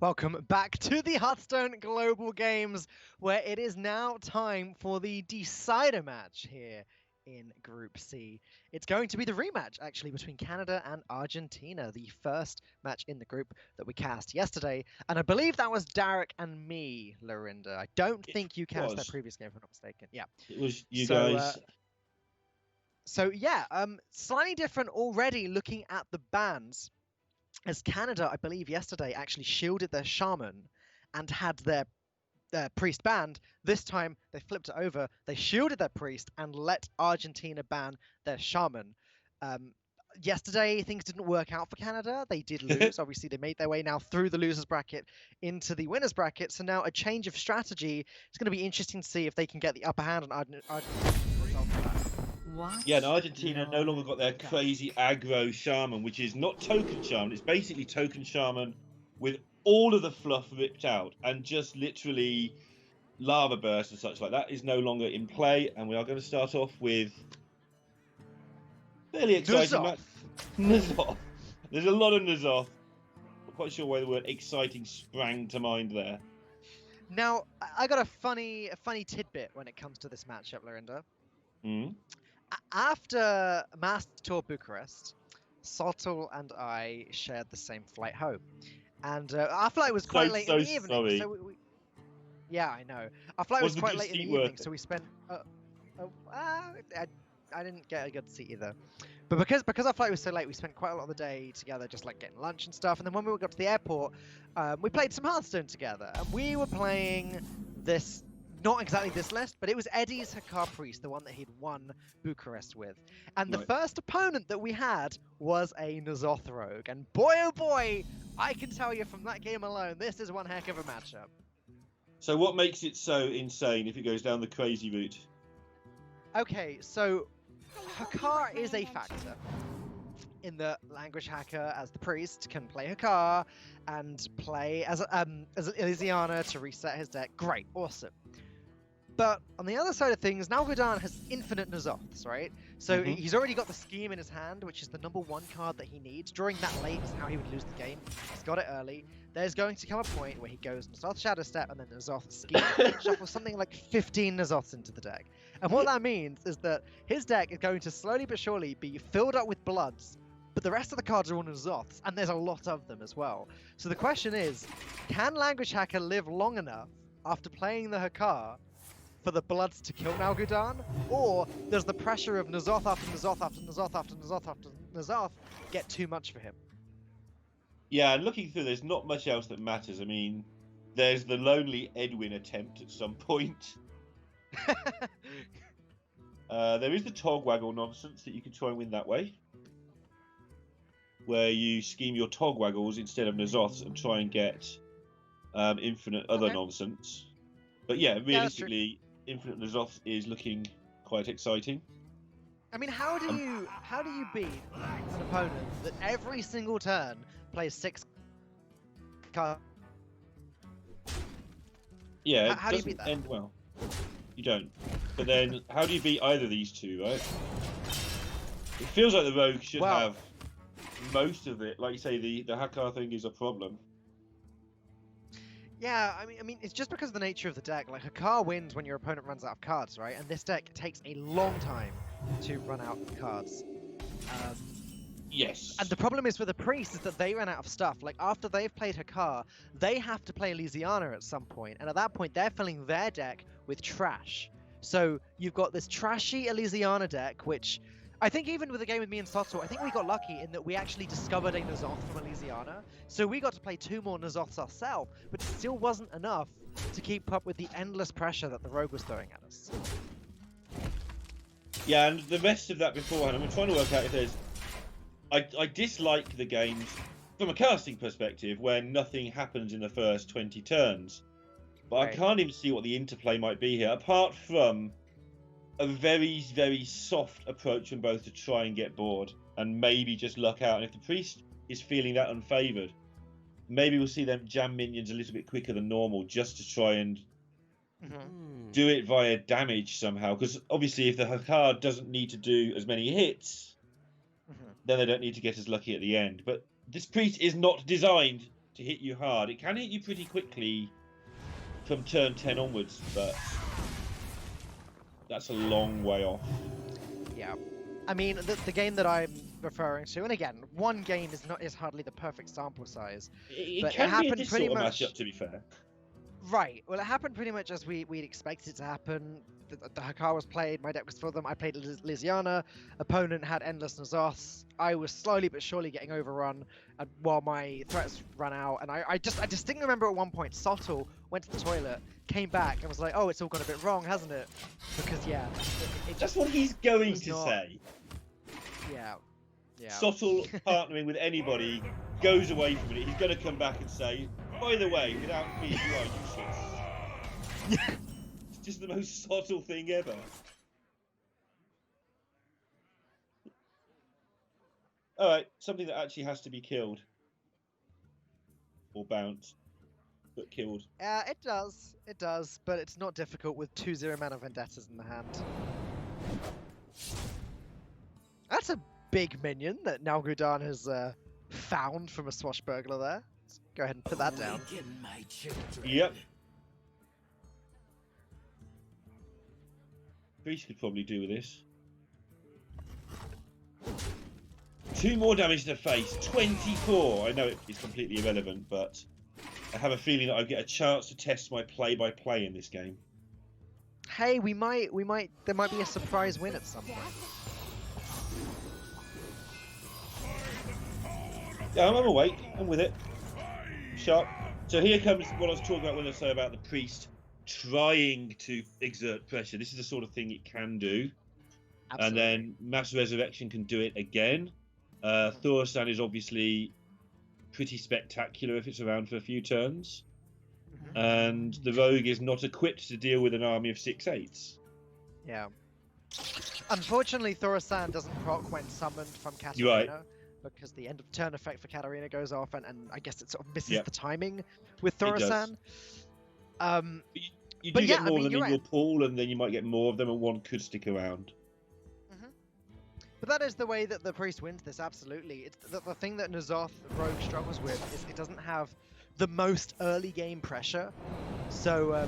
Welcome back to the Hearthstone Global Games, where it is now time for the decider match here in Group C. It's going to be the rematch, actually, between Canada and Argentina, the first match in the group that we cast yesterday. And I believe that was Derek and me, Lorinda. I don't think you cast that previous game, if I'm not mistaken. Yeah. It was you guys. Slightly different already looking at the bans. As Canada, I believe, yesterday actually shielded their shaman and had their priest banned. This time they flipped it over. They shielded their priest and let Argentina ban their shaman. Yesterday, things didn't work out for Canada. They did lose. Obviously, they made their way now through the losers bracket into the winners bracket. So now a change of strategy. It's going to be interesting to see if they can get the upper hand on Argentina. Yeah, and Argentina no longer got their crazy aggro shaman, which is not token shaman. It's basically token shaman with all of the fluff ripped out and just literally lava burst and such like that is no longer in play. And we are going to start off with fairly exciting match. N'Zoth. There's a lot of N'Zoth. Not quite sure why the word exciting sprang to mind there. Now, I got a funny tidbit when it comes to this matchup, Lorinda. After Master Tour Bucharest, Sotul and I shared the same flight home. And our flight was quite late in the evening. Sorry. So yeah, I know. Our flight was quite late in the evening, so we spent... I didn't get a good seat either. But because our flight was so late, we spent quite a lot of the day together just like getting lunch and stuff. And then when we got to the airport, we played some Hearthstone together. And we were playing this... Not exactly this list, but it was Eddie's Hakar Priest, the one that he'd won Bucharest with. And the first opponent that we had was a N'Zoth Rogue. And boy, oh boy, I can tell you from that game alone, this is one heck of a matchup. So what makes it so insane if it goes down the crazy route? Okay, so Hakar is a factor. In the language hacker, as the priest, can play Hakar and play as Elysiana to reset his deck. Great, awesome. But on the other side of things, now Gul'dan has infinite N'Zoths, right? So he's already got the scheme in his hand, which is the #1 card that he needs. Drawing that late is how he would lose the game. He's got it early. There's going to come a point where he goes N'Zoth Shadow Step and then N'Zoth Scheme. Shuffles something like 15 N'Zoths into the deck. And what that means is that his deck is going to slowly but surely be filled up with Bloods, but the rest of the cards are all N'Zoths, and there's a lot of them as well. So the question is, can Language Hacker live long enough after playing the Hakar for the Bloods to kill Gul'dan? Or does the pressure of N'Zoth after N'Zoth after N'Zoth after N'Zoth after N'Zoth get too much for him? Yeah, and looking through, there's not much else that matters. I mean, there's the lonely Edwin attempt at some point. There is the Togwaggle nonsense that you can try and win that way, where you scheme your Togwaggles instead of N'Zoths and try and get infinite other nonsense. But yeah, realistically, infinite N'Zoths is looking quite exciting. I mean, how do you beat an opponent that every single turn plays 6 cards? Yeah, how do you beat that? End well. You don't. But then, how do you beat either of these two, right? It feels like the Rogue should have most of it. Like you say, the Hakar thing is a problem. Yeah, I mean, it's just because of the nature of the deck. Like, Hakar wins when your opponent runs out of cards, right? And this deck takes a long time to run out of cards. Yes. And the problem is with the Priest is that they run out of stuff. Like, after they've played Hakar, they have to play Elysiana at some point. And at that point, they're filling their deck with trash. So you've got this trashy Elysiana deck, which... I think even with the game with me and Sotul, I think we got lucky in that we actually discovered a N'Zoth from Elysiana. So we got to play 2 more N'Zoths ourselves, but it still wasn't enough to keep up with the endless pressure that the Rogue was throwing at us. Yeah, and the rest of that beforehand, I'm trying to work out if there's... I dislike the games from a casting perspective where nothing happens in the first 20 turns. But I can't even see what the interplay might be here, apart from a very, very soft approach from both to try and get bored and maybe just luck out. And if the Priest is feeling that unfavoured, maybe we'll see them jam minions a little bit quicker than normal just to try and do it via damage somehow. Because obviously if the Hakar doesn't need to do as many hits, then they don't need to get as lucky at the end. But this Priest is not designed to hit you hard. It can hit you pretty quickly from turn 10 onwards, but that's a long way off. Yeah. I mean, the game that I'm referring to, and again, one game is hardly the perfect sample size. It But can it be a happened this pretty sort of much. matchup, to be fair. Right. Well, it happened pretty much as we'd expected it to happen. The Hakar was played, my deck was for them, I played Lysiana, opponent had Endless Nazoths, I was slowly but surely getting overrun while my threats ran out, and I distinctly remember at one point, Sottle went to the toilet, came back, and was like, oh, it's all gone a bit wrong, hasn't it? Because, yeah, it That's just what he's going to not... say. Yeah. Yeah. Sottle partnering with anybody goes away from it. He's going to come back and say, by the way, without me, you are useless. Yeah. It's just the most subtle thing ever. Alright, something that actually has to be killed. Or bounced. But killed. It does, but it's not difficult with 2/0 mana vendettas in the hand. That's a big minion that Nalgudan has found from a swashbuckler there. Let's go ahead and put that down. Yep. Priest could probably do with this. 2 more damage to the face. 24. I know it's completely irrelevant, but I have a feeling that I get a chance to test my play-by-play in this game. Hey, there might be a surprise win at some point. Yeah, I'm awake. I'm with it. Sharp. So here comes what I was talking about when I say about the priest trying to exert pressure. This is the sort of thing it can do. Absolutely. And then Mass Resurrection can do it again. Thorsan is obviously pretty spectacular if it's around for a few turns. And the rogue is not equipped to deal with an army of 6/8s. Yeah. Unfortunately, Thorsan doesn't proc when summoned from Katarina. Right. Because the end of turn effect for Katarina goes off, and I guess it sort of misses Yep. the timing with Thorsan. You do get more than in right. your pool, and then you might get more of them, and one could stick around. But that is the way that the priest wins this, absolutely. It's the thing that Nazoth Rogue struggles with is it doesn't have the most early game pressure. So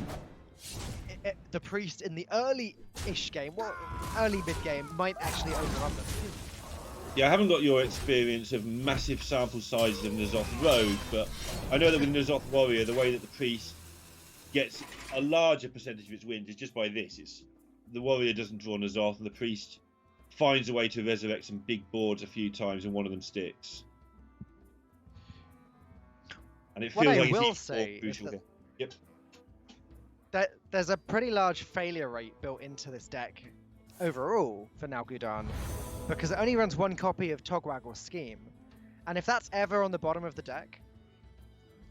the priest in the early-ish game, early mid-game, might actually overrun them. Yeah, I haven't got your experience of massive sample sizes of Nazoth Rogue, but I know that with Nazoth Warrior, the way that the priest gets a larger percentage of its wins is just by this. It's the warrior doesn't draw Nazoth, and the priest finds a way to resurrect some big boards a few times, and one of them sticks. And it feels like it's more crucial. Yep. There's a pretty large failure rate built into this deck overall for Nalgudan, because it only runs one copy of Togwaggle's Scheme, and if that's ever on the bottom of the deck,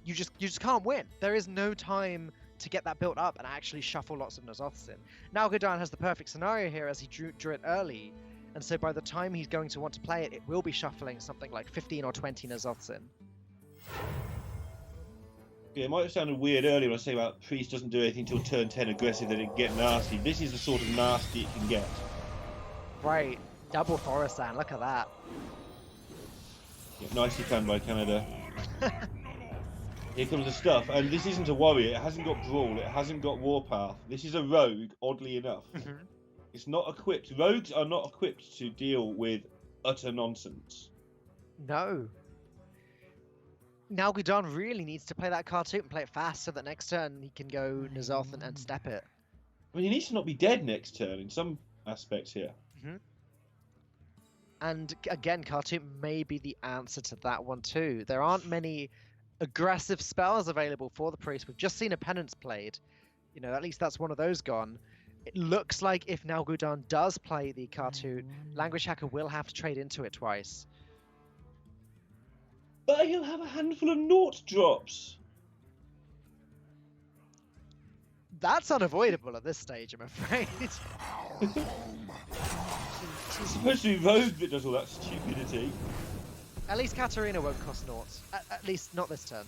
you just can't win. There is no time to get that built up and actually shuffle lots of Nazoths in. Nalgudan has the perfect scenario here, as he drew it early, and so by the time he's going to want to play it, it will be shuffling something like 15 or 20 Nazoths in. Yeah, it might have sounded weird earlier when I say about priest doesn't do anything until turn 10 aggressive, then it can get nasty. This is the sort of nasty it can get. Right, double Thorsan, look at that. Yeah, nicely done by Canada. Here comes the stuff, and this isn't a warrior, it hasn't got brawl, it hasn't got warpath. This is a rogue, oddly enough. It's not equipped. Rogues are not equipped to deal with utter nonsense. No. Nalgudan really needs to play that cartoon and play it fast so that next turn he can go Nazoth and step it. I mean, he needs to not be dead next turn in some aspects here. And again, cartoon may be the answer to that one too. There aren't many aggressive spells available for the priest. We've just seen a penance played. You know, at least that's one of those gone. It looks like if Nalgudan does play the cartoon, Language Hacker will have to trade into it twice. But he'll have a handful of naught drops. That's unavoidable at this stage, I'm afraid. It's supposed to be Rogue that does all that stupidity. At least Katarina won't cost naught. At least not this turn.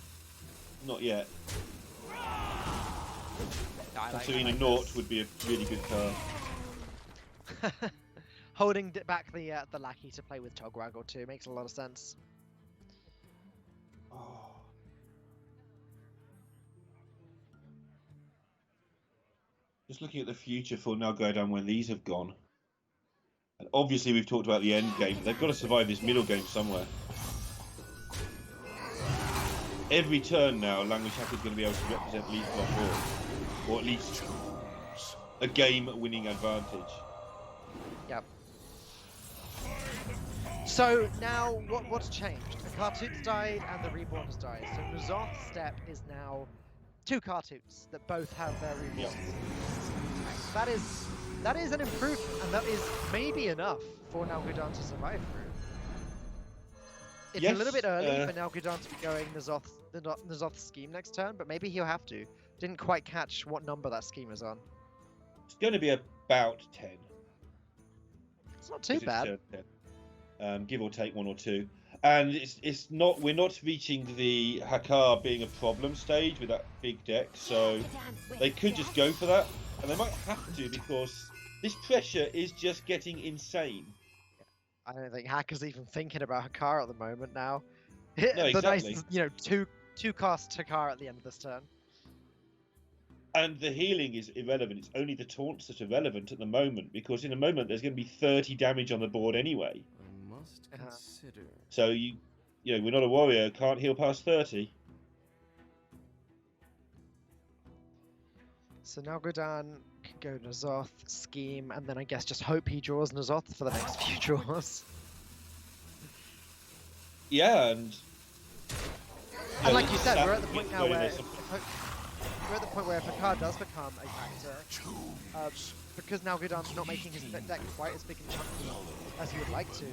Not yet. No, Katarina naught would be a really good card. Holding back the lackey to play with Togwaggle too makes a lot of sense. Oh. Just looking at the future for Nalgodan when these have gone. And obviously we've talked about the end game, but they've got to survive this middle game somewhere. Every turn now, Language Hacker is going to be able to represent Leaf Block or at least a game-winning advantage. Yep. So now, what's changed? The Cartoots died and the Reborn has died. So N'Zoth's Step is now 2 Cartoots that both have their Reborns. Yep. That is an improvement, and that is maybe enough for Nalgudan to survive through. It's a little bit early for Nalgudan to be going N'Zoth's scheme next turn, but maybe he'll have to. Didn't quite catch what number that scheme is on. It's going to be about 10. It's not too bad. 10. Give or take 1 or 2. And it's not, we're not reaching the Hakar being a problem stage with that big deck, so they could just go for that, and they might have to because this pressure is just getting insane. I don't think Hacker's even thinking about Hakar at the moment now. No, exactly. Nice, two cast Hakar at the end of this turn. And the healing is irrelevant. It's only the taunts that are relevant at the moment, because in a moment there's going to be 30 damage on the board anyway. I must consider. So we're not a warrior. Can't heal past 30. So now Godan can go N'Zoth, scheme, and then I guess just hope he draws N'Zoth for the next few draws. Yeah, and like you said, we're at the point now where if Hakar does become a factor, because now Godan's not making his deck quite as big and chunky as he would like to.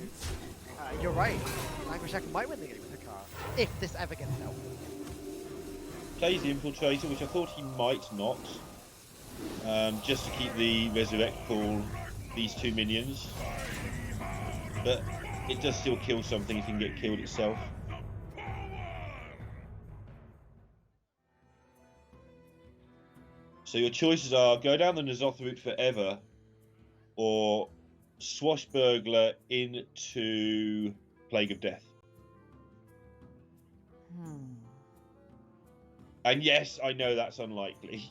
You're right. Language Hacker might win the game with Hakar if this ever gets dealt with. plays the Infiltrator, which I thought he might not. Just to keep the Resurrect pool, these 2 minions. But it does still kill something if it can get killed itself. So your choices are go down the N'Zoth route forever, or Swashbuckler into Plague of Death. And yes, I know that's unlikely.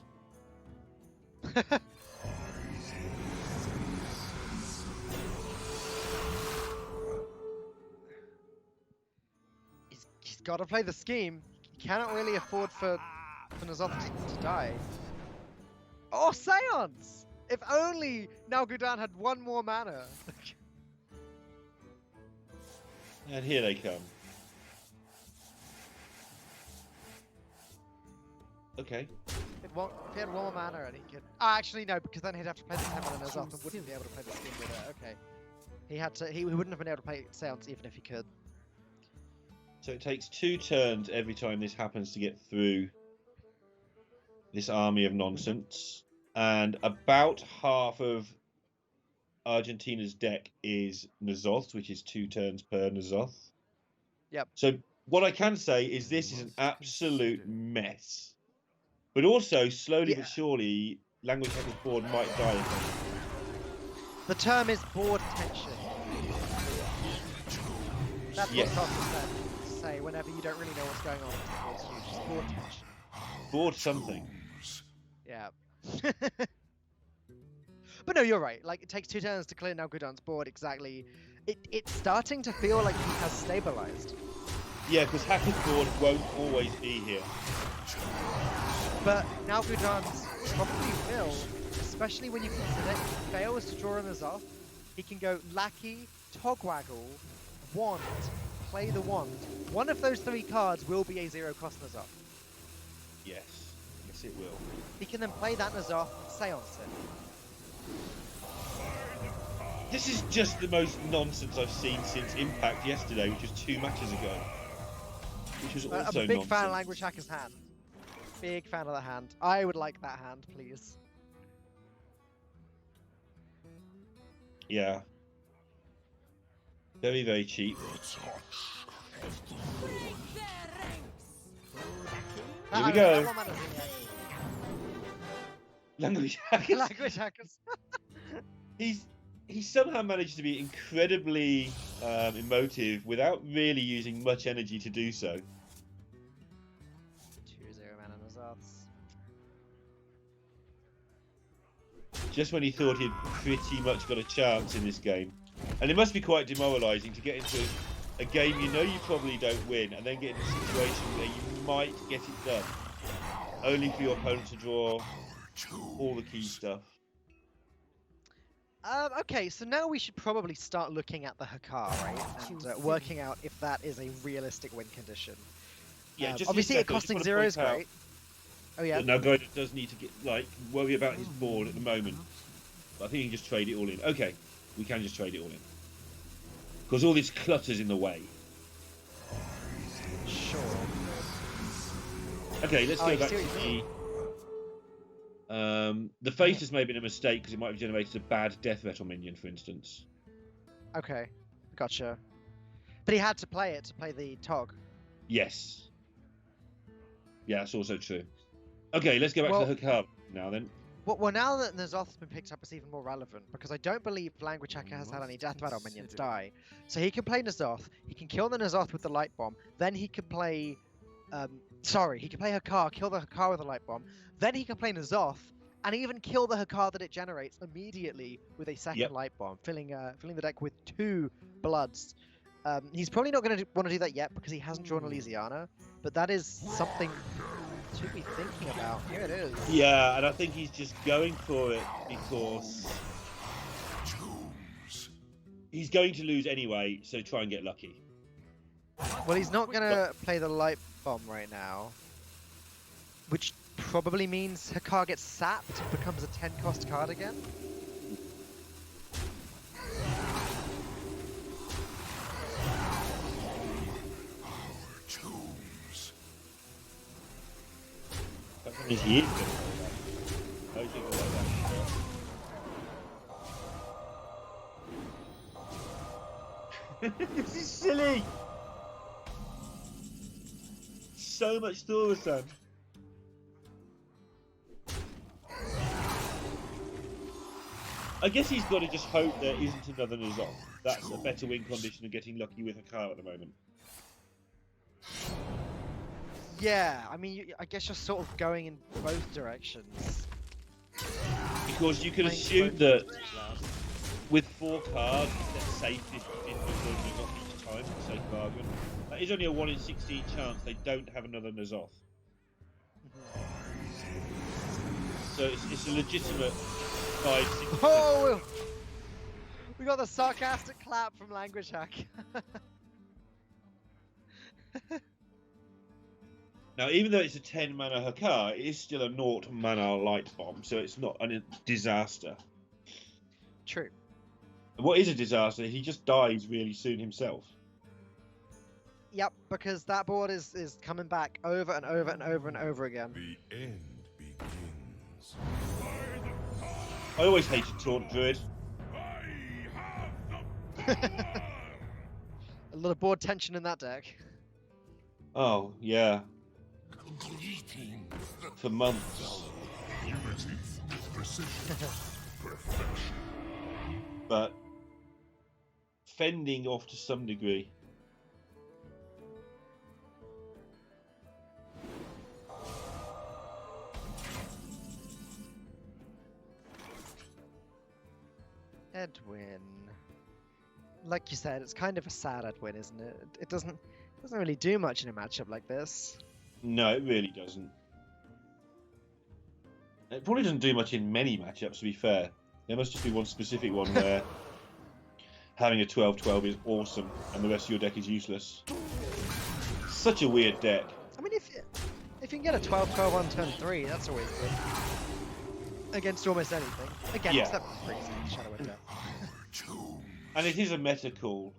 He's got to play the scheme. He cannot really afford for N'Zoth to die. Or Seance! If only Nalgudan had 1 more mana. And here they come. Okay. If he had 1 more mana and he could... actually no, because then he'd have to play the 10 mana N'Zoth and wouldn't be able to play the scheme with it. Okay. He wouldn't have been able to play Seance even if he could. So it takes 2 turns every time this happens to get through this army of nonsense. And about half of Argentina's deck is N'Zoth, which is 2 turns per N'Zoth. Yep. So what I can say is this is an absolute mess. But also, slowly but surely, Language Hacker's board might die again. The term is board tension. That's what Costa said. Say whenever you don't really know what's going on, it's huge. Just board tension. Board something. Yeah. But no, you're right. Like, it takes 2 turns to clear Nalgudan's board, exactly. It's starting to feel like he has stabilized. Yeah, because Hacker's board won't always be here. But Nalgudan's probably will, especially when you consider if he fails to draw a N'Zoth, he can go Lackey, Togwaggle, Wand, play the Wand. One of those 3 cards will be a 0-cost N'Zoth. Yes. Yes, it will. He can then play that N'Zoth and Seance it. This is just the most nonsense I've seen since Impact yesterday, which was 2 matches ago. Which was also I'm a big nonsense. fan of Language Hacker's hand. Big fan of that hand. I would like that hand, please. Yeah. Very, very cheap. Here we go. Language Hackers. Language Hackers. He somehow managed to be incredibly emotive without really using much energy to do so. 2-0 mana N'Zoths. just when he thought he'd pretty much got a chance in this game. And it must be quite demoralising to get into a game you know you probably don't win, and then get into a situation where you might get it done, only for your opponent to draw all the key stuff. Okay, so now we should probably start looking at the Hakar, right? And working out if that is a realistic win condition. Yeah, just obviously it costing 0 is great. Oh yeah. Now Guy does need to worry about his board at the moment. But I think he can just trade it all in. Okay, we can just trade it all in. Because all this clutter's in the way. Sure. Okay, let's go back to the Faces may have been a mistake because it might have generated a bad Death Rattle minion, for instance. Okay, gotcha. But he had to play it to play the Tog. Yes. Yeah, that's also true. Okay, let's go back to the Hakar now then. Well, now that N'Zoth has been picked up, it's even more relevant, because I don't believe Language Hacker has had any Death Rattle minions die. So he can play N'Zoth, he can kill the N'Zoth with the Light Bomb, then he can play... he can play Hakar, kill the Hakar with a Light Bomb, then he can play N'Zoth, and even kill the Hakar that it generates immediately with a second Light Bomb, filling the deck with 2 Bloods. He's probably not going to want to do that yet, because he hasn't drawn Elysiana, but that is something to be thinking about. Here it is. Yeah, and I think he's just going for it because he's going to lose anyway, so try and get lucky. Well, he's not going to play the Light Bomb right now, which probably means Hakar gets sapped, becomes a 10-cost card again. Is he going to do that? I think like that. This is silly! So much Thaurissan. I guess he's got to just hope there isn't another N'Zoth. That's a better win condition than getting lucky with a car at the moment. Yeah, I mean, I guess you're sort of going in both directions. Because you can assume that with 4 cards, it's safe if you got each time, it's a safe bargain. That is only a 1 in 16 chance they don't have another N'Zoth. So it's a legitimate 5, 6. Oh! We got the sarcastic clap from Language Hack. Now, even though it's a 10 mana Hakar, it is still a 0 mana Light Bomb, so it's not a disaster. True. And what is a disaster? He just dies really soon himself. Yep, because that board is coming back over and over and over and over again. The end begins. I always hated Taunt Druid. A lot of board tension in that deck. Oh, yeah. For months. But fending off to some degree. Edwin. Like you said, it's kind of a sad Edwin, isn't it? It doesn't really do much in a matchup like this. No, it really doesn't. It probably doesn't do much in many matchups, to be fair. There must just be one specific one where having a 12-12 is awesome and the rest of your deck is useless. Such a weird deck. I mean, if you can get a 12-12 on turn 3, that's always good. Against almost anything. Again, except for Priest and Shadow Winter. And it is a meta call,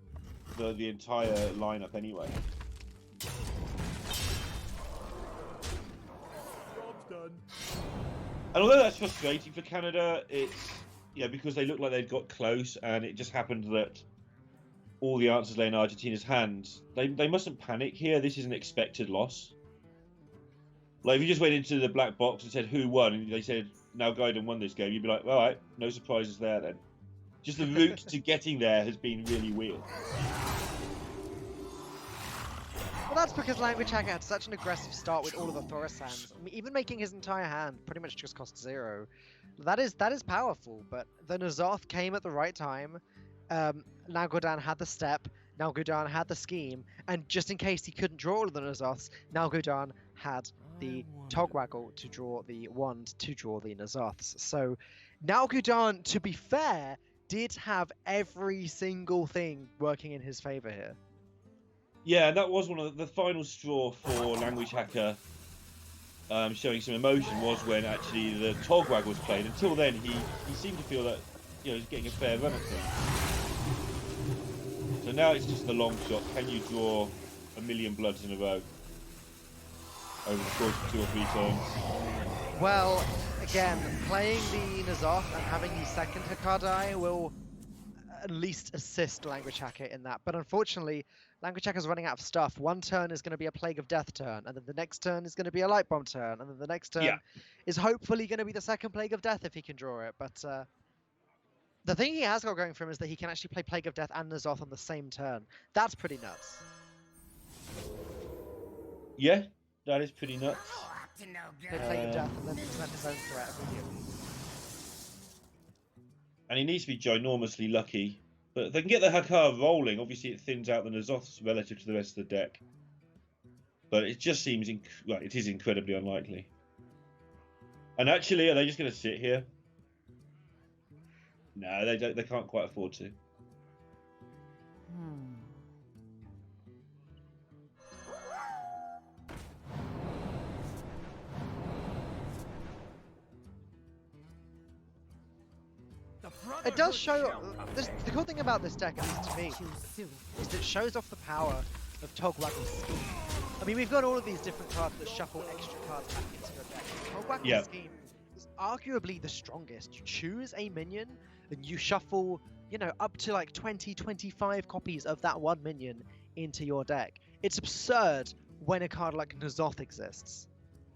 the entire lineup anyway. And although that's frustrating for Canada, it's because they look like they'd got close, and it just happened that all the answers lay in Argentina's hands. They mustn't panic here. This is an expected loss. Like if you just went into the black box and said who won, and they said now Gaiden won this game, you'd be like, all right, no surprises there then. Just the route to getting there has been really weird. Well, that's because Language Hacker had such an aggressive start with all of the Thorasans. I mean, even making his entire hand pretty much just cost 0. That is powerful, but the N'Zoth came at the right time. Nalgódan had the step, Nalgódan had the scheme, and just in case he couldn't draw all of the N'Zoths, Nalgódan had the Togwaggle to draw the wand to draw the N'Zoths. So Nalgódan, to be fair, did have every single thing working in his favor here. Yeah, that was one of the final straw for Language Hacker showing some emotion was when actually the Togwaggle was played. Until then, he seemed to feel that he was getting a fair run at things. So now it's just the long shot. Can you draw a million bloods in a row over the course of 2 or 3 turns? Well, again, playing the N'Zoth and having the second Hakadai will at least assist Language Hacker in that. But unfortunately, Language Hacker's running out of stuff. One turn is going to be a Plague of Death turn, and then the next turn is going to be a Light Bomb turn, and then the next turn is hopefully going to be the second Plague of Death if he can draw it. But the thing he has got going for him is that he can actually play Plague of Death and N'Zoth on the same turn. That's pretty nuts. Yeah, that is pretty nuts. Play Plague of Death and then present his own threat immediately. And he needs to be ginormously lucky. But if they can get the Hakar rolling, obviously it thins out the N'Zoths relative to the rest of the deck. But it just seems, it is incredibly unlikely. And actually, are they just going to sit here? No, they don't. They can't quite afford to. It does show. The cool thing about this deck, at least to me, is that it shows off the power of Togwaggle's scheme. I mean, we've got all of these different cards that shuffle extra cards back into your deck. Togwaggle's scheme is arguably the strongest. You choose a minion, and you shuffle, up to like 20, 25 copies of that one minion into your deck. It's absurd when a card like N'Zoth exists.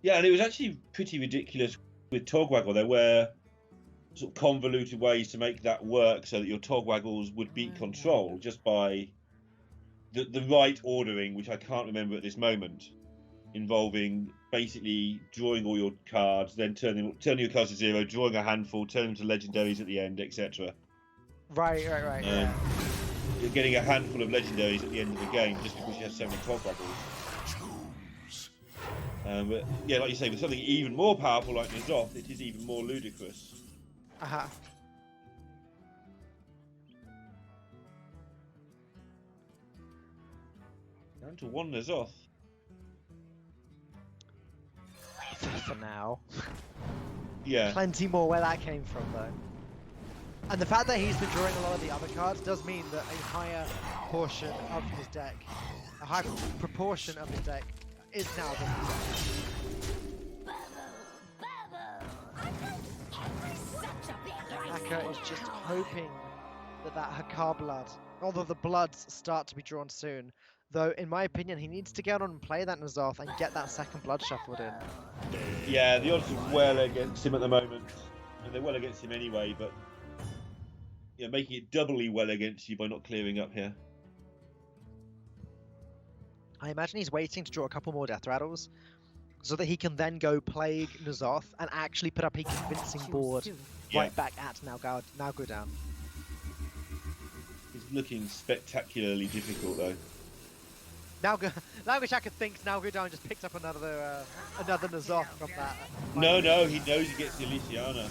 Yeah, and it was actually pretty ridiculous with Togwaggle. There were sort of convoluted ways to make that work so that your Togwaggles would beat control just by the right ordering, which I can't remember at this moment, involving basically drawing all your cards, then turning your cards to 0, drawing a handful, turning them to legendaries at the end, etc. Right. You're getting a handful of legendaries at the end of the game just because you have so many Togwaggles. But yeah, like you say, with something even more powerful like N'Zoth, it is even more ludicrous. Down to 1 N'Zoth. For now. Yeah. Plenty more where that came from, though. And the fact that he's been drawing a lot of the other cards does mean that a higher portion of his deck, a high proportion of his deck, is now the Hacker is just hoping that Hakar blood, although the bloods start to be drawn soon. Though, in my opinion, he needs to get on and play that N'Zoth and get that second blood shuffled in. Yeah, the odds are well against him at the moment. And they're well against him anyway, but making it doubly well against you by not clearing up here. I imagine he's waiting to draw a couple more Death Rattles so that he can then go Plague N'Zoth and actually put up a convincing board right back at Nalgódan. He's looking spectacularly difficult, though. Language Hacker thinks Nalgódan just picked up another N'Zoth from that. No, he knows he gets the Elysiana.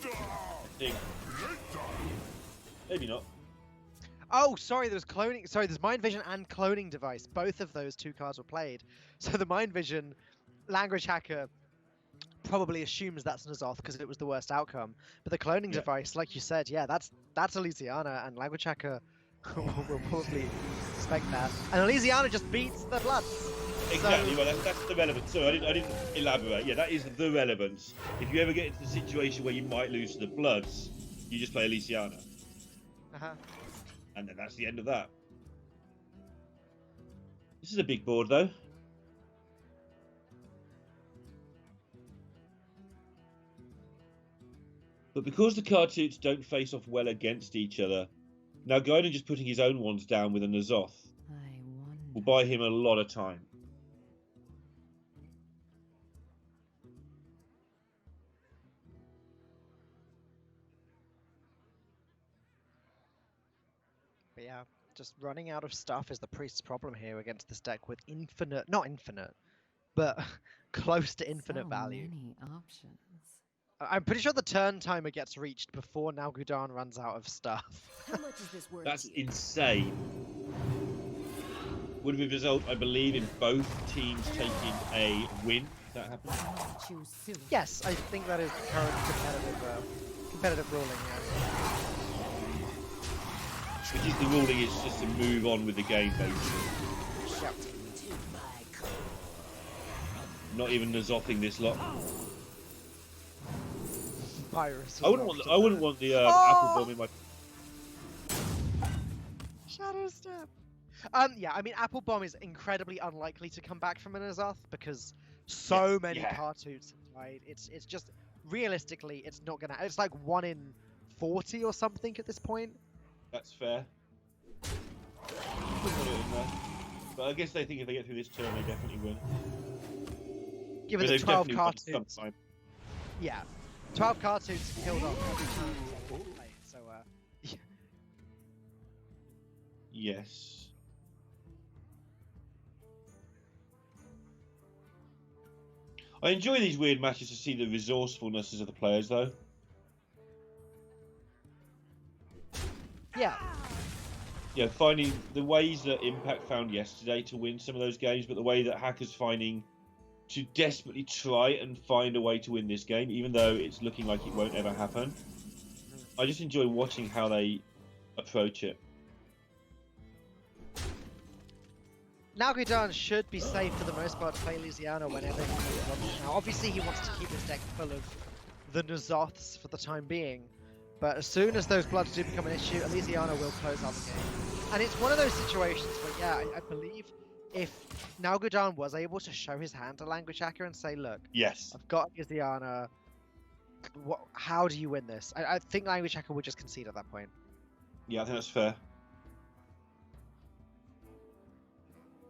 I think. Maybe not. Oh, sorry, there's cloning. Sorry, there's Mind Vision and Cloning Device. Both of those 2 cards were played. So the Mind Vision, Language Hacker probably assumes that's N'Zoth because it was the worst outcome. But the Cloning Device, like you said, that's Elysiana, and Language Hacker will probably suspect that. And Elysiana just beats the Bloods. Exactly, well, that's the relevance. So I didn't elaborate. Yeah, that is the relevance. If you ever get into the situation where you might lose to the Bloods, you just play Elysiana. And then that's the end of that. This is a big board, though. But because the card suits don't face off well against each other, now Nalgódan just putting his own ones down with a N'Zoth. I wonder. will buy him a lot of time. But yeah, just running out of stuff is the priest's problem here against this deck with infinite, not infinite, but close to infinite So value. many options. I'm pretty sure the turn timer gets reached before Nalgudan runs out of stuff. How much is this worth? That's to you? insane. Would be result, I believe, in both teams taking a win. If that happens. Choose soon. Yes, I think that is the current competitive ruling. Yeah. Which is the ruling is just to move on with the game, basically. Yep. Not even Nazothing this lot. Virus. I wouldn't want the apple bomb in my. Shadow Step. Yeah, I mean, Apple Bomb is incredibly unlikely to come back from an Azoth because so many Cartoots have died. It's just realistically, it's not gonna. It's like 1 in 40 or something at this point. That's fair. Put it in there. But I guess they think if they get through this turn, they definitely win. Given But the they've 12 definitely won Cartoots. sometime. Yeah, 12 Cartoots killed off every turn they played. So Yes. I enjoy these weird matches to see the resourcefulnesses of the players, though. yeah. Yeah, finding the ways that Impact found yesterday to win some of those games, but the way that Hackers finding to desperately try and find a way to win this game, even though it's looking like it won't ever happen. I just enjoy watching how they approach it. Nalgudan should be safe for the most part to play Elysiana whenever he wants. Now, obviously, he wants to keep his deck full of the N'Zoths for the time being, but as soon as those Bloods do become an issue, Elysiana will close out the game. And it's one of those situations where, yeah, I believe if Nalgudan was able to show his hand to Language Hacker and say, look, Yes. I've got Elysiana, how do you win this? I think Language Hacker would just concede at that point. Yeah, I think that's fair.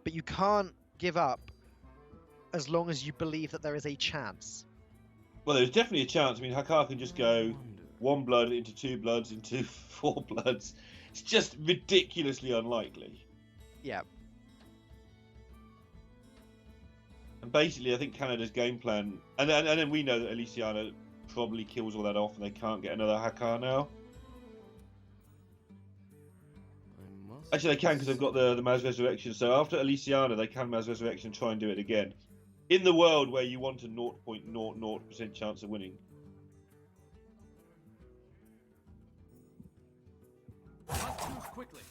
But you can't give up as long as you believe that there is a chance. Well, there's definitely a chance. I mean, Hakar can just go 1 blood into 2 bloods into 4 bloods. It's just ridiculously unlikely. Yeah. And basically, I think Canada's game plan, and then we know that Elysiana probably kills all that off, and they can't get another Hakar now. Actually, they can because they've got the Maz Resurrection. So after Elysiana, they can Maz Resurrection and try and do it again. In the world where you want a 0.00% chance of winning. Quickly.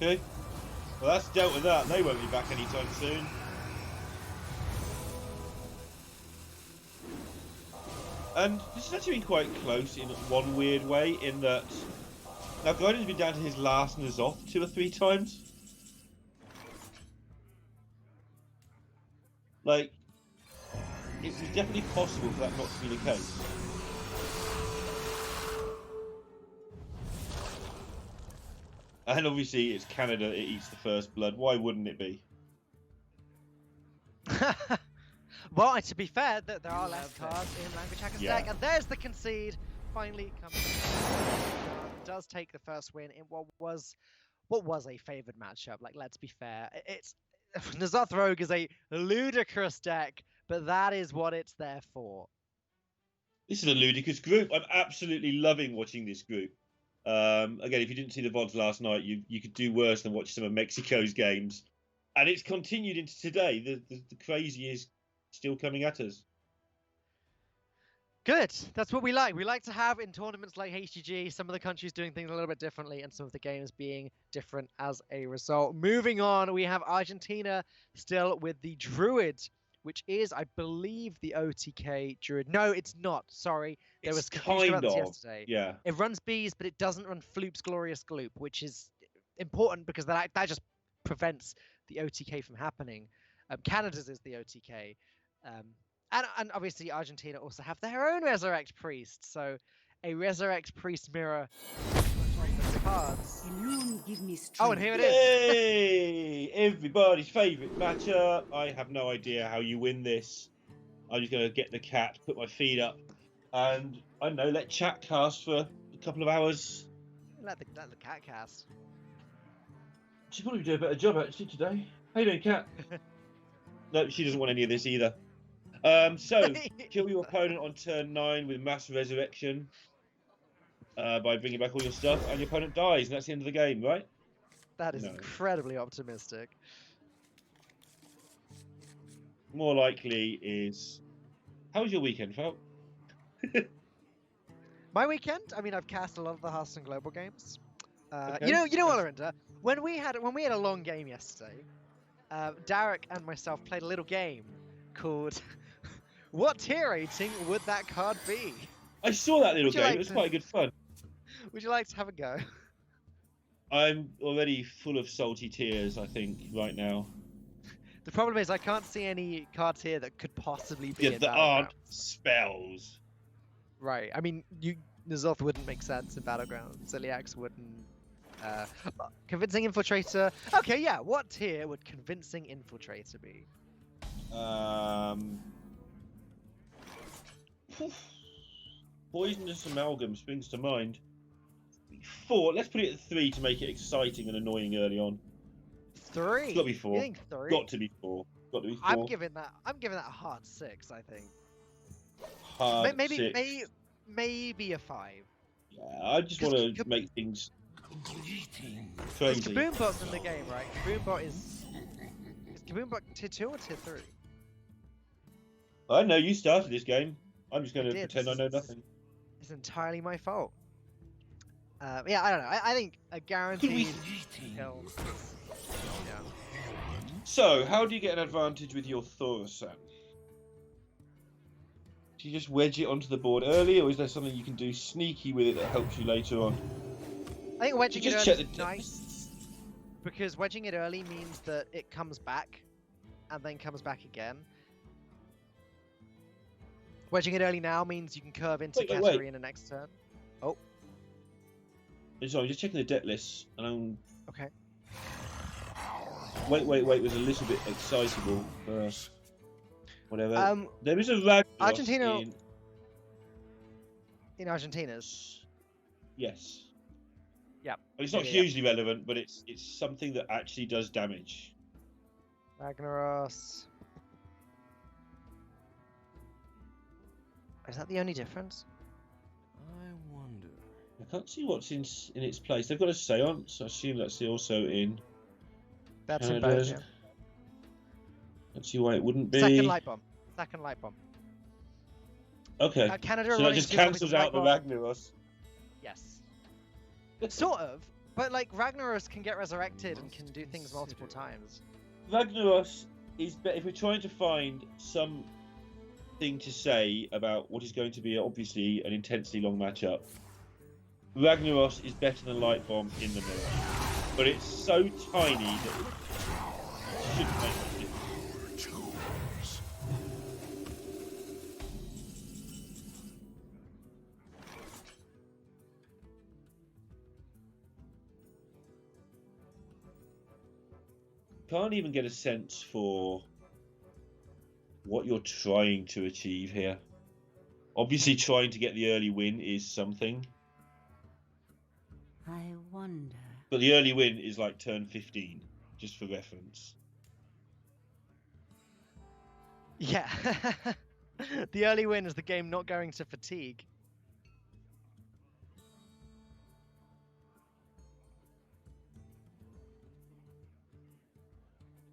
Okay. Well, that's dealt with that. They won't be back anytime soon. And this has actually been quite close in one weird way, in that now Guardian's been down to his last N'Zoth 2 or 3 times. Like, it was definitely possible for that not to be the case. And obviously it's Canada that eats the first blood. Why wouldn't it be? Well, to be fair, there are less cards in Language Hacker's Yeah. deck, and there's the concede. Finally coming. Does take the first win in what was a favoured matchup. Like, let's be fair, it's N'Zoth Rogue is a ludicrous deck, but that is what it's there for. This is a ludicrous group. I'm absolutely loving watching this group. Again, if you didn't see the VODs last night, you could do worse than watch some of Mexico's games. And it's continued into today. The crazy is still coming at us. Good. That's what we like. We like to have in tournaments like HGG, some of the countries doing things a little bit differently and some of the games being different as a result. Moving on, we have Argentina still with the Druid, which is, I believe, the OTK Druid. No, it's not. Sorry. There was confusion about this yesterday. Yeah. It runs bees, but it doesn't run Floop's Glorious Gloop, which is important because that just prevents the OTK from happening. Canada's is the OTK. And obviously Argentina also have their own Resurrect Priest. So a Resurrect Priest mirror offensive cards. Alone give me Oh, and strength. here it is. Yay! Everybody's favourite matchup. I have no idea how you win this. I'm just going to get the cat, put my feet up, and I don't know, let chat cast for a couple of hours. Let the cat cast. She'd probably do a better job actually today. How you doing, cat? No, she doesn't want any of this either. So kill your opponent on turn 9 with mass resurrection by bringing back all your stuff, and your opponent dies, and that's the end of the game, right? That is No. incredibly optimistic. More likely is, how was your weekend, Fel? My weekend, I mean, I've cast a lot of the Hearthstone Global Games. Okay. You know what, Lorinda? When we had a long game yesterday, Derek and myself played a little game called "What tier rating would that card be?" I saw that little Would you game. like It was to- quite good fun. Would you like to have a go? I'm already full of salty tears, I think, right now. The problem is I can't see any cards here that could possibly be Yeah, in there aren't Battlegrounds. spells. Right. I mean, N'Zoth wouldn't make sense in Battlegrounds. Ziliax wouldn't. Convincing Infiltrator. Okay, yeah. What tier would Convincing Infiltrator be? Poisonous Amalgam springs to mind. 4. Let's put it at 3 to make it exciting and annoying early on. 3. It's got to be 4. You think 3? Got to be 4. Got to be 4. I'm giving that a hard 6. I think. Hard Maybe 6. maybe a 5. Yeah, I just 'Cause want to make things crazy. Kaboombot's in the game, right? Kaboombot is Kaboombot tier 2 or tier 3? I know you started this game. I'm just going I to did. pretend I know nothing. It's entirely my fault. Yeah, I don't know. I think a guaranteed kill. Yeah. So, how do you get an advantage with your Thaurissan? Do you just wedge it onto the board early, or is there something you can do sneaky with it that helps you later on? I think wedging it Just early check is the nice, because wedging it early means that it comes back, and then comes back again. Wedging it early now means you can curve into Wait. Katarina in the next turn. Sorry, I'm just checking the debt list, and I'm... Okay. Wait was a little bit excitable. Whatever. There is a Ragnaros Argentina- in... In Argentina's. Yes. Yep. It's not Yeah. hugely relevant, but it's something that actually does damage. Ragnaros. Is that the only difference? I wonder. I can't see what's in its place. They've got a Seance. I assume that's also in... That's in Canada. both, yeah. Let's see why it wouldn't be. Second light bomb. Okay. Canada So that released just two copies cancels of out the Light Bomb. Ragnaros. Yes. Sort of. But like Ragnaros can get resurrected and can do things multiple times. Ragnaros is better if we're trying to find something to say about what is going to be obviously an intensely long matchup. Ragnaros is better than Light Bomb in the middle, but it's so tiny that it shouldn't make much difference. Can't even get a sense for what you're trying to achieve here. Obviously, trying to get the early win is something, I wonder. but the early win is like turn 15, just for reference. Yeah. The early win is the game not going to fatigue.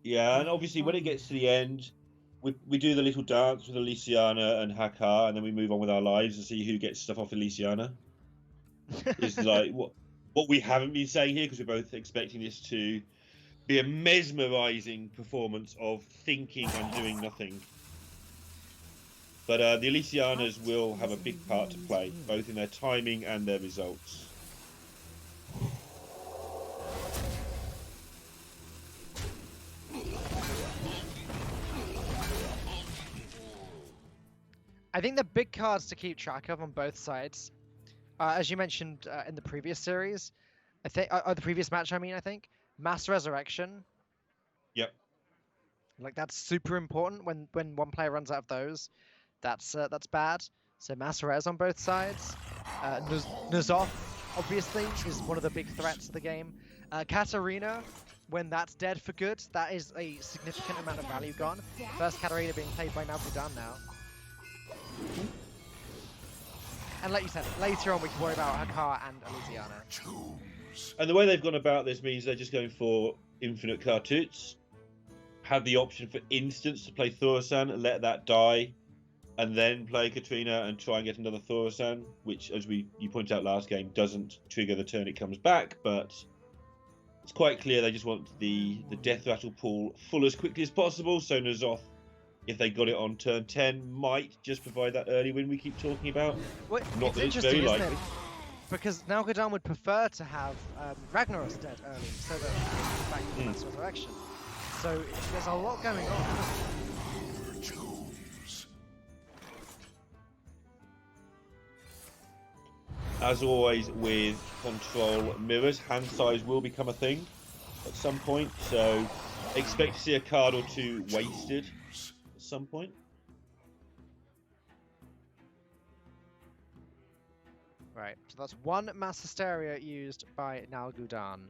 Yeah, and obviously when it gets to the end, we do the little dance with Elysiana and Hakar, and then we move on with our lives and see who gets stuff off Elysiana. Is like what we haven't been saying here, because we're both expecting this to be a mesmerizing performance of thinking and doing nothing. But the Elysianas will have a big part to play, both in their timing and their results. I think the big cards to keep track of on both sides, as you mentioned in the previous series, I think the previous match. I mean, I think Mass Resurrection. Yep. Like that's super important when one player runs out of those. That's bad. So Mass Res on both sides. N'Zoth obviously is one of the big threats of the game. Katarina, when that's dead for good, that is a significant amount of value gone. First Katarina being played by Nalbudan now. And like you said, later on we can worry about Hakar and Elysiana. And the way they've gone about this means they're just going for infinite Kartuts. Have the option for instance to play Thorsan and let that die, and then play Katrina and try and get another Thorsan, which, as you pointed out last game, doesn't trigger the turn it comes back, but it's quite clear they just want the Death Rattle pool full as quickly as possible, so N'Zoth, if they got it on turn 10, might just provide that early win we keep talking about. Well, Not it's that it's interesting, very isn't likely. it? Because Nalbudan would prefer to have Ragnaros dead early, so that he can back to Mass Resurrection. So there's a lot going on. As always with control mirrors, hand size will become a thing at some point, so expect to see a card or two wasted at some point. Right, so that's one Mass Hysteria used by Nalbudan.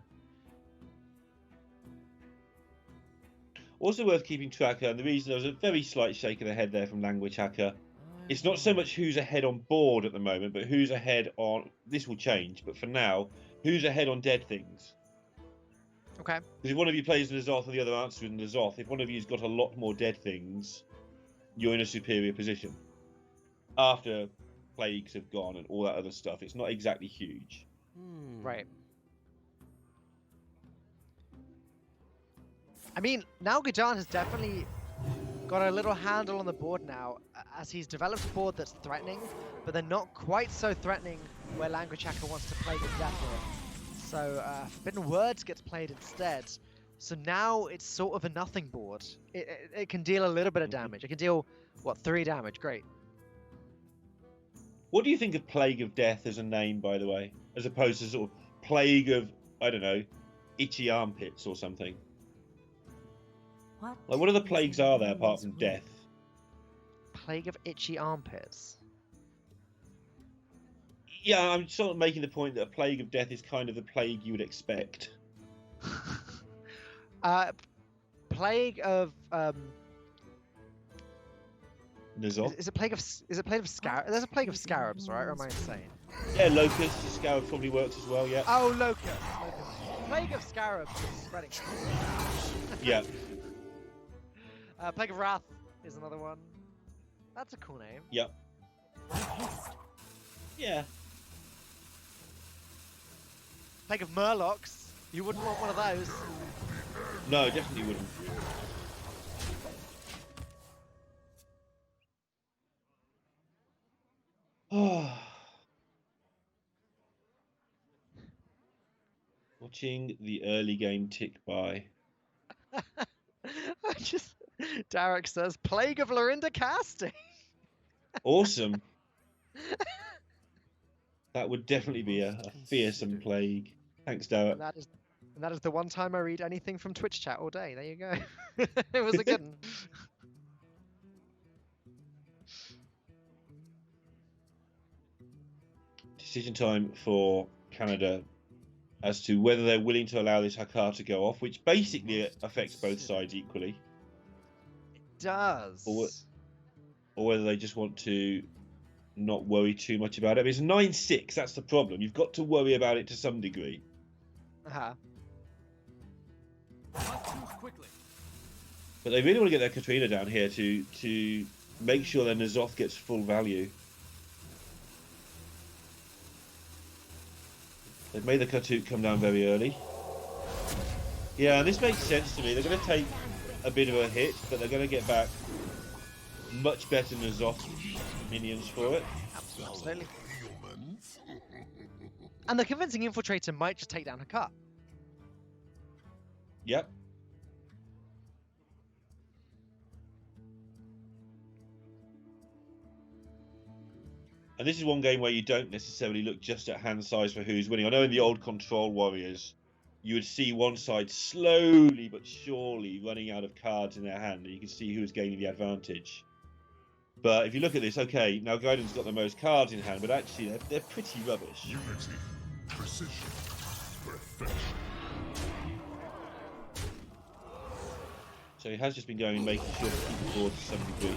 Also worth keeping track of, and the reason there was a very slight shake of the head there from Language Hacker, it's not so much who's ahead on board at the moment, but who's ahead on... This will change, but for now, who's ahead on dead things? Okay. Because if one of you plays N'Zoth and the other answers N'Zoth, if one of you's got a lot more dead things, you're in a superior position. After plagues have gone and all that other stuff, it's not exactly huge. Right. I mean, Nalbudan has definitely got a little handle on the board now, as he's developed a board that's threatening, but they're not quite so threatening where Language Hacker wants to play with death in. So Forbidden Words gets played instead. So now it's sort of a nothing board. It can deal a little bit of damage. It can deal, what, 3 damage? Great. What do you think of Plague of Death as a name, by the way? As opposed to sort of Plague of, I don't know, Itchy Armpits or something? Like, what other plagues are there apart from death? Plague of Itchy Armpits. Yeah, I'm sort of making the point that a Plague of Death is kind of the plague you would expect. Plague of N'Zoth? is it plague of scarabs? There's a plague of scarabs, right? Or am I insane? Yeah, Locust, Scarab probably works as well, yeah. Oh, locust. Plague of scarabs is spreading. Yeah. Plague of Wrath is another one. That's a cool name. Yeah. Yeah. Plague of Murlocs. You wouldn't want one of those. No, definitely wouldn't. Watching the early game tick by. Derek says, Plague of Lorinda Casting. Awesome. That would definitely be a fearsome plague. Thanks, Derek. And that is the one time I read anything from Twitch chat all day. There you go. It was a good one. Decision time for Canada as to whether they're willing to allow this Hakar to go off, which basically affects both sides equally. It does. Or whether they just want to not worry too much about it. It's 9-6, that's the problem. You've got to worry about it to some degree. Uh-huh. Quickly. But they really want to get their Katrina down here to make sure that N'Zoth gets full value. They've made the Katut come down very early. Yeah, and this makes sense to me. They're going to take a bit of a hit, but they're going to get back much better than N'Zoth minions for it. Absolutely. And the Convincing Infiltrator might just take down Hakar. Yep. And this is one game where you don't necessarily look just at hand size for who's winning. I know in the old Control Warriors, you would see one side slowly but surely running out of cards in their hand, and you could see who was gaining the advantage. But if you look at this, okay, now Gaidon's got the most cards in hand, but actually they're pretty rubbish. Unity, precision, perfection. So he has just been going and making sure to keep the board to some degree.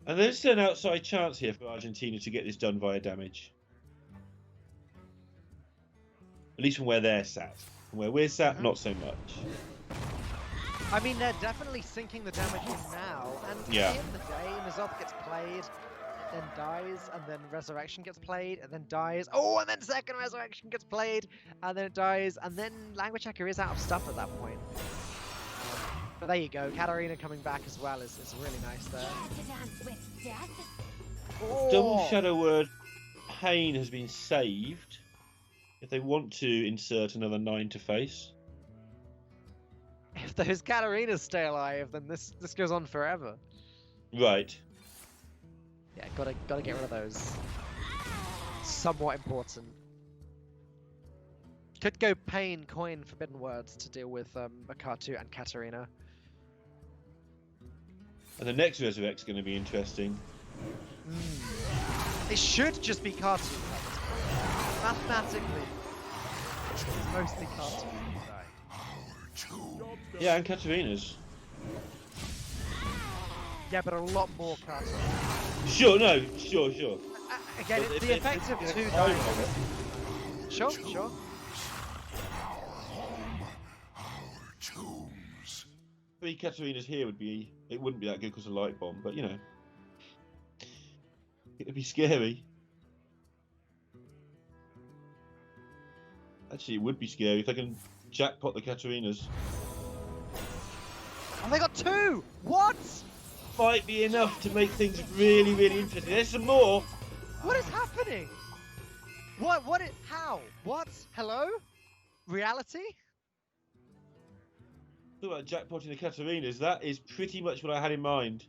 And there's still an outside chance here for Argentina to get this done via damage. At least from where they're sat. From where we're sat, not so much. I mean, they're definitely sinking the damage in now, and Yeah. at the end of the day, N'Zoth gets played, then dies, and then Resurrection gets played, and then dies. Oh, and then second Resurrection gets played, and then it dies, and then Language Hacker is out of stuff at that point. But there you go, Katarina coming back as well is really nice there. Oh. Double Shadow Word Pain has been saved. If they want to insert another 9 to face. If those Katarinas stay alive, then this goes on forever. Right. Yeah, gotta get rid of those. Somewhat important. Could go Pain, Coin, Forbidden Words to deal with Akatu and Katarina. And the next Resurrect's going to be interesting. It should just be Katu. Mathematically, it's mostly Katu. Yeah, and Katarina's. Yeah, but a lot more Katu. Sure, no, sure. Again, But it's the effect of two diamonds. Sure. Three Katarinas here would be... It wouldn't be that good because of Light Bomb, but you know. It'd be scary. Actually, it would be scary if they can jackpot the Katarinas. Oh, they got two! What? Might be enough to make things really, really interesting. There's some more. What is happening? How? What? Hello? Reality? Talk about jackpotting the Katarinas. That is pretty much what I had in mind.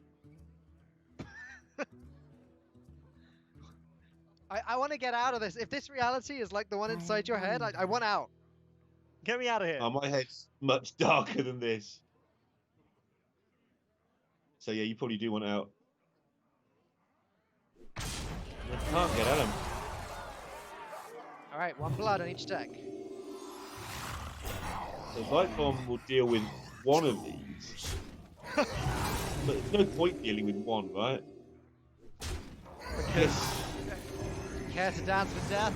I want to get out of this. If this reality is like the one inside your head, I want out. Get me out of here. Oh, my head's much darker than this. So yeah, you probably do want out. I can't get at him. Alright, one blood on each deck. So Light Bomb will deal with one of these. But there's no point dealing with one, right? Because care to dance with death?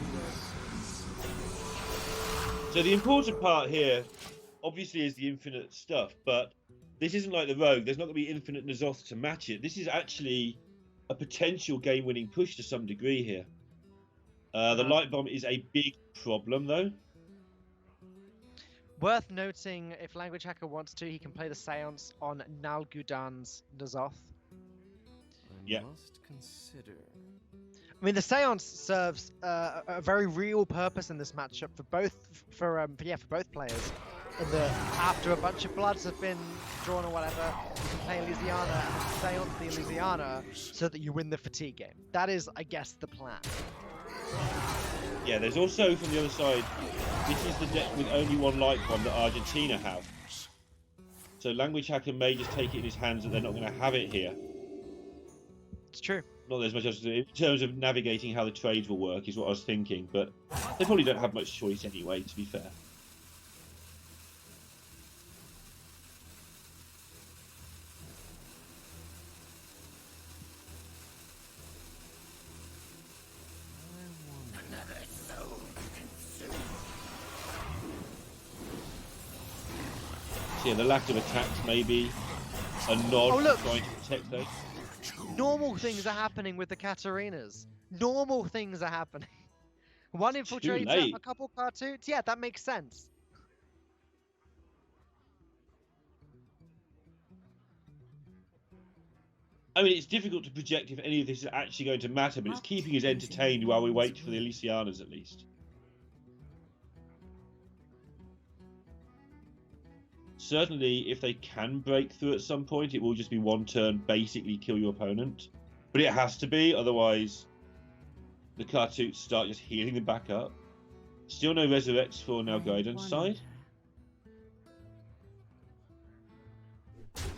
So the important part here, obviously, is the infinite stuff, but this isn't like the Rogue. There's not going to be infinite N'Zoth to match it. This is actually a potential game-winning push to some degree here. The Light Bomb is a big problem, though. Worth noting, if Language Hacker wants to, he can play the Seance on Nalgudan's N'Zoth. Yeah. Must consider. I mean, the Seance serves a very real purpose in this matchup for both both players. In the after a bunch of bloods have been drawn or whatever, you can play Elysiana and then Seance the Elysiana so that you win the fatigue game. That is, I guess, the plan. Yeah, there's also, from the other side, this is the deck with only one Light Bomb that Argentina have. So Language Hacker may just take it in his hands that they're not going to have it here. It's true. Not that there's much else to do. In terms of navigating how the trades will work is what I was thinking, but they probably don't have much choice anyway, to be fair. So yeah, the lack of attacks maybe a nod Oh, look. trying to protect those. Normal things are happening with the Katarinas. Normal things are happening. One infiltrator, late. a couple cartoons. Yeah, that makes sense. I mean, it's difficult to project if any of this is actually going to matter, but it's keeping us entertained while we wait for the Elysianas, at least. Certainly, if they can break through at some point, it will just be one turn, basically kill your opponent. But it has to be, otherwise the Kartoots start just healing them back up. Still no resurrects for now Guidance side.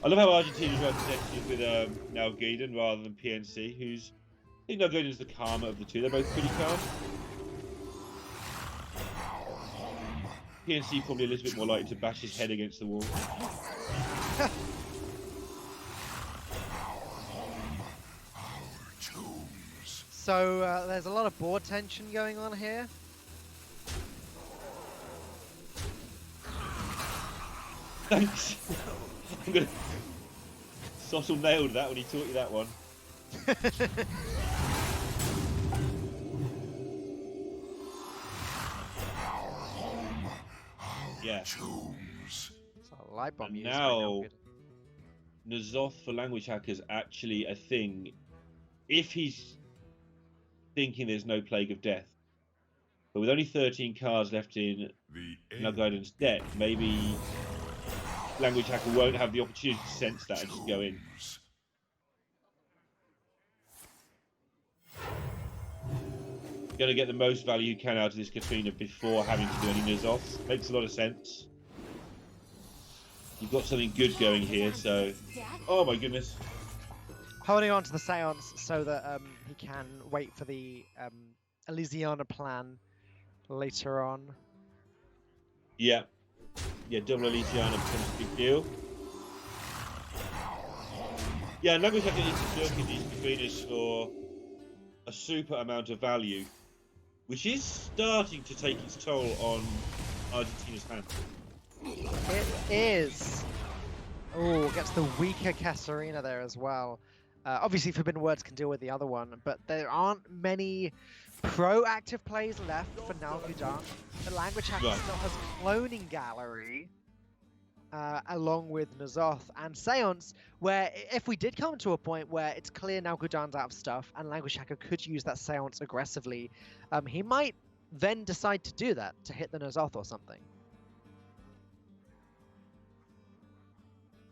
I love how Argentina is represented with now Gaiden rather than PNC, who's I think now Gaiden's the calmer of the two. They're both pretty calm. PNC probably a little bit more likely to bash his head against the wall. So there's a lot of board tension going on here. Thanks. I'm gonna... Sottle nailed that when he taught you that one. Yeah. Choose. So light bomb And use now, N'Zoth for language hackers actually a thing. If he's thinking there's no Plague of Death, but with only 13 cards left in now Guidance deck, maybe language hacker won't have the opportunity to sense that and just go in. Gonna get the most value you can out of this Katrina before having to do any N'Zoths. Makes a lot of sense. You've got something good going here, so... Oh my goodness. Holding on to the Seance so that he can wait for the Elysiana plan later on. Yeah. Yeah, double Elysiana becomes a big deal. Yeah, and language hacker needs to circuit these Katrinas for a super amount of value, which is starting to take its toll on Argentina's hand. It is. Oh, gets the weaker Kasarina there as well. Obviously, Forbidden Words can deal with the other one, but there aren't many proactive plays left for Nalgudan. The language hacker still has Cloning Gallery, along with N'Zoth and Seance, where if we did come to a point where it's clear Nalgudan's out of stuff and language hacker could use that Seance aggressively, he might then decide to do that, to hit the N'Zoth or something.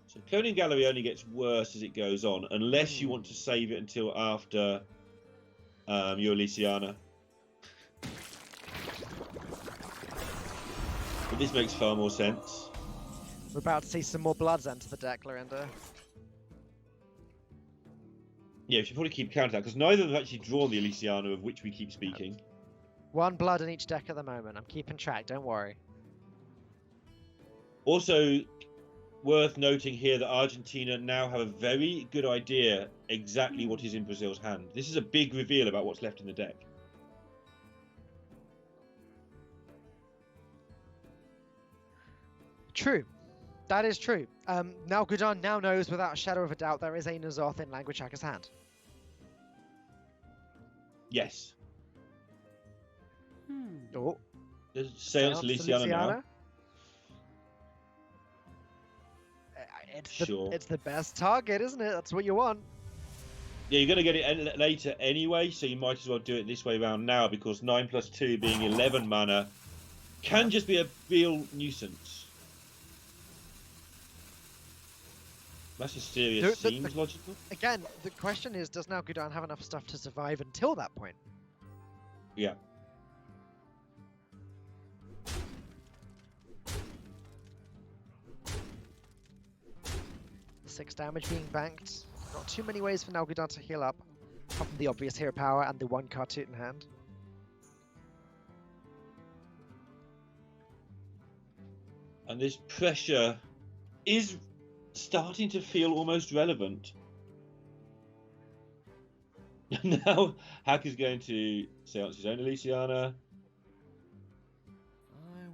So Cloning Gallery only gets worse as it goes on, unless you want to save it until after your Elysiana. But this makes far more sense. We're about to see some more Bloods enter the deck, Lorinda. Yeah, we should probably keep count of that, because neither of them have actually drawn the Elysiana of which we keep speaking. One Blood in each deck at the moment. I'm keeping track, don't worry. Also, worth noting here that Argentina now have a very good idea exactly what is in Brazil's hand. This is a big reveal about what's left in the deck. True. That is true. Now Gudan now knows without a shadow of a doubt there is a N'Zoth in language hacker's hand. Yes. Oh. There's Seance Elysiana now. It's the best target, isn't it? That's what you want. Yeah, you're going to get it later anyway, so you might as well do it this way around now, because 9 plus 2 being 11 mana can just be a real nuisance. Mass Hysteria seems logical. Again, the question is, does now Gudan have enough stuff to survive until that point? Yeah. Six damage being banked. Not too many ways for Nalgudan to heal up, apart from the obvious hero power and the one Kartoot in hand. And this pressure is starting to feel almost relevant. Now, Hacker's going to Seance his own Elysiana.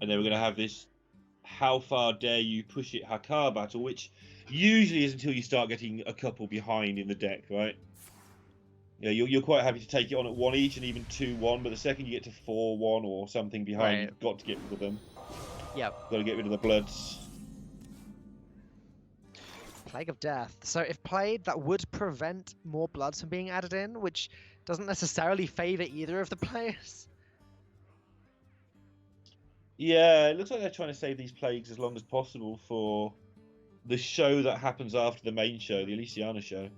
And then we're going to have this how far dare you push it Hakar battle, which usually is until you start getting a couple behind in the deck, right? Yeah, you're quite happy to take it on at 1 each and even 2-1, but the second you get to 4-1 or something behind, you've got to get rid of them. Yep. Got to get rid of the Bloods. Plague of Death. So if played, that would prevent more Bloods from being added in, which doesn't necessarily favour either of the players. Yeah, it looks like they're trying to save these plagues as long as possible for the show that happens after the main show, the Elysiana show.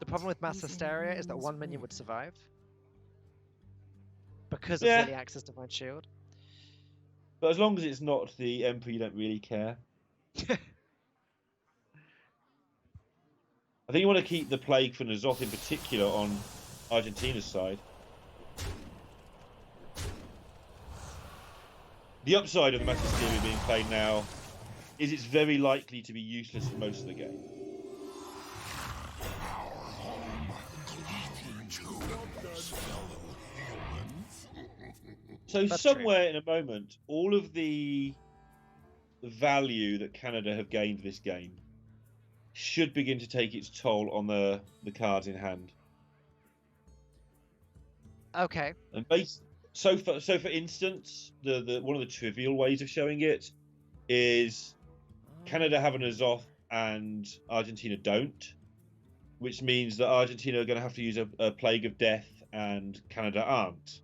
The problem with mass is in hysteria is that one's one minion will? would survive because of Yeah. Zilliax's Divine Shield. But as long as it's not the Emperor, you don't really care. I think you want to keep the Plague for N'Zoth in particular on Argentina's side. The upside of the Mass Hysteria being played now is it's very likely to be useless for most of the game. So That's somewhere in a moment, all of the value that Canada have gained this game should begin to take its toll on the cards in hand. Okay. And so for instance, the one of the trivial ways of showing it is Canada have an N'Zoth and Argentina don't, which means that Argentina are going to have to use a Plague of Death and Canada aren't.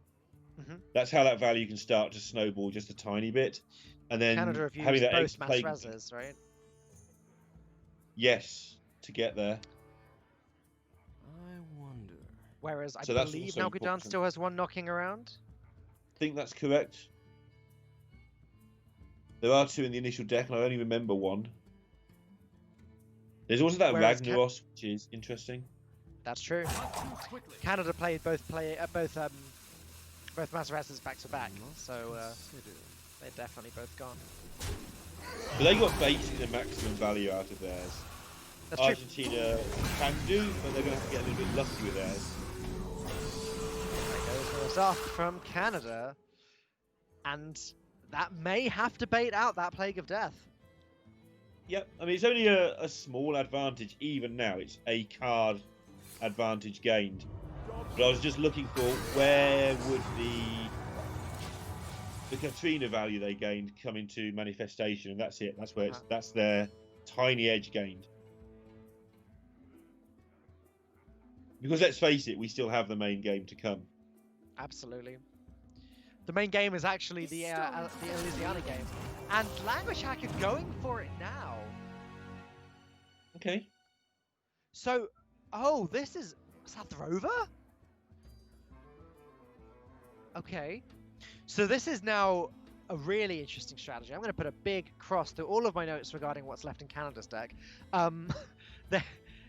Mm-hmm. That's how that value can start to snowball just a tiny bit, and then Canada have having used that both mass Plague. reses, right? Yes, to get there. I wonder. Whereas I So that's believe also Nalgudon important. still has one knocking around. I think that's correct. There are two in the initial deck, and I only remember one. There's also that Whereas Ragnaros, which is interesting. That's true. Not too quickly. Canada played both mass reses back to back, so Consider. they're definitely both gone. But they got basically the maximum value out of theirs. That's true. Argentina can do, but they're going to have to get a little bit lucky with theirs. There goes off from Canada, and that may have to bait out that Plague of Death. Yep, I mean, it's only a small advantage even now. It's a card advantage gained. But I was just looking for where would the Katrina value they gained come into manifestation, and that's it. That's where that's their tiny edge gained. Because let's face it, we still have the main game to come. Absolutely. The main game is actually the Elysiana game, and Language Hacker going for it now. Okay. So, this is Sathrova? Okay. So this is now a really interesting strategy. I'm going to put a big cross through all of my notes regarding what's left in Canada's deck.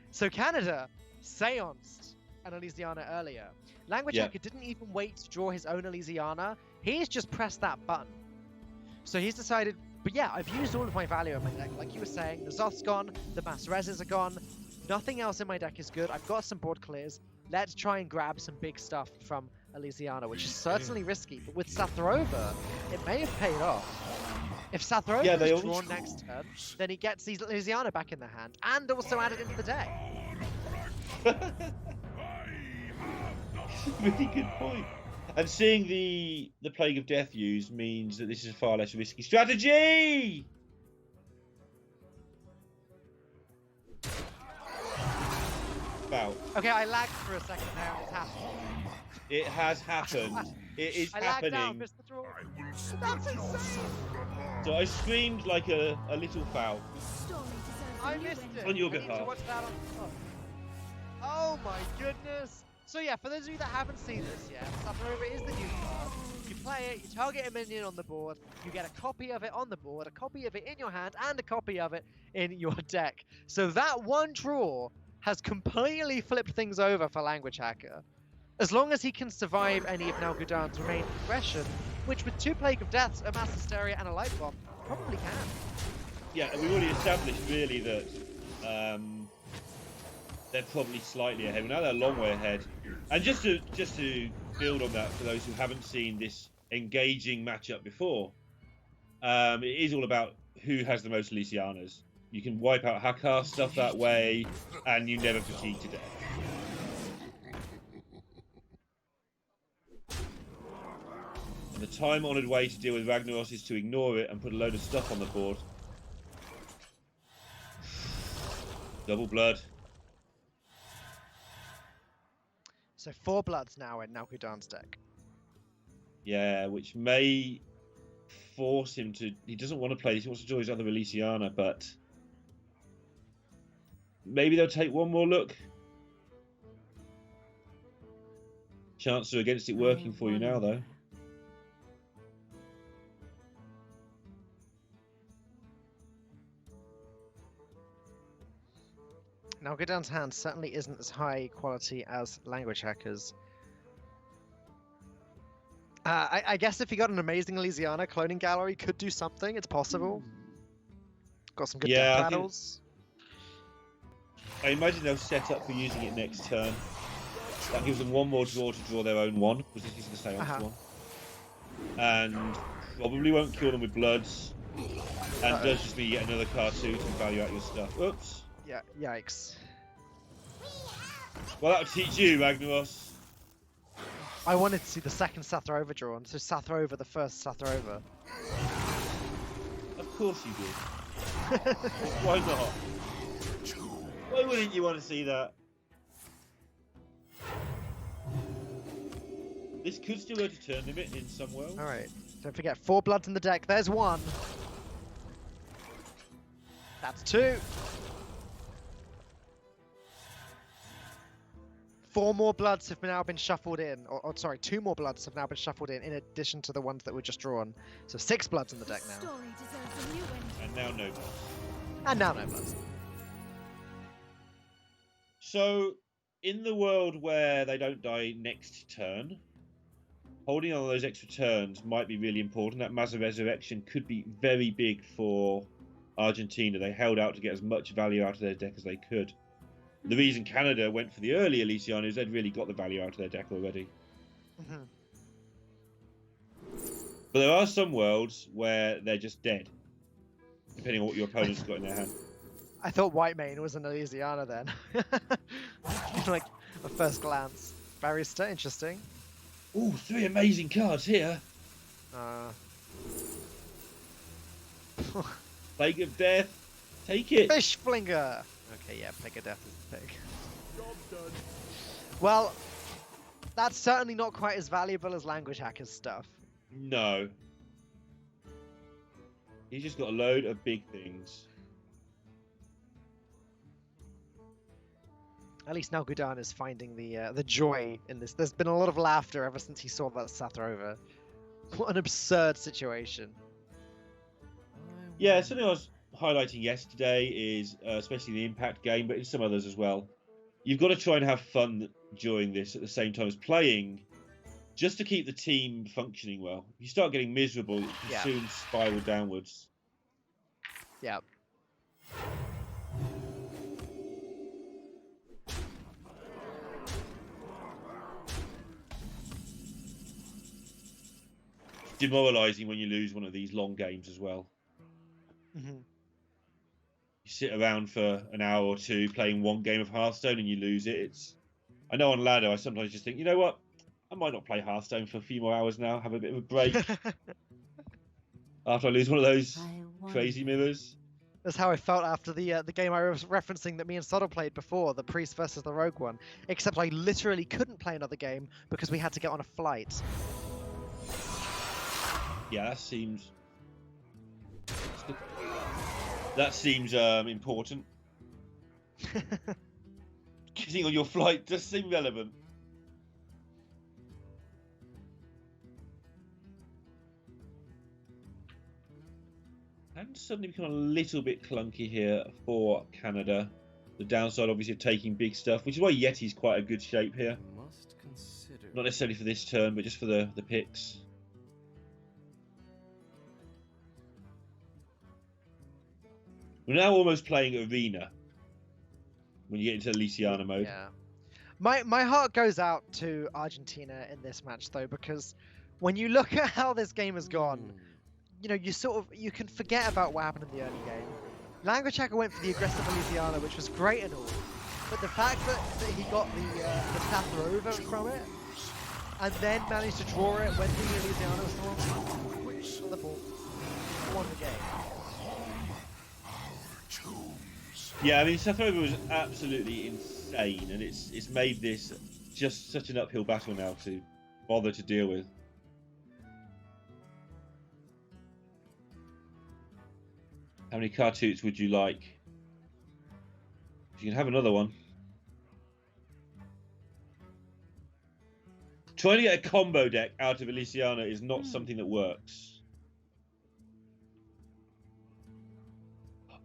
So Canada seanced an Elysiana earlier. Language Hacker didn't even wait to draw his own Elysiana. He's just pressed that button. So he's decided, but yeah, I've used all of my value in my deck. Like you were saying, the Zoth's gone, the Mass Reses are gone. Nothing else in my deck is good. I've got some board clears. Let's try and grab some big stuff from Elysiana, which is certainly risky. But with Sathrova, it may have paid off. If Sathrova is drawn next turn, then he gets these Elysiana back in the hand, and also added into the deck. Really good point. And seeing the Plague of Death used means that this is a far less risky strategy. Wow. Okay, I lagged for a second there, and it's happened. It has happened. It is I lagged out, happening. missed the draw. I will split That's your insane. soul apart. So I screamed like a little foul. I missed it. On your I need to behalf. watch that on. Oh my goodness. So yeah, for those of you that haven't seen this yet, Sathrova is the new card. You play it, you target a minion on the board, you get a copy of it on the board, a copy of it in your hand, and a copy of it in your deck. So that one draw has completely flipped things over for Language Hacker. As long as he can survive any of Nalgudon's remaining progression, which with 2 Plague of Deaths, a Mass Hysteria, and a Light Bomb, probably can. Yeah, and we've already established really that they're probably slightly ahead. Well, now they're a long way ahead. And just to build on that, for those who haven't seen this engaging matchup before, it is all about who has the most Elysianas. You can wipe out Hakar stuff that way, and you never fatigue to death. And the time-honoured way to deal with Ragnaros is to ignore it and put a load of stuff on the board. Double blood. So 4 bloods now in Nalgudon's deck. Yeah, which may force him to... He doesn't want to play this. He wants to draw his other Elysiana, but... Maybe they'll take one more look. Chances are against it working for you now, though. Now, Godan's hand certainly isn't as high quality as Language Hackers. I guess if he got an amazing Elysiana cloning gallery, could do something. It's possible. Got some good death battles. I imagine they'll set up for using it next turn. That gives them one more draw to draw their own one, because this is the same one. And probably won't kill them with bloods. And does just be yet another card suit and value out your stuff. Oops. Yeah, yikes. Well, that'll teach you, Ragnaros. I wanted to see the second Sathrova drawn, so Sathrova the first Sathrova. Of course you did. Why not? Why wouldn't you want to see that? This could still go to turn limit in some worlds. Alright, don't forget 4 bloods in the deck. There's 1. That's 2. 4 more bloods have now been shuffled in, or sorry, 2 more bloods have now been shuffled in addition to the ones that were just drawn. So 6 bloods in the deck now. And now no bloods. And now no bloods. So, in the world where they don't die next turn, holding on to those extra turns might be really important. That Maza Resurrection could be very big for Argentina. They held out to get as much value out of their deck as they could. The reason Canada went for the early Elysiana is they'd really got the value out of their deck already. But there are some worlds where they're just dead, depending on what your opponent's got in their hand. I thought Whitemane was an Elysiana then. Like, at first glance. Barrister, interesting. Ooh, 3 amazing cards here. Plague of Death. Take it. Fish Flinger! Okay, yeah, Plague of Death is the pick. Well, that's certainly not quite as valuable as Language Hackers stuff. No. He's just got a load of big things. At least now Gudan is finding the joy in this. There's been a lot of laughter ever since he saw that Sathrova. What an absurd situation. Yeah, something I was highlighting yesterday is, especially the Impact game, but in some others as well, you've got to try and have fun during this at the same time as playing, just to keep the team functioning well. If you start getting miserable, you can soon spiral downwards. Yeah. Demoralizing when you lose one of these long games as well. You sit around for an hour or two playing one game of Hearthstone and you lose it. I know on ladder I sometimes just think, you know what, I might not play Hearthstone for a few more hours now, have a bit of a break after I lose one of those crazy mirrors. That's how I felt after the game I was referencing that me and Soddle played before, the Priest versus the Rogue one. Except I literally couldn't play another game because we had to get on a flight. Yeah, that seems important. Getting on your flight does seem relevant. And suddenly become a little bit clunky here for Canada. The downside, obviously, of taking big stuff, which is why Yeti's quite a good shape here. Must consider. Not necessarily for this turn, but just for the picks. We're now almost playing Arena when you get into Elysiana mode. Yeah. My heart goes out to Argentina in this match, though, because when you look at how this game has gone, you know, you can forget about what happened in the early game. Language Hacker went for the aggressive Elysiana, which was great and all, but the fact that he got the Sathrova from it, and then managed to draw it when the Elysiana was drawn, the ball won the game. Yeah, I mean, Sathrova was absolutely insane, and it's made this just such an uphill battle now to bother to deal with. How many cartoots would you like? You can have another one. Trying to get a combo deck out of Elysiana is not something that works.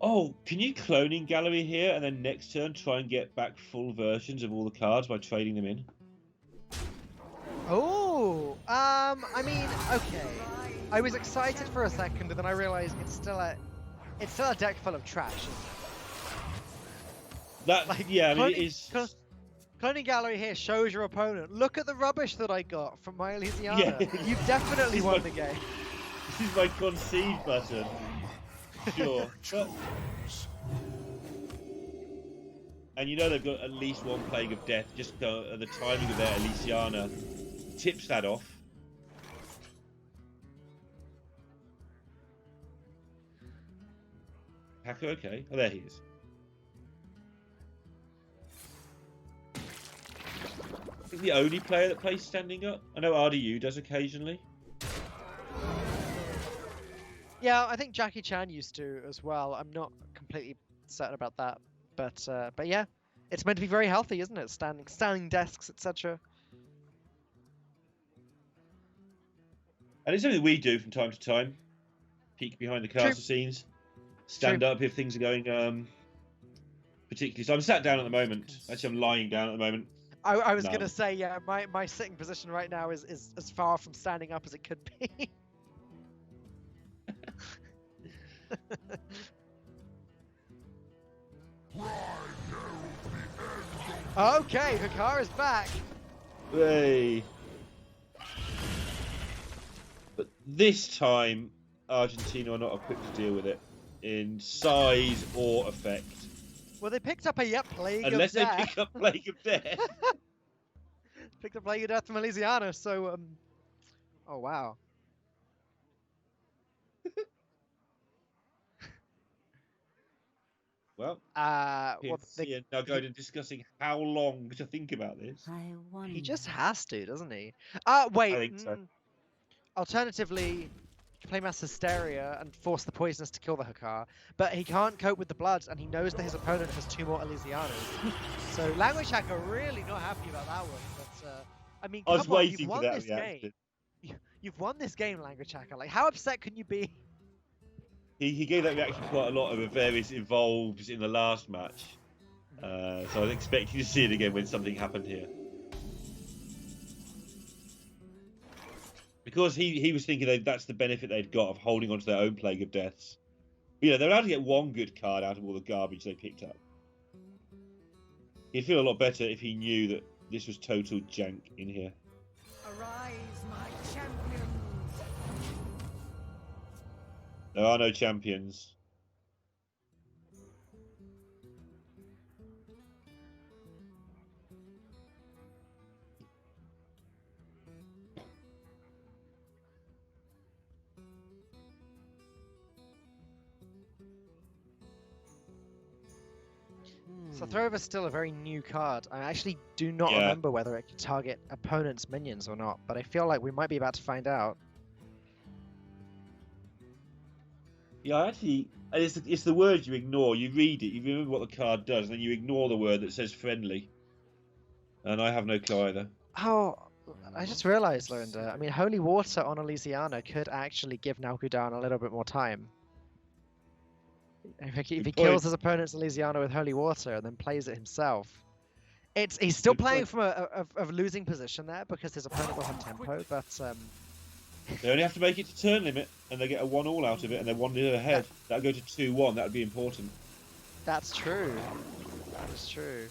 Oh, can you cloning gallery here and then next turn try and get back full versions of all the cards by trading them in? Oh, I mean, okay. I was excited for a second, and then I realized it's still a deck full of trash. Isn't it? That Like, yeah, I mean it is. Cloning gallery here shows your opponent. Look at the rubbish that I got from my Elysiana. Yeah. You definitely This is won my- the game. This is my concede button. Sure. But... And you know they've got at least one Plague of Death. Just the timing of their Elysiana tips that off. Hacker, okay. Oh, there he is. I think the only player that plays standing up. I know RDU does occasionally. Yeah, I think Jackie Chan used to as well. I'm not completely certain about that, but yeah, it's meant to be very healthy, isn't it? Standing desks, etc. And it's something we do from time to time. Peek behind the caster True. scenes. Stand True. up if things are going particularly. So I'm sat down at the moment. Actually, I'm lying down at the moment. I was No. gonna say, yeah, my sitting position right now is as far from standing up as it could be. Okay, Hikara's back. Hey. But this time, Argentina are not equipped to deal with it in size or effect. Well, they picked up a Plague Unless of they Death. pick up Plague of Death. Picked up Plague of Death from Elysiana, so oh wow. Well, Well, now going and discussing how long to think about this. I wonder. he just has to, doesn't he? Wait. I think so. Alternatively, he can play Mass Hysteria and force the Poisonous to kill the Hakar, but he can't cope with the Bloods, and he knows that his opponent has 2 more Elysianas. So Language Hacker really not happy about that one. But I mean, I was come on, waiting you've for won that this reaction. game. You've won this game, Language Hacker. Like, how upset can you be? He gave that reaction quite a lot over various evolves in the last match. So I was expecting to see it again when something happened here. Because he was thinking that's the benefit they'd got of holding onto their own Plague of Deaths. But, they're allowed to get one good card out of all the garbage they picked up. He'd feel a lot better if he knew that this was total jank in here. Arise, my champions. There are no champions. So Throver's still a very new card. I actually do not Yeah. remember whether it can target opponent's minions or not, but I feel like we might be about to find out. Yeah, actually, it's the word you ignore. You read it, you remember what the card does, and then you ignore the word that says friendly. And I have no clue either. Oh, I just realized, Lorinda. I mean, Holy Water on Elysiana could actually give Nalgudan a little bit more time. If he Good kills point. his opponent's Elysiana with Holy Water and then plays it himself, he's still Good playing point. from a losing position there because his opponent will have tempo, but They only have to make it to turn limit, and they get a 1-all out of it, and they're 1-0 ahead. That'll go to 2-1. That would be important. that's true. That is true.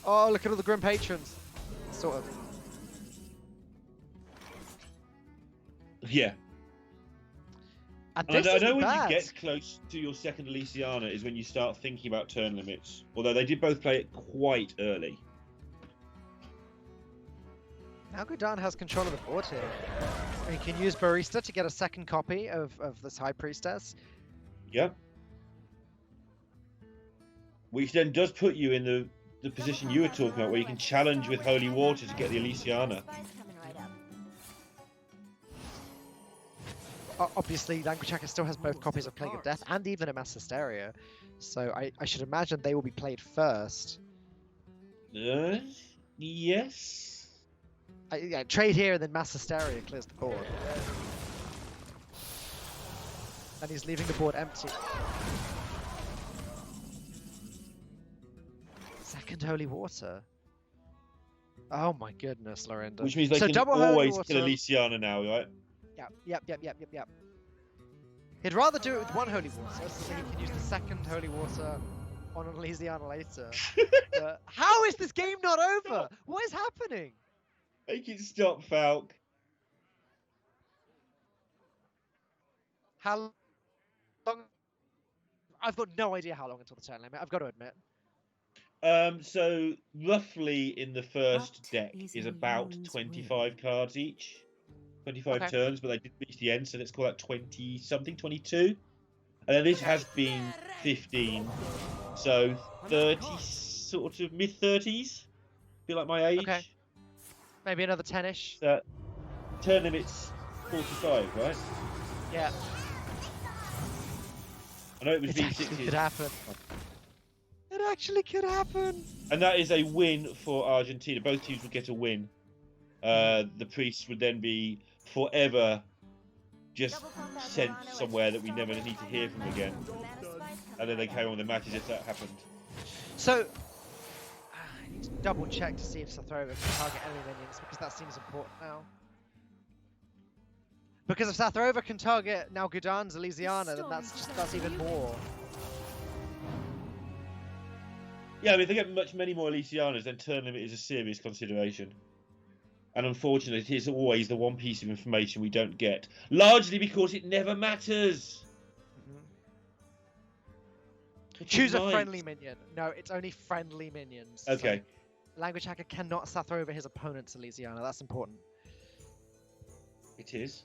Oh, look at all the Grim Patrons. Sort of. Yeah. And And this I know isn't when bad. you get close to your second Elysiana is when you start thinking about turn limits. Although they did both play it quite early. Nalgudan has control of the board here. He can use Barista to get a second copy of this High Priestess. Yeah. Which then does put you in the position you were talking about, where you can challenge with Holy Water to get the Elysiana. Obviously, Language Hacker still has both copies of Plague of Death and even a Mass Hysteria, so I should imagine they will be played first. Yes. Yeah, trade here and then mass hysteria clears the board. And he's leaving the board empty. Second holy water. Oh my goodness, Lorinda. Which means they so can double holy always water. kill Elysiana now, right? Yep. He'd rather do it with one holy water so he can use the second holy water on Elysiana later. How is this game not over? What is happening? Make it stop, Falk. How long? I've got no idea how long until the turn limit. I've got to admit. So roughly in the first deck is about 25 cards each. 25 turns, but they did reach the end, so let's call that 20 something, 22. And then this has been 15, so 30, sort of mid 30s. Feel like my age. Okay. Maybe another 10-ish. Turn limit's 45, right? Yeah. I know it was It being actually 60. could happen. It actually could happen. And that is a win for Argentina. Both teams would get a win. The priest would then be forever just sent somewhere that we never need to hear from again. And then they carry on the matches if that happened. So, I need to double check to see if Sathrova can target enemy minions because that seems important now. Because if Sathrova can target now Gudon's Elysiana, then that's even more. Yeah, I mean, if they get many more Elysianas, then turn limit is a serious consideration. And unfortunately, it is always the one piece of information we don't get. Largely because it never matters. Choose a friendly minion. No, it's only friendly minions. Okay. So Language Hacker cannot Sathrova his opponent's Elysiana. That's important. It is.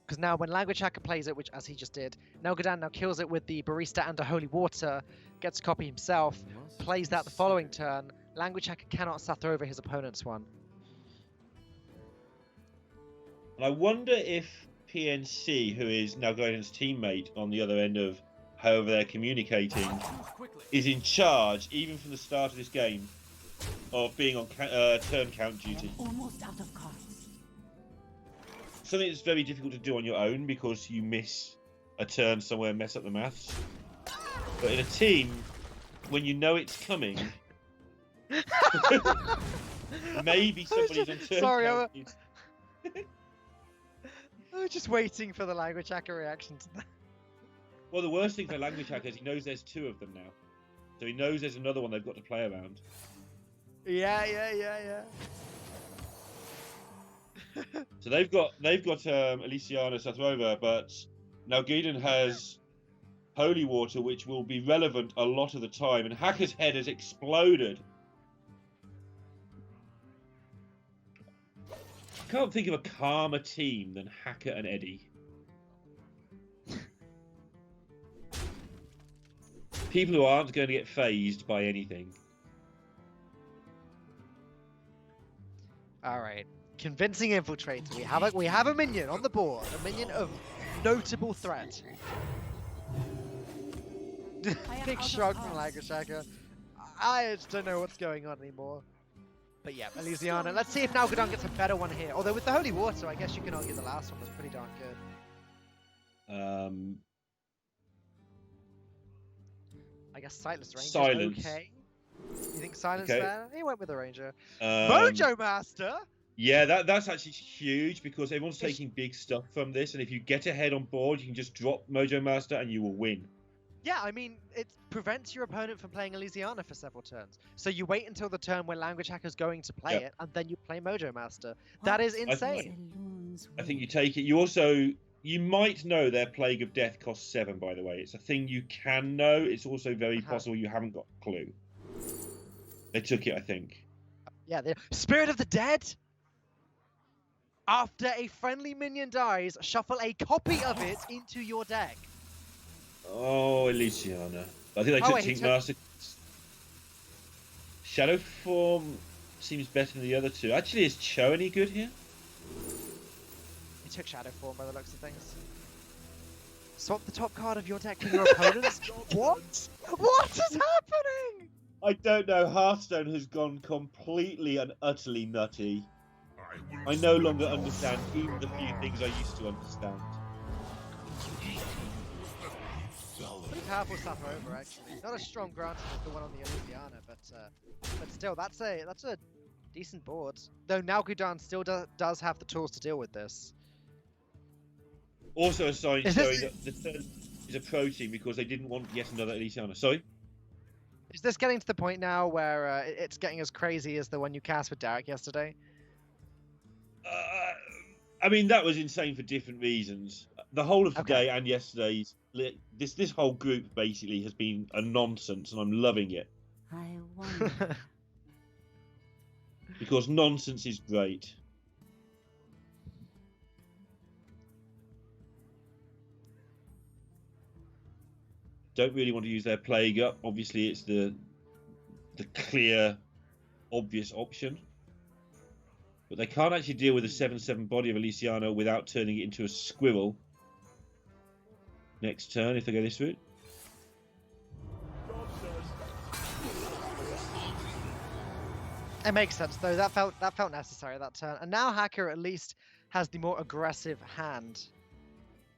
Because now when Language Hacker plays it, which as he just did, Nelgadan now kills it with the Barista and a Holy Water, gets a copy himself, plays that the following turn. Language Hacker cannot Sathrova his opponent's one. And I wonder if PNC, who is Nelgadan's teammate on the other end of however they're communicating, is in charge, even from the start of this game, of being on turn count duty. Almost out of cards. Something that's very difficult to do on your own because you miss a turn somewhere and mess up the maths. But in a team, when you know it's coming, maybe somebody's on turn Sorry, count. I was just waiting for the Language Hacker reaction to that. Well, the worst thing for Language Hacker is he knows there's two of them now. So he knows there's another one they've got to play around. Yeah. So they've got Elysiana Sathrova, but now Gideon has Holy Water, which will be relevant a lot of the time, and Hacker's head has exploded. I can't think of a calmer team than Hacker and Eddie. People who aren't going to get phased by anything. All right. Convincing infiltrator. We have a minion on the board. A minion of notable threat. Big shrug from Language Hacker. I just don't know what's going on anymore. But yeah, Elysiana. Let's see if Nalgadon gets a better one here. Although with the Holy Water, I guess you can argue the last one was pretty darn good. I guess Sightless Ranger. Silence. Okay. You think Silence Okay. better? He went with the Ranger. Mojo Master! Yeah, that's actually huge because everyone's taking big stuff from this, and if you get ahead on board, you can just drop Mojo Master and you will win. Yeah, I mean, it prevents your opponent from playing Elysiana for several turns. So you wait until the turn when Language Hacker's going to play it, and then you play Mojo Master. That is insane. I think you take it. You also, you might know their Plague of Death costs 7, by the way. It's a thing you can know. It's also very possible you haven't got a clue. They took it, I think. Yeah, the Spirit of the Dead? After a friendly minion dies, shuffle a copy of it into your deck. Oh, Elysiana. I think they took Tink Master. Shadow Form seems better than the other two. Actually, is Cho any good here? He took Shadow Form by the looks of things. Swap the top card of your deck with your opponent's. What? What is happening? I don't know. Hearthstone has gone completely and utterly nutty. I no longer understand even the few things I used to understand. Pretty powerful stuff over, actually. Not as strong, granted, as the one on the Elysiana, but still, that's a decent board. Though Nalgudan still does have the tools to deal with this. Also a sign showing that the turn is approaching because they didn't want yet another Elysiana. Sorry? Is this getting to the point now where it's getting as crazy as the one you cast with Derek yesterday? I mean, that was insane for different reasons. The whole of today and yesterday's, this whole group basically has been a nonsense, and I'm loving it. I wonder. Because nonsense is great. Don't really want to use their plague up. Obviously, it's the clear, obvious option. But they can't actually deal with a 7/7 body of Elysiana without turning it into a squirrel. Next turn, if they go this route. It makes sense though. That felt necessary that turn. And now Hacker at least has the more aggressive hand.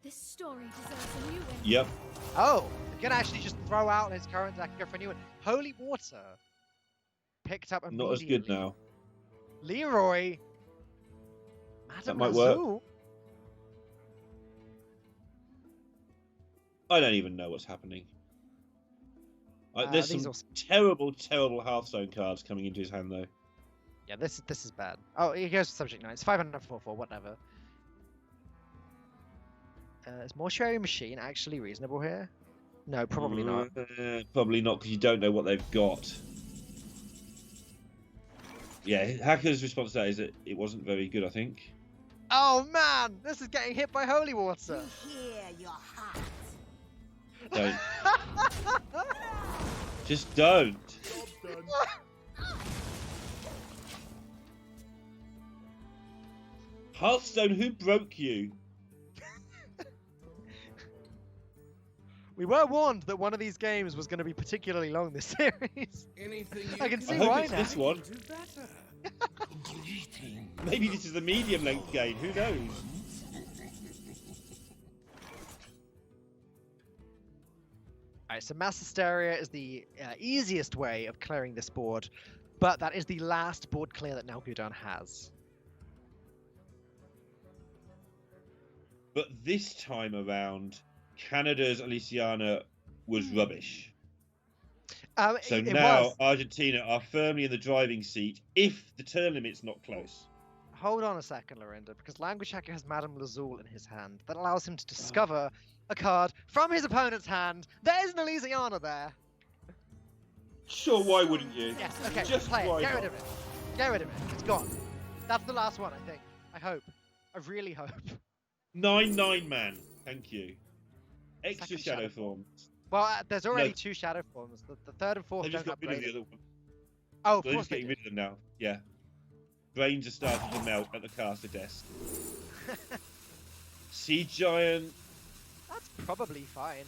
This story deserves a new one. Yep. Oh, he can actually just throw out his current deck and go for a new one. Holy Water picked up immediately. Not as good now. Leroy. Madame That might work. Lazul. I don't even know what's happening. There's some terrible, terrible Hearthstone cards coming into his hand, though. Yeah, this is bad. Oh, he goes for Subject 9. It's 544, whatever. Is Mortuary Machine actually reasonable here? No, probably not. Probably not, because you don't know what they've got. Yeah, Hacker's response to that is that it wasn't very good, I think. Oh man, this is getting hit by Holy Water. Hear your heart. Don't. Just don't. Hearthstone, who broke you? We were warned that one of these games was going to be particularly long this series. Anything I can see I hope why it's now. this one. Maybe this is the medium-length game. Who knows? Alright, so Mass Hysteria is the easiest way of clearing this board, but that is the last board clear that Nalgudan has. But this time around, Canada's Elysiana was rubbish. So now Argentina are firmly in the driving seat if the turn limit's not close. Hold on a second, Lorinda, because Language Hacker has Madame Lazul in his hand. That allows him to discover a card from his opponent's hand. There is an Elysiana there. Sure, why wouldn't you? Yes, okay, Just play why it. Get not? rid of it. Get rid of it. It's gone. That's the last one, I think. I hope. I really hope. 9/9 man. Thank you. Second Extra shadow shadow form. Well, there's already No. 2 shadow forms. The third and fourth They just don't got have rid of the graded. other one. Oh, of They're course just they getting did. rid of them now. Yeah. Brains are starting to melt at the caster desk. Sea Giant. That's probably fine.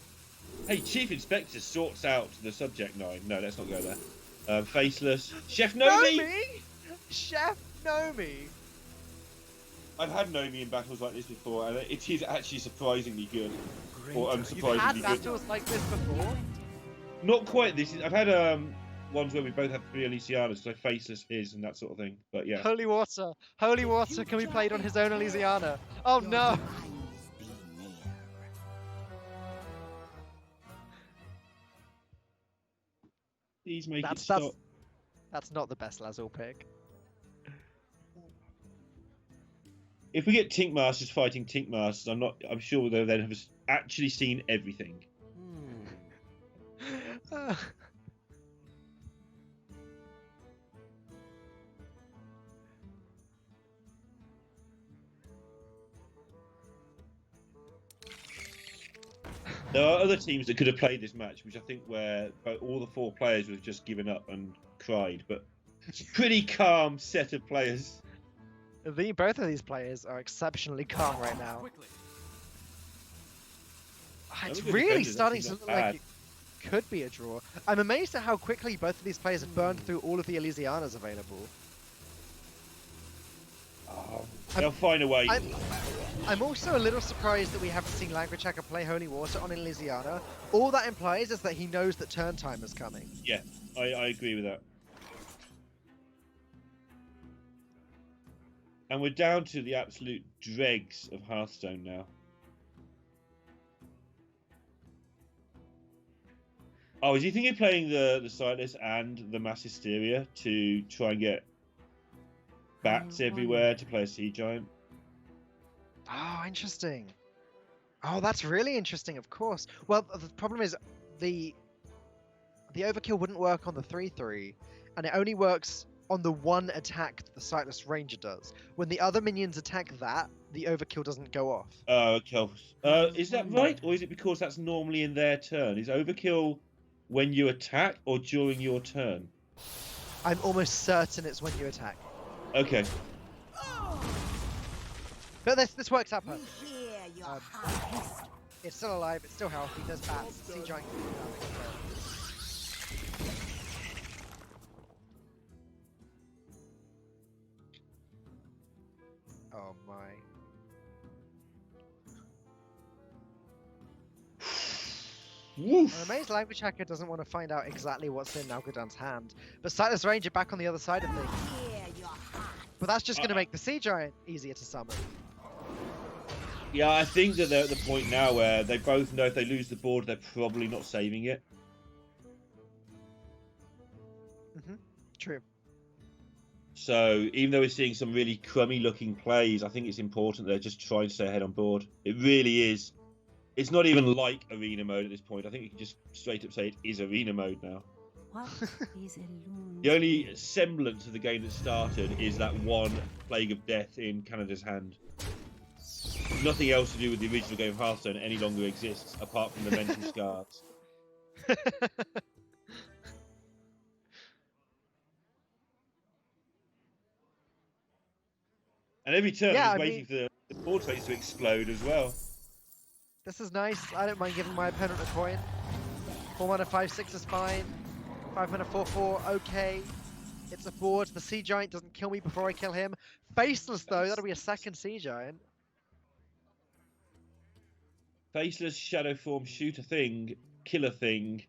Hey, Chief Inspector sorts out the subject 9. No, let's not go there. Faceless. Chef Nomi! Chef Nomi! I've had Nomi in battles like this before, and it is actually surprisingly good. Or You've had unsurprisingly good. battles like this before? Not quite this. I've had ones where we both have 3 Elysianas, so Faceless is and that sort of thing. But yeah. Holy Water! Holy Water can be played on his own Elysiana. Oh no! Please make it stop. That's not the best Lazul pick. If we get Tink Masters fighting Tink Masters, I'm sure they'll then have actually seen everything. There are other teams that could have played this match, which I think where all the 4 players would have just given up and cried, but it's a pretty calm set of players. Both of these players are exceptionally calm right now. Quickly. It's Some of the really defenders starting actually to not look like bad. could be a draw. I'm amazed at how quickly both of these players have burned through all of the Elysianas available. They'll find a way. I'm also a little surprised that we haven't seen Language Hacker play Holy Water on Elysiana. All that implies is that he knows that turn time is coming. Yeah, I agree with that. And we're down to the absolute dregs of Hearthstone now. Oh, is he thinking of playing the Sightless and the Mass Hysteria to try and get bats everywhere to play a Sea Giant? Oh, interesting. Oh, that's really interesting, of course. Well, the problem is the overkill wouldn't work on the 3/3, and it only works on the one attack that the Sightless Ranger does. When the other minions attack that, the overkill doesn't go off. Oh, okay. Is that right, or is it because that's normally in their turn? Is overkill when you attack or during your turn? I'm almost certain it's when you attack. Okay. But this works out perfect. Hear your heart. It's still alive, it's still healthy, there's bats, Sea Giant can do damage. Oh my. Woof. I'm amazed Language Hacker doesn't want to find out exactly what's in Nalgudon's hand. But Sightless Ranger back on the other side of things. Hear your heart. But that's just going to make the Sea Giant easier to summon. Yeah, I think that they're at the point now where they both know if they lose the board, they're probably not saving it. True. So even though we're seeing some really crummy looking plays, I think it's important they're just trying to stay ahead on board. It really is. It's not even like arena mode at this point. I think you can just straight up say it is arena mode now. What is illusion? The only semblance of the game that started is that one Plague of Death in Canada's hand. Nothing else to do with the original game of Hearthstone any longer exists, apart from the mental scars. And every turn, Yeah, I'm waiting for the board face to explode as well. This is nice. I don't mind giving my opponent a coin. 4 mana 5/6 is fine. 5 mana 4/4, okay. It's a board. The Sea Giant doesn't kill me before I kill him. Faceless though, that'll be a second Sea Giant. Faceless shadow form shooter thing, killer thing.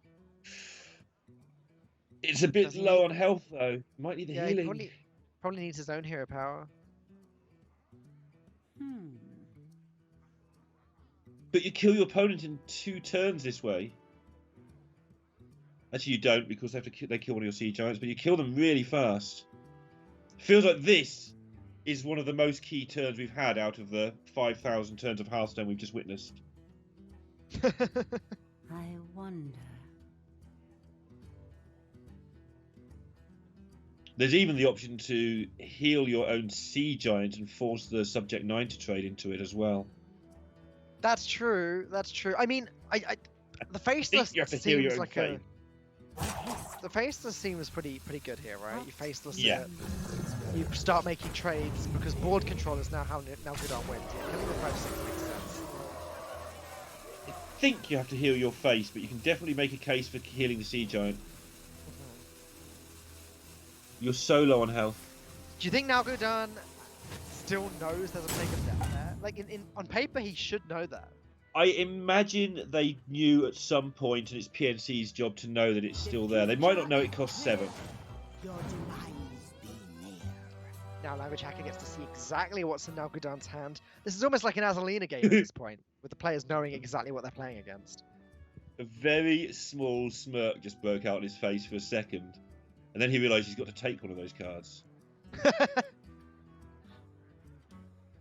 It's a bit Doesn't low he- on health though. Might need the Yeah, healing. he probably needs his own hero power. But you kill your opponent in 2 turns this way. Actually, you don't because they kill one of your Sea Giants, but you kill them really fast. Feels like this is one of the most key turns we've had out of the 5,000 turns of Hearthstone we've just witnessed. I wonder. There's even the option to heal your own Sea Giant and force the Subject 9 to trade into it as well. That's true. That's true. I mean, the Faceless you have to heal your seems own like fate. the Faceless seems pretty good here, right? You Faceless Yeah. it, you start making trades because board control is now how Nalgudon wins. Yeah, killing the 5/6 makes sense. I think you have to heal your face, but you can definitely make a case for healing the Sea Giant. You're so low on health. Do you think Nalgudon still knows there's a Plague of Death there? Like on paper, he should know that. I imagine they knew at some point, and it's PNC's job to know that it's still there. They might not know it costs 7. Your demise be near. Now Language Hacker gets to see exactly what's in Nalgudon's hand. This is almost like an Azalina game at this point, with the players knowing exactly what they're playing against. A very small smirk just broke out on his face for a second, and then he realised he's got to take one of those cards.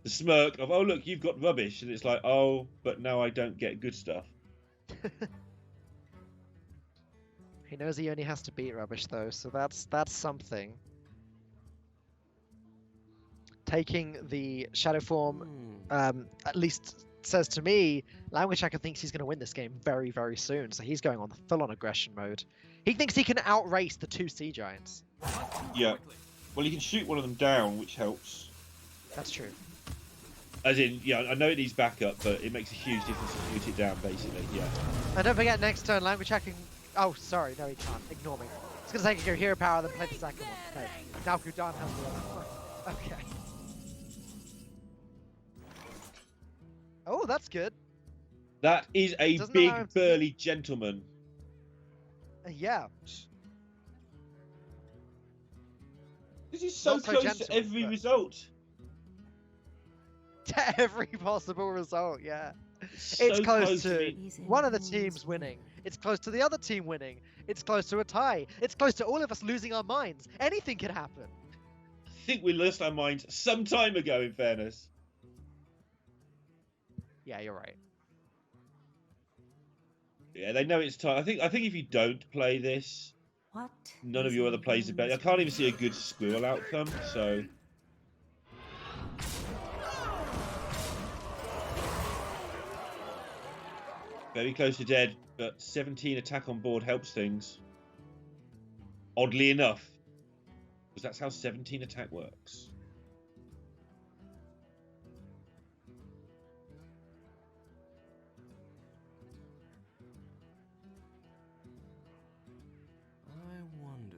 The smirk of, oh look, you've got rubbish, and it's like, oh, but now I don't get good stuff. He knows he only has to beat rubbish though, so that's something. Taking the Shadow Form, at least says to me, Language Hacker thinks he's going to win this game very, very soon, so he's going on the full-on aggression mode. He thinks he can outrace the 2 Sea Giants. Yeah. Well, you can shoot one of them down, which helps. That's true. As in, yeah, I know it needs backup, but it makes a huge difference to shoot it down, basically, yeah. And don't forget, next turn, Language Hacker Oh, sorry. No, he can't. Ignore me. It's going to take your hero power, then play the second one. No. Now Gudan has the other one. Okay. Oh, that's good. That is a Doesn't allow him big to burly gentleman. Yeah. This is so Not so close gentle, to every but- result. To every possible result, yeah. So It's close I to mean, Is one of the Elun's teams will. winning. It's close to the other team winning. It's close to a tie. It's close to all of us losing our minds. Anything could happen. I think we lost our minds some time ago, in fairness. Yeah, you're right. Yeah, they know it's time. I think if you don't play this, What none of is your other plays are better. I Elun's can't even will? see a good squirrel outcome, so... Very close to dead, but 17 attack on board helps things. Oddly enough. Because that's how 17 attack works. I wonder.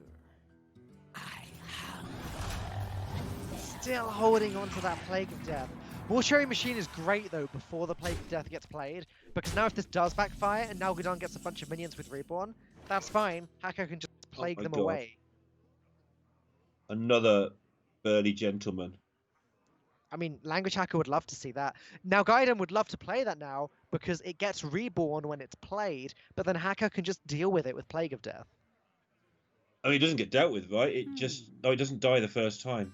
Still holding on to that Plague of Death. Mortuary Machine is great though before the Plague of Death gets played, because now if this does backfire and now Gudon gets a bunch of minions with Reborn, that's fine. Hako can just plague my them God. away. Another burly gentleman. I mean, Language Hacker would love to see that. Now, Gaiden would love to play that now because it gets reborn when it's played, but then Hacker can just deal with it with Plague of Death. I mean, it doesn't get dealt with, right? It just... Oh, it doesn't die the first time.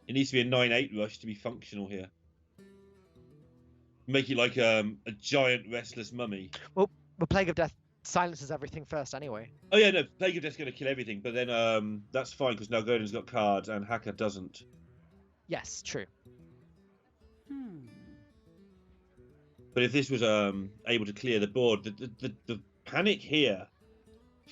It needs to be a 9-8 rush to be functional here. Make it like a giant restless mummy. Well, Plague of Death silences everything first anyway. Oh yeah, no, Plague of Death's going to kill everything, but then that's fine because now Godin's got cards and Hacker doesn't. Yes, true. But if this was able to clear the board, the panic here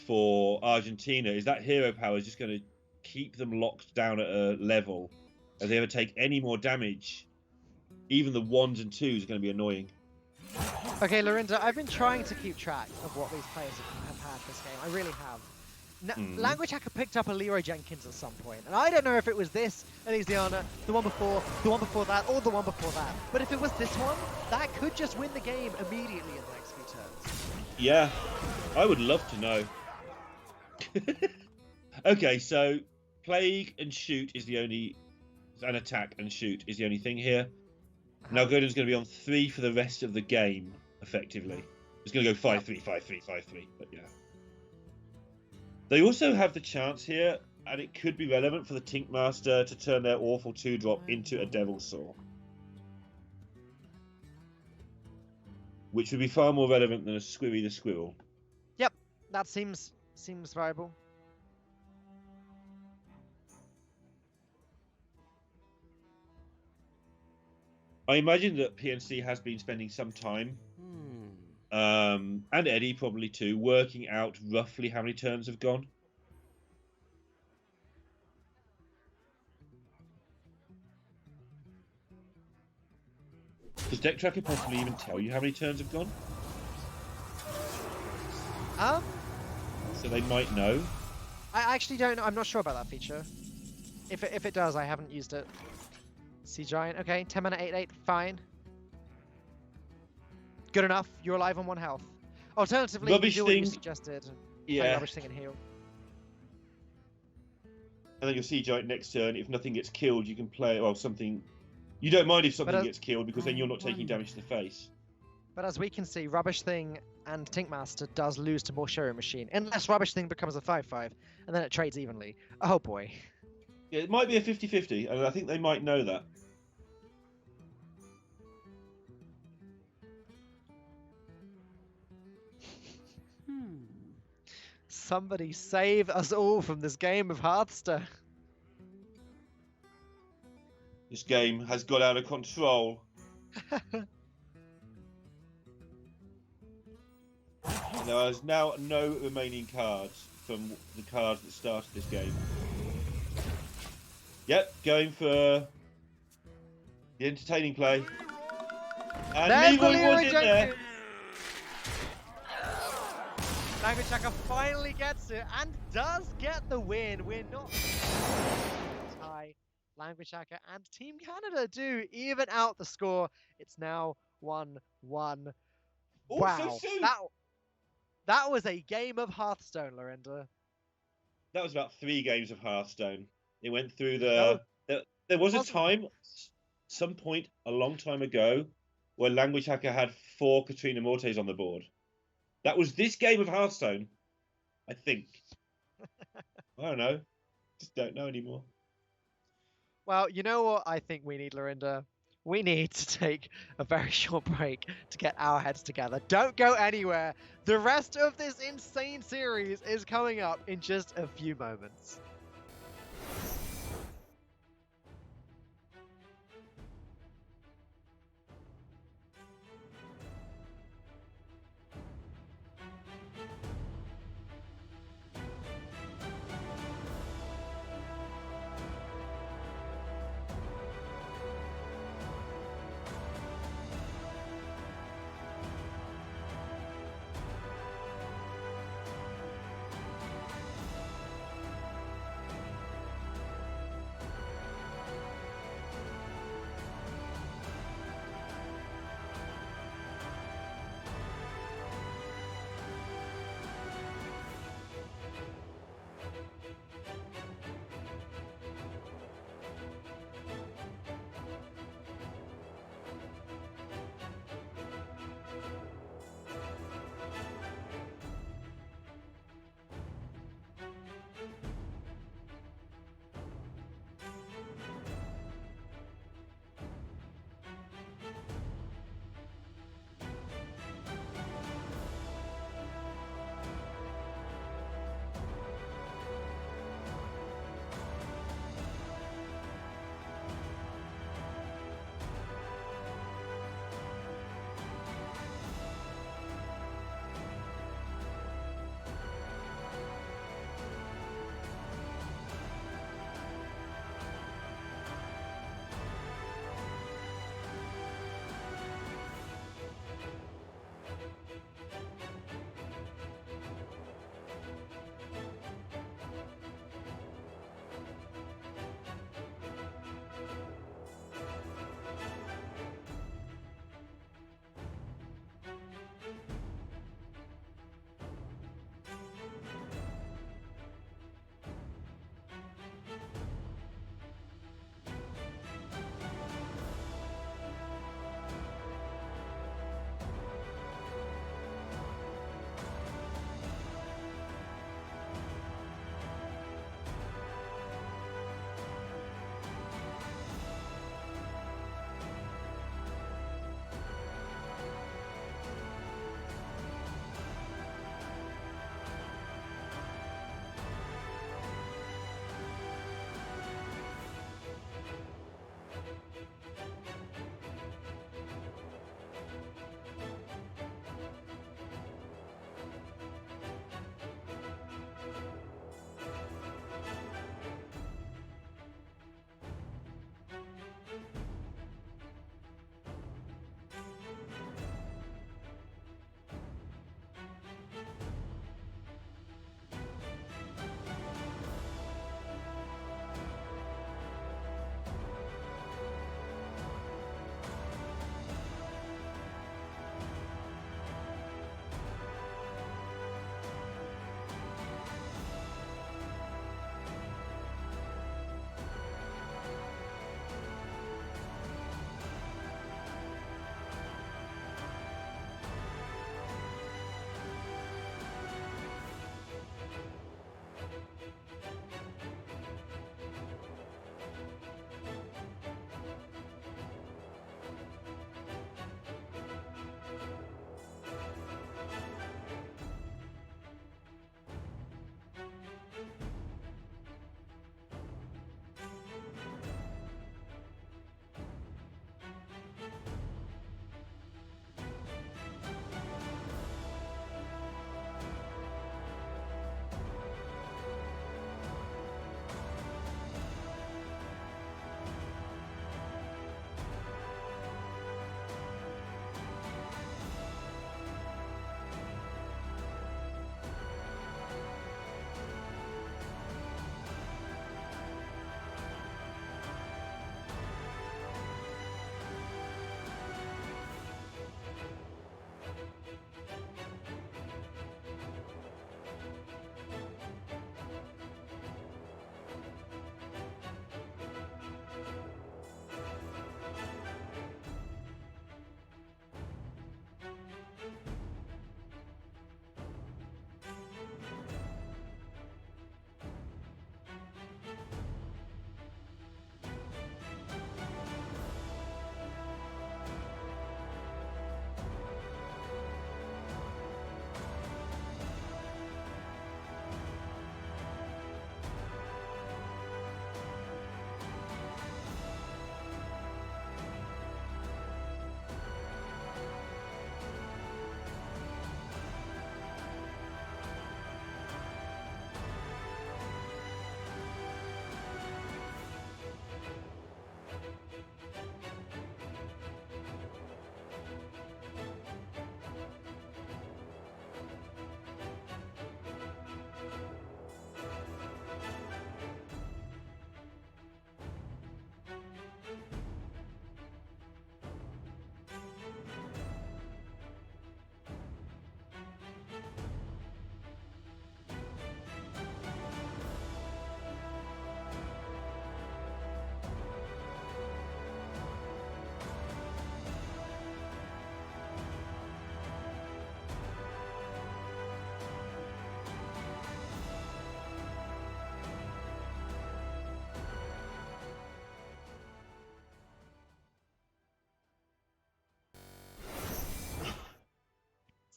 for Argentina is that hero power is just going to keep them locked down at a level. If they ever take any more damage, even the 1s and 2s are going to be annoying. Okay, Lorinda, I've been trying to keep track of what these players have had this game. I really have. Language Hacker picked up a Leroy Jenkins at some point, and I don't know if it was this, Elysiana, the one before that, or the one before that. But if it was this one, that could just win the game immediately in the next few turns. Yeah, I would love to know. Okay, so Plague and Shoot is the only... and Attack and Shoot is the only thing here. Now Godin's going to be on 3 for the rest of the game, effectively. It's going to go 5-3, 5-3, 5-3, but yeah. They also have the chance here, and it could be relevant for the Tink Master to turn their awful 2-drop into a Devil's Saw. Which would be far more relevant than a Squirry the Squirrel. Yep, that seems viable. I imagine that PNC has been spending some time, and Eddie probably too, working out roughly how many turns have gone. Does Deck Tracker possibly even tell you how many turns have gone? So they might know. I actually don't know. I'm not sure about that feature. If it does, I haven't used it. Sea Giant, okay. 10 mana 8/8, fine. Good enough. You're alive on 1 health. Alternatively, Rubbish do what you Thing. suggested. Play Yeah. Rubbish Thing and heal. And then your Sea Giant next turn, if nothing gets killed, you can play, well, something... You don't mind if something gets killed, because then you're not taking damage to the face. But as we can see, Rubbish Thing and Tink Master does lose to Mortuary Machine. Unless Rubbish Thing becomes a 5/5, and then it trades evenly. Oh boy. Yeah, it might be a 50-50, and I think they might know that. Somebody save us all from this game of Hearthstone. This game has got out of control. There is now no remaining cards from the cards that started this game. Yep, going for the entertaining play. And There's the Leroy Leroy was in there. Jenkins. Language Hacker finally gets it and does get the win. We're not tie. Language Hacker and Team Canada do even out the score. It's now 1-1. Oh, Wow. so soon. That was a game of Hearthstone, Lorinda. That was about 3 games of Hearthstone. It went through No, there was a wasn't. time, some point a long time ago, where Language Hacker had 4 Katrina Mortes on the board. That was this game of Hearthstone, I think. I don't know. Just don't know anymore. Well, you know what I think we need, Lorinda? We need to take a very short break to get our heads together. Don't go anywhere. The rest of this insane series is coming up in just a few moments.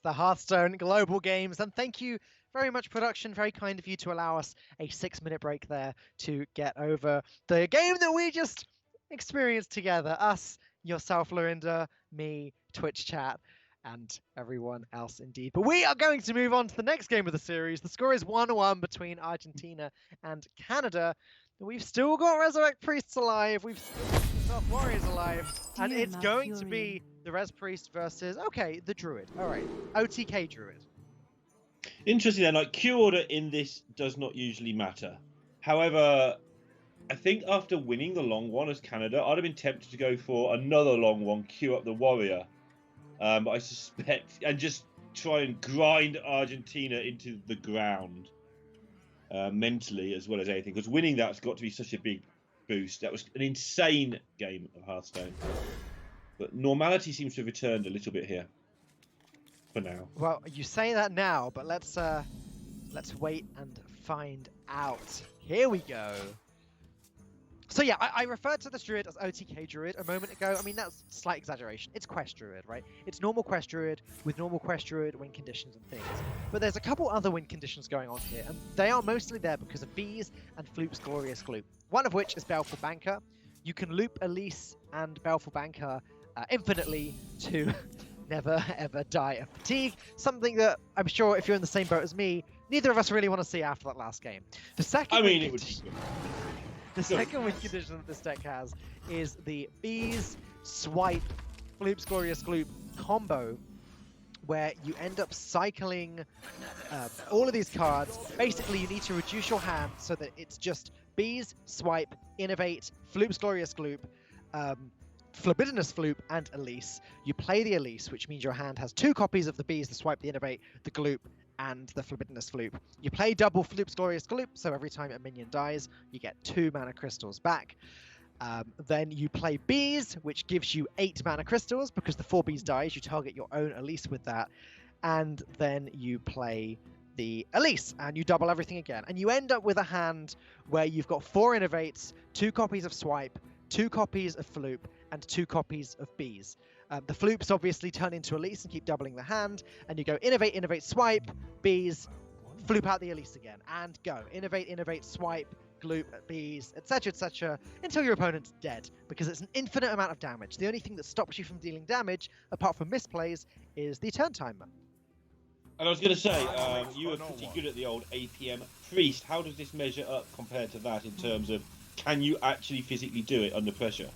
the Hearthstone Global Games. And thank you very much, production. Very kind of you to allow us a 6-minute break there to get over the game that we just experienced together. Us, yourself, Lorinda, me, Twitch chat, and everyone else indeed. But we are going to move on to the next game of the series. The score is 1-1 between Argentina and Canada. We've still got Resurrect Priests alive. We've still got the Dark Warriors alive. And Dear it's going to be the Res Priest versus, okay, the Druid. All right, OTK Druid. Interesting then, like queue order in this does not usually matter. However, I think after winning the long one as Canada, I'd have been tempted to go for another long one, queue up the Warrior. I suspect, and just try and grind Argentina into the ground mentally as well as anything, because winning that's got to be such a big boost. That was an insane game of Hearthstone, but normality seems to have returned a little bit here for now. Well, you say that now, but let's wait and find out. Here we go. So yeah, I referred to this Druid as OTK Druid a moment ago. I mean, that's a slight exaggeration. It's Quest Druid, right? It's normal Quest Druid with normal Quest Druid win conditions and things. But there's a couple other win conditions going on here, and they are mostly there because of Bees and Floop's Glorious Gloop. One of which is Baleful Banker. You can loop Elise and Baleful Banker infinitely to never ever die of fatigue. Something that I'm sure if you're in the same boat as me, neither of us really want to see after that last game. The second I mean, it would. The second win condition that this deck has is the Bees Swipe Floop's Glorious Gloop combo, where you end up cycling all of these cards. Basically, you need to reduce your hand so that it's just Bees, Swipe, Innovate, Floop's Glorious Gloop, Forbiddenous Floop, and Elise. You play the Elise, which means your hand has 2 copies of the Bees, the Swipe, the Innovate, the Gloop, and the Forbiddenous Floop. You play double Floop's Glorious Gloop, so every time a minion dies, you get 2 mana crystals back. Then you play Bees, which gives you 8 mana crystals, because the 4 Bees dies, you target your own Elise with that. And then you play the Elise, and you double everything again. And you end up with a hand where you've got 4 Innovates, 2 copies of Swipe, 2 copies of Floop, and 2 copies of Bees. The Floops obviously turn into Elise and keep doubling the hand, and you go Innovate, Innovate, Swipe, Bees, Floop out the Elise again, and go Innovate, Innovate, Swipe, Gloop, Bees, etc., until your opponent's dead, because it's an infinite amount of damage. The only thing that stops you from dealing damage, apart from misplays, is the turn timer. And I was going to say, you were pretty good at the old APM Priest. How does this measure up compared to that in terms of, can you actually physically do it under pressure?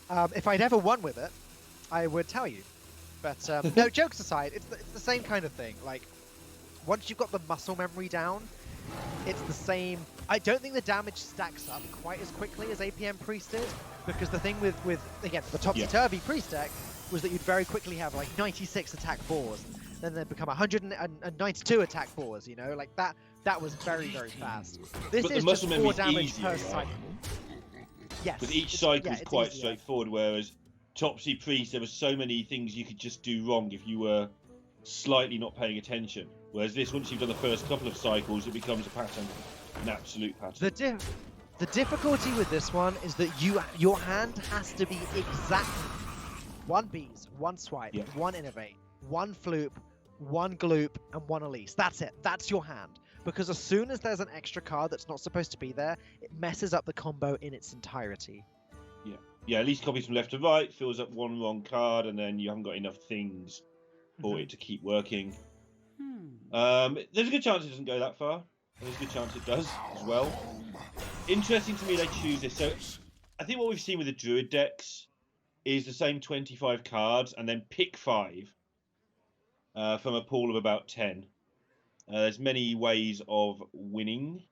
If I'd ever won with it, I would tell you. But no, jokes aside, it's the same kind of thing. Like, once you've got the muscle memory down, it's the same. I don't think the damage stacks up quite as quickly as APM Priest did, because the thing with again, the topsy-turvy Priest deck was that you'd very quickly have like 96 attack 4s, then they'd become 192 attack 4s, you know? Like, that was very, very fast. This is just 4 damage easier, per right? cycle. Yes. But each cycle is quite easier. straightforward, whereas Topsy Priest, there were so many things you could just do wrong if you were slightly not paying attention. Whereas this, once you've done the first couple of cycles, it becomes a pattern, an absolute pattern. The difficulty with this one is that your hand has to be exactly 1 Bees, 1 Swipe, 1 Innovate, 1 Floop, 1 Gloop, and 1 Elise. That's it. That's your hand. Because as soon as there's an extra card that's not supposed to be there, it messes up the combo in its entirety. Yeah, at least copies from left to right, fills up 1 wrong card, and then you haven't got enough things for it to keep working. There's a good chance it doesn't go that far. There's a good chance it does as well. Interesting to me they choose this. So I think what we've seen with the Druid decks is the same 25 cards and then pick 5 from a pool of about 10. There's many ways of winning.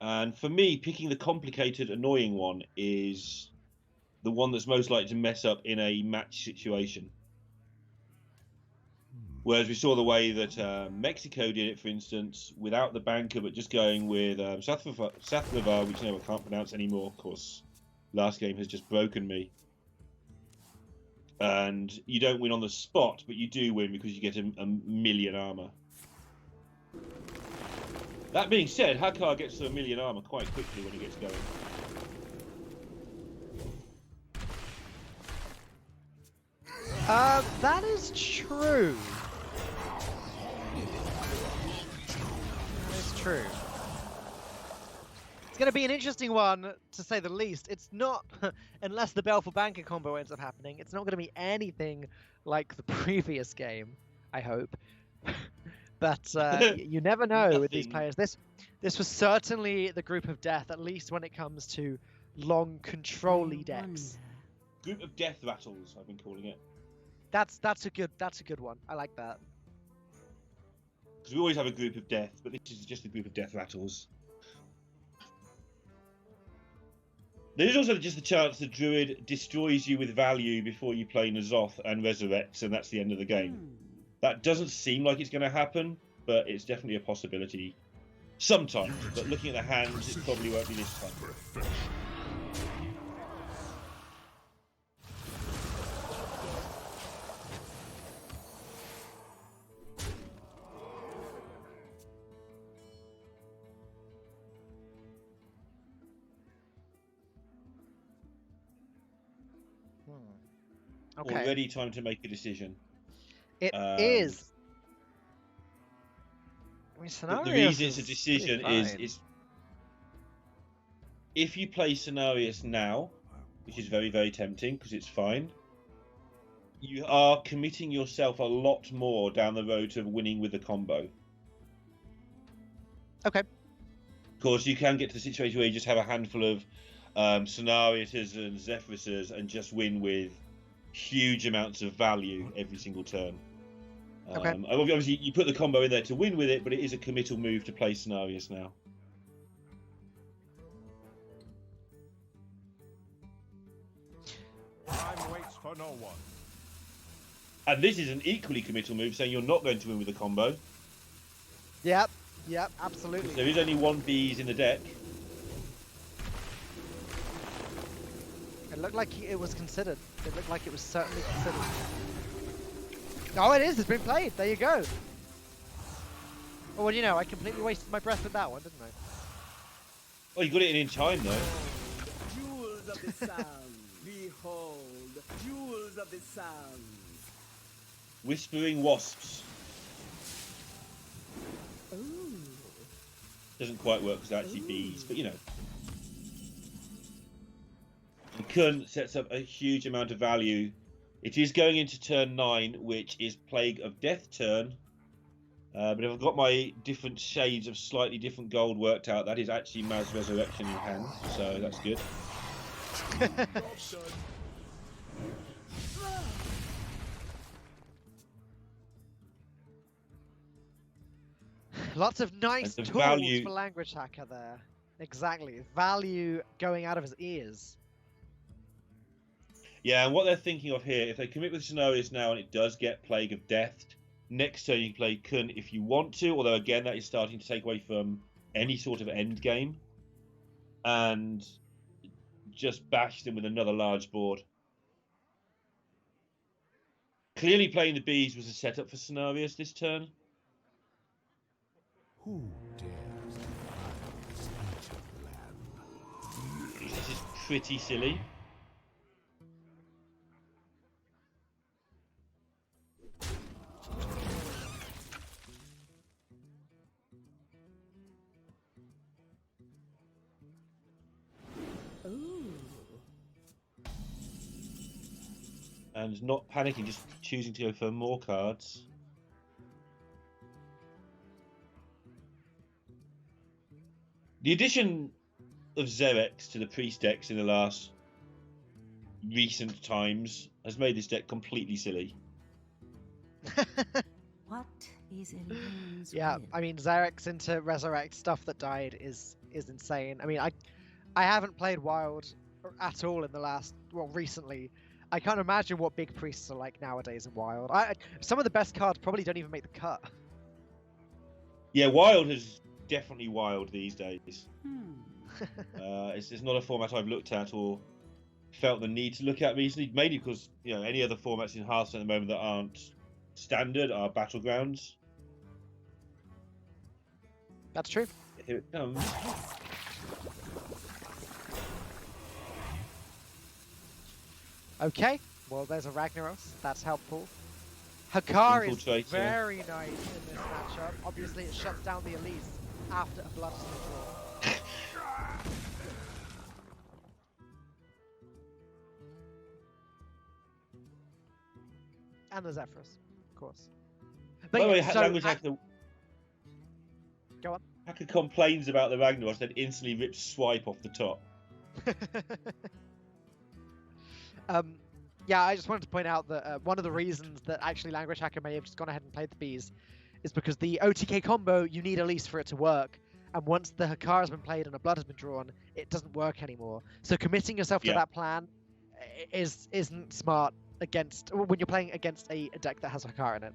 And for me, picking the complicated, annoying one is the one that's most likely to mess up in a match situation. Whereas we saw the way that Mexico did it, for instance, without the banker, but just going with Sathnavar, which I can't pronounce anymore, of course. Last game has just broken me. And you don't win on the spot, but you do win because you get a million armor. That being said, Hakar gets to a million armor quite quickly when he gets going. That is true. That is true. It's going to be an interesting one, to say the least. It's not, unless the Baleful Banker combo ends up happening, it's not going to be anything like the previous game, I hope. But you never know with these Nothing. players. This was certainly the group of death, at least when it comes to long control-y decks. Group of death rattles, I've been calling it. That's a good one. I like that. Because we always have a group of death, but this is just a group of death rattles. There is also just the chance the Druid destroys you with value before you play N'Zoth and resurrects, and that's the end of the game. That doesn't seem like it's going to happen, but it's definitely a possibility. Sometimes, but looking at the hands, it probably won't be this time. Perfection. Okay. Already time to make a decision. It is. I mean, But the Cenarius reason it's a is decision pretty is, fine. is if you play Cenarius now, which is very, very tempting because it's fine, you are committing yourself a lot more down the road to winning with the combo. Okay. Of course, you can get to the situation where you just have a handful of Cenariuses and Zephyruses and just win with huge amounts of value every single turn. Okay. Obviously, you put the combo in there to win with it, but it is a committal move to play Cenarius now. Time waits for no one. And this is an equally committal move, saying you're not going to win with the combo. Yep, absolutely. There is only one bees in the deck. It looked like it was considered. It looked like it was certainly considered. Oh, it is. It's been played. There you go. Oh, well, you know, I completely wasted my breath with that one, didn't I? Oh, you got it in time, though. Jewels of the sun, behold, jewels of the sun. Whispering Wasps. Ooh. Doesn't quite work because they're actually bees, but you know. And Kun sets up a huge amount of value. It is going into turn 9, which is Plague of Death turn. But if I've got my different shades of slightly different gold worked out, that is actually Maz Resurrection in hand, so that's good. Lots of nice And the tools value- for Language Hacker there. Exactly. Value going out of his ears. Yeah, and what they're thinking of here, if they commit with Cenarius now and it does get Plague of Death, next turn you can play Kun if you want to, although again that is starting to take away from any sort of end game. And just bash them with another large board. Clearly playing the bees was a setup for Cenarius this turn. Who dares defy this ancient land? This is pretty silly. Ooh. And not panicking, just choosing to go for more cards. The addition of Xerx to the priest decks in the last recent times has made this deck completely silly. What is Elun's Yeah, will? I mean, Xerx into Resurrect stuff that died is insane. I mean, I haven't played Wild at all in the last, well, recently. I can't imagine what big priests are like nowadays in Wild. Some of the best cards probably don't even make the cut. Yeah, Wild is definitely Wild these days. Hmm. It's not a format I've looked at or felt the need to look at recently, mainly because, you know, any other formats in Hearthstone at the moment that aren't standard are Battlegrounds. That's true. Here it comes. Okay, Well, there's a Ragnaros. That's helpful. Hakar is Infiltrator. very nice in this matchup. Obviously, it shuts down the Elise after a Bloodstone draw. And the Zephyrs, of course. But By the way, yeah, so language hacker. Go on. Hacker complains about the Ragnaros, then instantly rips Swipe off the top. Yeah, I just wanted to point out that one of the reasons that actually Language Hacker may have just gone ahead and played the bees is because the OTK combo, you need Elise for it to work. And once the Hakar has been played and a blood has been drawn, it doesn't work anymore. So committing yourself to that plan isn't smart against when you're playing against a deck that has Hakar in it.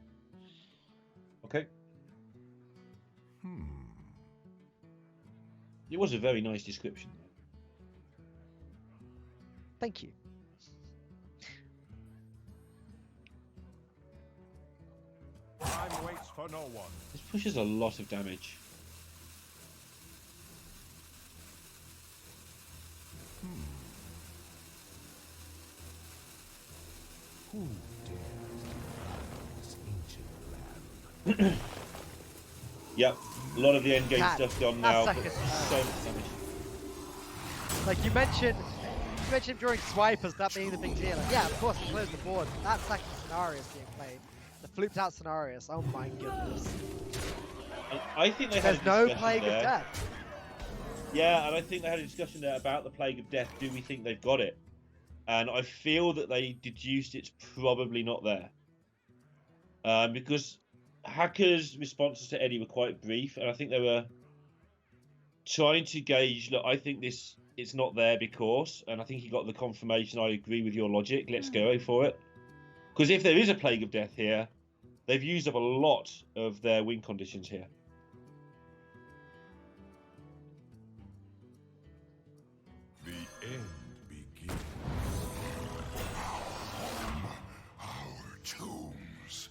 Okay. It was a very nice description. Thank you. Time waits for no one. This pushes a lot of damage. Who dares this ancient land? Yep, a lot of the endgame That- stuff gone that's now. like But a- so much damage. Like you mentioned during Swipe as that being the big deal. Like, yeah, of course, we closed the board. That second scenario is being played. The flooped out scenarios. Oh my goodness. And I think they had There's a no discussion Plague there. of Death. Yeah, and I think they had a discussion there about the Plague of Death. Do we think they've got it? And I feel that they deduced it's probably not there. Because Hacker's responses to Eddie were quite brief, and I think they were trying to gauge, look, I think it's not there because, and I think he got the confirmation, I agree with your logic, let's go for it. Because if there is a Plague of Death here, they've used up a lot of their win conditions here. The end begins. Our tombs.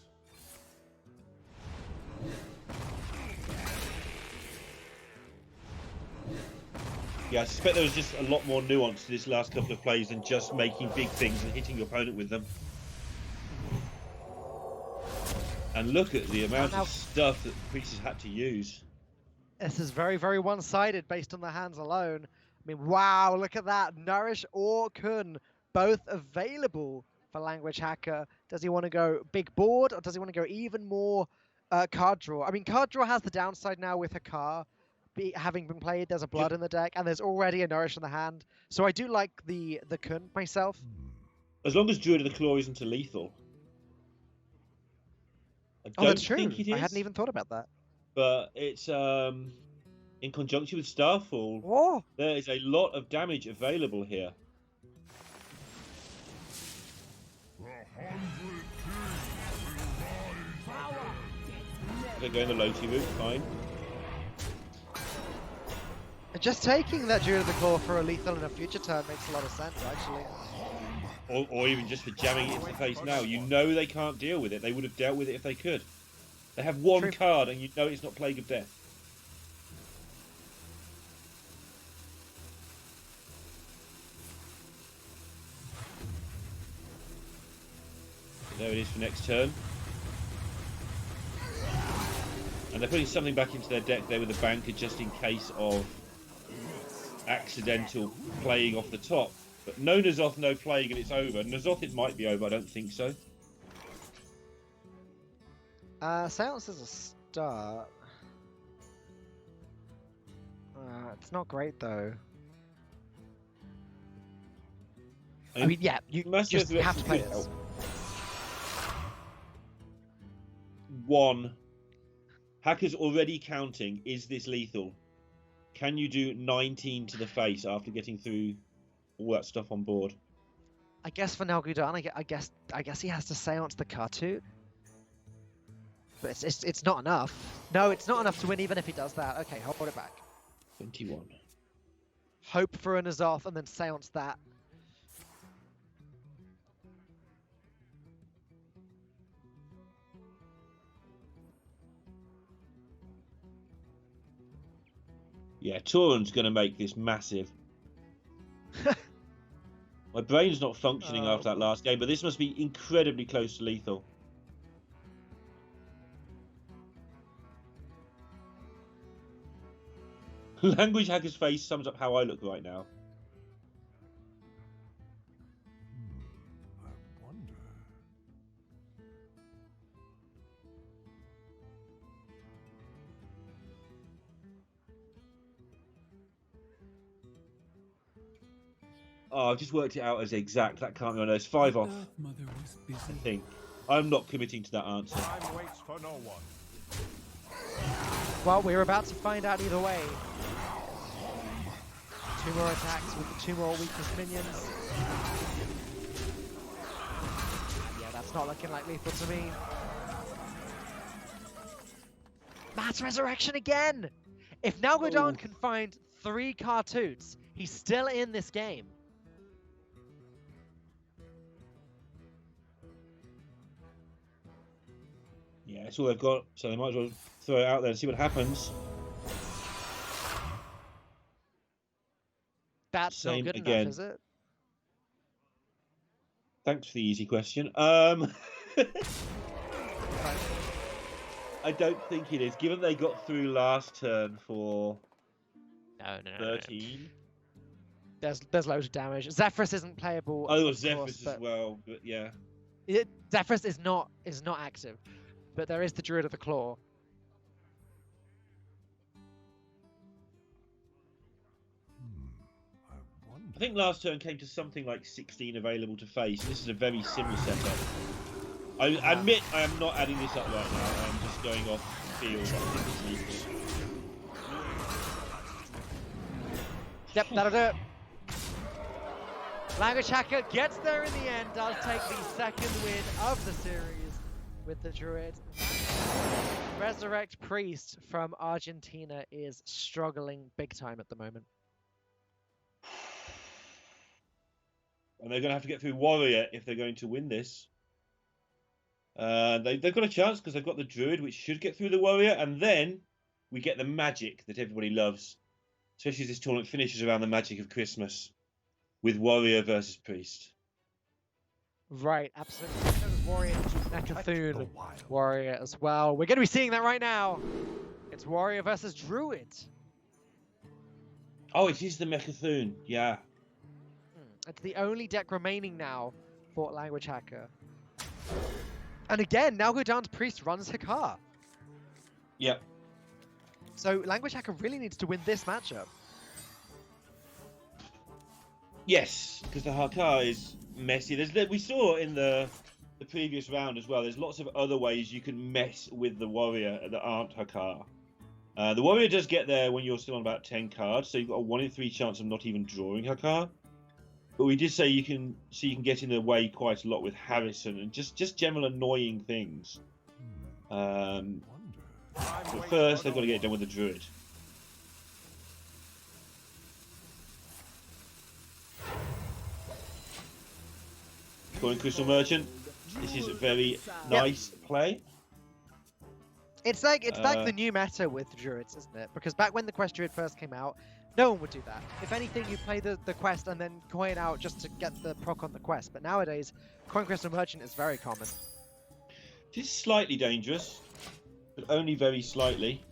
Yeah, I suspect there was just a lot more nuance to this last couple of plays than just making big things and hitting your opponent with them. And look at the amount of stuff that the Priest has had to use. This is very, very one-sided based on the hands alone. I mean, wow, look at that. Nourish or Kun, both available for Language Hacker. Does he want to go big board or does he want to go even more card draw? I mean, card draw has the downside now with Hakar having been played. There's a blood in the deck and there's already a Nourish in the hand. So I do like the Kun myself. As long as Druid of the Claw isn't a lethal. I Oh, don't that's true. think it is. I hadn't even thought about that. But it's in conjunction with Starfall. Oh, There is a lot of damage available here. They're going the Loti route, fine. just taking that Druid of the Claw for a lethal in a future turn makes a lot of sense, actually. Or even just for jamming it into the face now. You know they can't deal with it. They would have dealt with it if they could. They have one True. card and you know it's not Plague of Death. There it is for next turn. And they're putting something back into their deck there with a banker just in case of accidental playing off the top. But no N'Zoth, no Plague, and it's over. N'Zoth, it might be over, I don't think so. Silence is a start. It's not great, though. I mean, yeah, you Massive just have to play could this. help. One. Hacker's already counting, is this lethal? Can you do 19 to the face after getting through all that stuff on board? I guess for Nalgudan, I guess he has to Seance the Cartoon. But it's not enough. No, it's not enough to win even if he does that. Okay, hold it back. 21. Hope for a N'Zoth and then Seance that. Yeah, Tauron's going to make this massive. My brain's not functioning after that last game, but this must be incredibly close to lethal. Language Hacker's face sums up how I look right now. I wonder. Oh, I've just worked it out as exact. That can't be on. There's 5 off, Earth Mother was busy. I think. I'm not committing to that answer. Time waits for no one. Well, we're about to find out either way. 2 more attacks with the 2 more weakness minions. Yeah, that's not looking like lethal to me. Mass Resurrection again! If Nalgodon can find 3 cartoons, he's still in this game. Yeah, that's all they've got, so they might as well throw it out there and see what happens. That's Same not good again. enough, is it? Thanks for the easy question. I don't think it is, given they got through last turn for No. 13. There's loads of damage. Zephyrus isn't playable. Oh, there of was Zephyrus course, as well, but yeah. Zephyrus is not active, but there is the Druid of the Claw. I wonder. I think last turn came to something like 16 available to face. This is a very similar setup. I admit I am not adding this up right now. I'm just going off feel. I think it's lethal. Yep, that'll do it. Language Hacker gets there in the end, does take the second win of the series with the Druid. Resurrect Priest from Argentina is struggling big time at the moment. And they're going to have to get through Warrior if they're going to win this. They've got a chance because they've got the Druid, which should get through the Warrior, and then we get the magic that everybody loves. Especially as this tournament finishes around the magic of Christmas with Warrior versus Priest. Right, absolutely. So does Warrior Neckathune the wild. Warrior as well. We're going to be seeing that right now. It's Warrior versus Druid. Oh, it is the Mechathune. Yeah. It's the only deck remaining now for Language Hacker. And again, Nalgodon's Priest runs Hikar. Yep. So Language Hacker really needs to win this matchup. Yes, because the Hakar is messy. We saw in the previous round as well. There's lots of other ways you can mess with the Warrior that aren't Hakar. The Warrior does get there when you're still on about 10 cards, so you've got a 1 in 3 chance of not even drawing Hakar. But we did say you can get in the way quite a lot with Harrison and just general annoying things. But first they've got to get it done with the Druid. Going Crystal Merchant. This is a very nice play. It's like the new meta with Druids, isn't it? Because back when the Quest Druid first came out, no one would do that. If anything, you play the quest and then coin out just to get the proc on the quest. But nowadays, coin Crystal Merchant is very common. This is slightly dangerous, but only very slightly.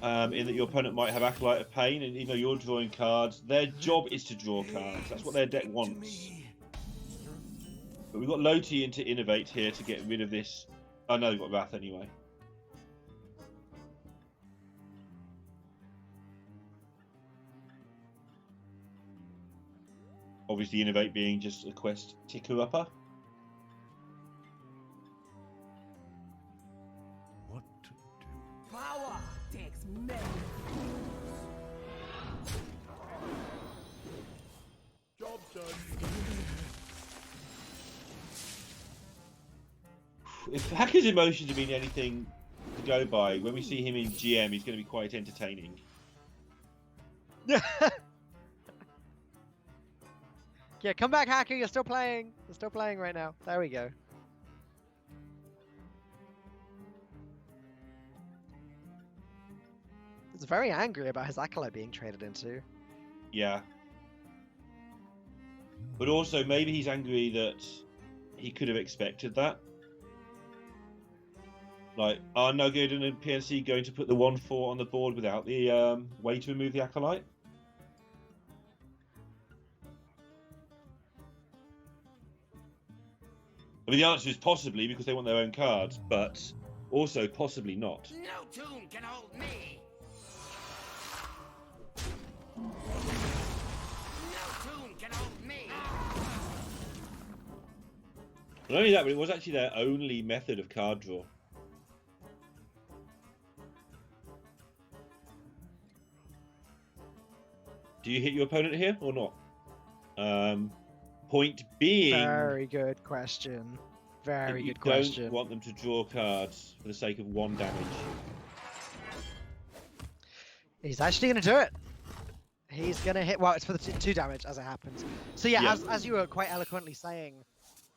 In that your opponent might have Acolyte of Pain, and even though you're drawing cards, their job is to draw cards. That's what their deck wants. But we've got Loti into Innovate here to get rid of this. Oh no, we've got Wrath anyway. Obviously, Innovate being just a quest ticker-upper. What to do? Power takes many. Job done. If Hacker's emotions have been anything to go by, when we see him in GM, he's going to be quite entertaining. Yeah, come back, Hacker. You're still playing. You're still playing right now. There we go. He's very angry about his Acolyte being traded into. Yeah. But also, maybe he's angry that he could have expected that. Like, are Nugget and PNC going to put the 1-4 on the board without the way to remove the Acolyte? I mean, the answer is possibly, because they want their own cards, but also possibly not. No tune can hold me. No tune can hold me. Not only that, but it was actually their only method of card draw. Do you hit your opponent here or not? Point being, Very good question. Very you good question. don't want them to draw cards for the sake of 1 damage. He's actually going to do it. He's going to hit. Well, it's for the 2 damage as it happens. So yeah, as you were quite eloquently saying,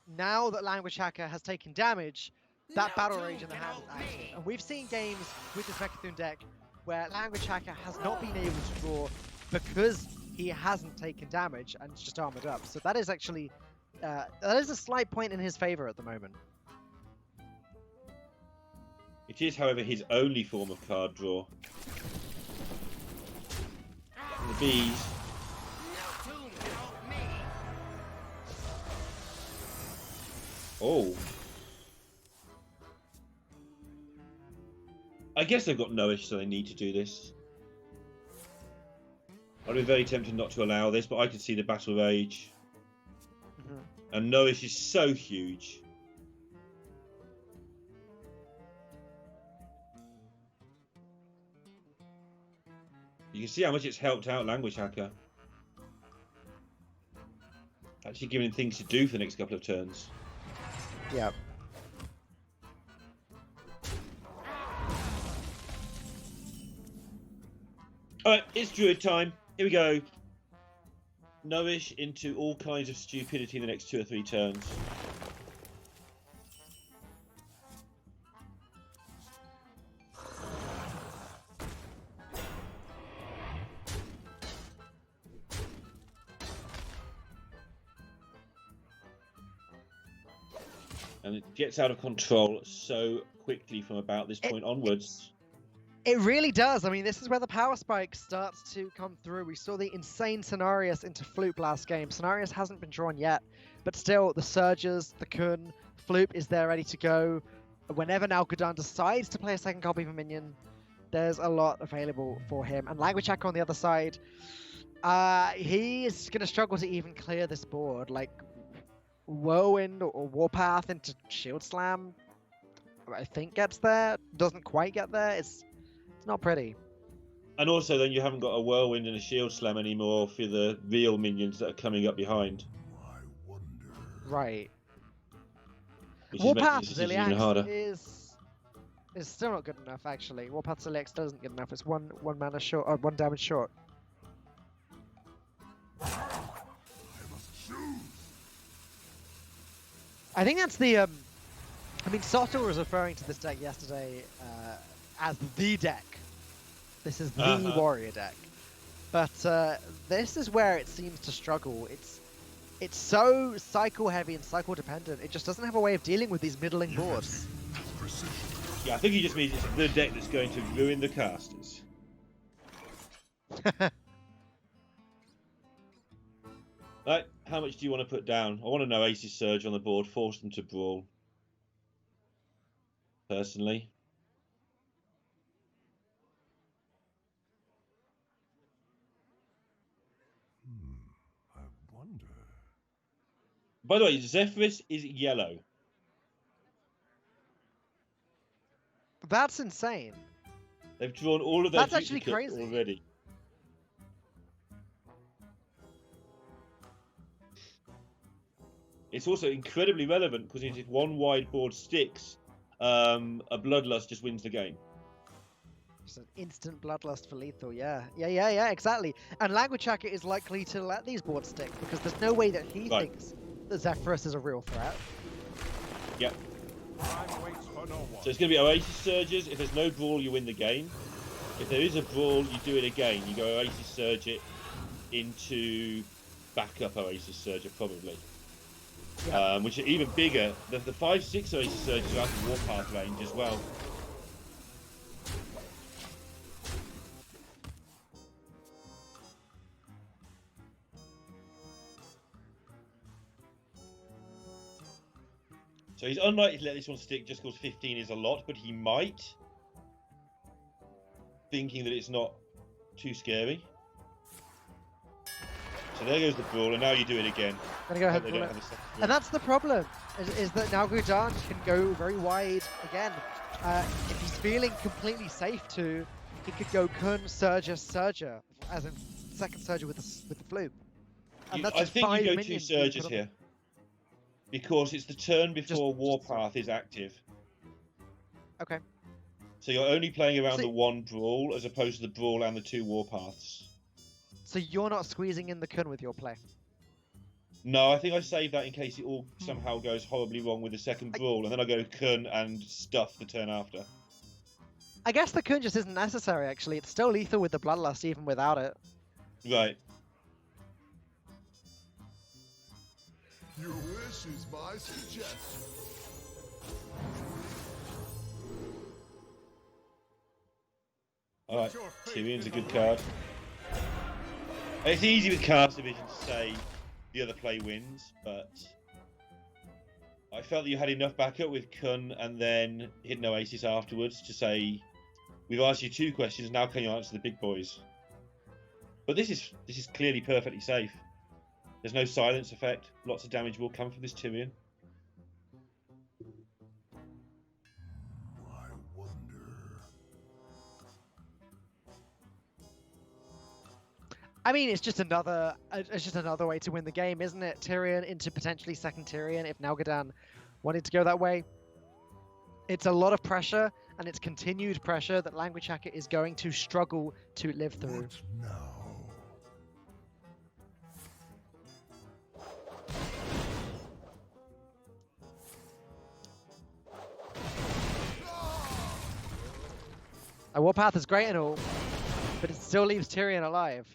now that Language Hacker has taken damage, that Battle Rage in the hand is active. And we've seen games with this Mechathune deck where Language Hacker has not been able to draw because he hasn't taken damage and it's just armored up. So that is actually that is a slight point in his favor at the moment. It is, however, his only form of card draw. The bees. No tune can hold me. Oh. I guess they've got no-ish, so they need to do this. I'd be very tempted not to allow this, but I could see the Battle Rage. And no-ish is so huge. You can see how much it's helped out Language Hacker. Actually giving him things to do for the next couple of turns. Yep. Alright, it's Druid time. Here we go. No-ish into all kinds of stupidity in the next 2 or 3 turns. And it gets out of control so quickly from about this point onwards. It really does. I mean, this is where the power spike starts to come through. We saw the insane Cenarius into Floop last game. Cenarius hasn't been drawn yet, but still, the Surges, the Kun, Floop is there ready to go. Whenever Nalkudan decides to play a second copy of a minion, there's a lot available for him. And Language Hacker on the other side, he is going to struggle to even clear this board. Like, Whirlwind or Warpath into Shield Slam, I think gets there. Doesn't quite get there. It's not pretty. And also then you haven't got a Whirlwind and a Shield Slam anymore for the real minions that are coming up behind. I wonder. Right. Which Warpath is making this decision even harder. is still not good enough, actually. Warpath Ziliax doesn't get enough. It's one mana short, or 1 damage short. I think that's the I mean, Soto was referring to this deck yesterday as the deck. This is the warrior deck. But this is where it seems to struggle. It's so cycle heavy and cycle dependent. It just doesn't have a way of dealing with these middling boards. Yeah, I think he just means it's the deck that's going to ruin the casters. Right, how much do you want to put down? I want to know Ace's Surge on the board, force them to brawl. Personally. I wonder. By the way, Zephyrus is yellow. That's insane. They've drawn all of their That's actually duplicates crazy. already. It's also incredibly relevant because if 1 wide board sticks, a Bloodlust just wins the game. Just an instant bloodlust for lethal, yeah, exactly. And Language Hacker is likely to let these boards stick because there's no way that he thinks that Zephyrus is a real threat. Yep. Time waits for no one. So it's going to be Oasis Surges. If there's no brawl, you win the game. If there is a brawl, you do it again. You go Oasis Surge it into backup Oasis Surger, probably. Yeah. Which are even bigger. The 5/6 Oasis Surgers are out of Warpath range as well. So he's unlikely to let this one stick just because 15 is a lot, but he might. Thinking that it's not too scary. So there goes the brawl, and now you do it again. Gonna go ahead They and don't pull it. have a second And brawl. that's the problem, is that now Gudan can go very wide again. If he's feeling completely safe to, he could go Kun, Surger, as in second Surger with the Flube. And that's I just think 5 you go 2 minions being Surges put on- here. Because it's the turn before Just- Warpath is active. Okay. So you're only playing around So- the 1 brawl as opposed to the brawl and the 2 Warpaths. So you're not squeezing in the Kun with your play. No, I think I save that in case it all somehow goes horribly wrong with the second brawl, and then I go Kun and stuff the turn after. I guess the Kun just isn't necessary, actually. It's still lethal with the Bloodlust, even without it. Right. Your wish is my suggestion. Alright, Tyrion's a good card. It's easy with card division to say the other play wins, but I felt that you had enough backup with Kun and then Hidden Oasis afterwards to say, we've asked you 2 questions, now can you answer the big boys? But this is clearly perfectly safe. There's no silence effect. Lots of damage will come from this Tyrion. I wonder. I mean, it's just another way to win the game, isn't it? Tyrion into potentially second Tyrion if Nalgadan wanted to go that way. It's a lot of pressure, and it's continued pressure that Language Hacker is going to struggle to live through. What now? A Warpath is great and all, but it still leaves Tyrion alive.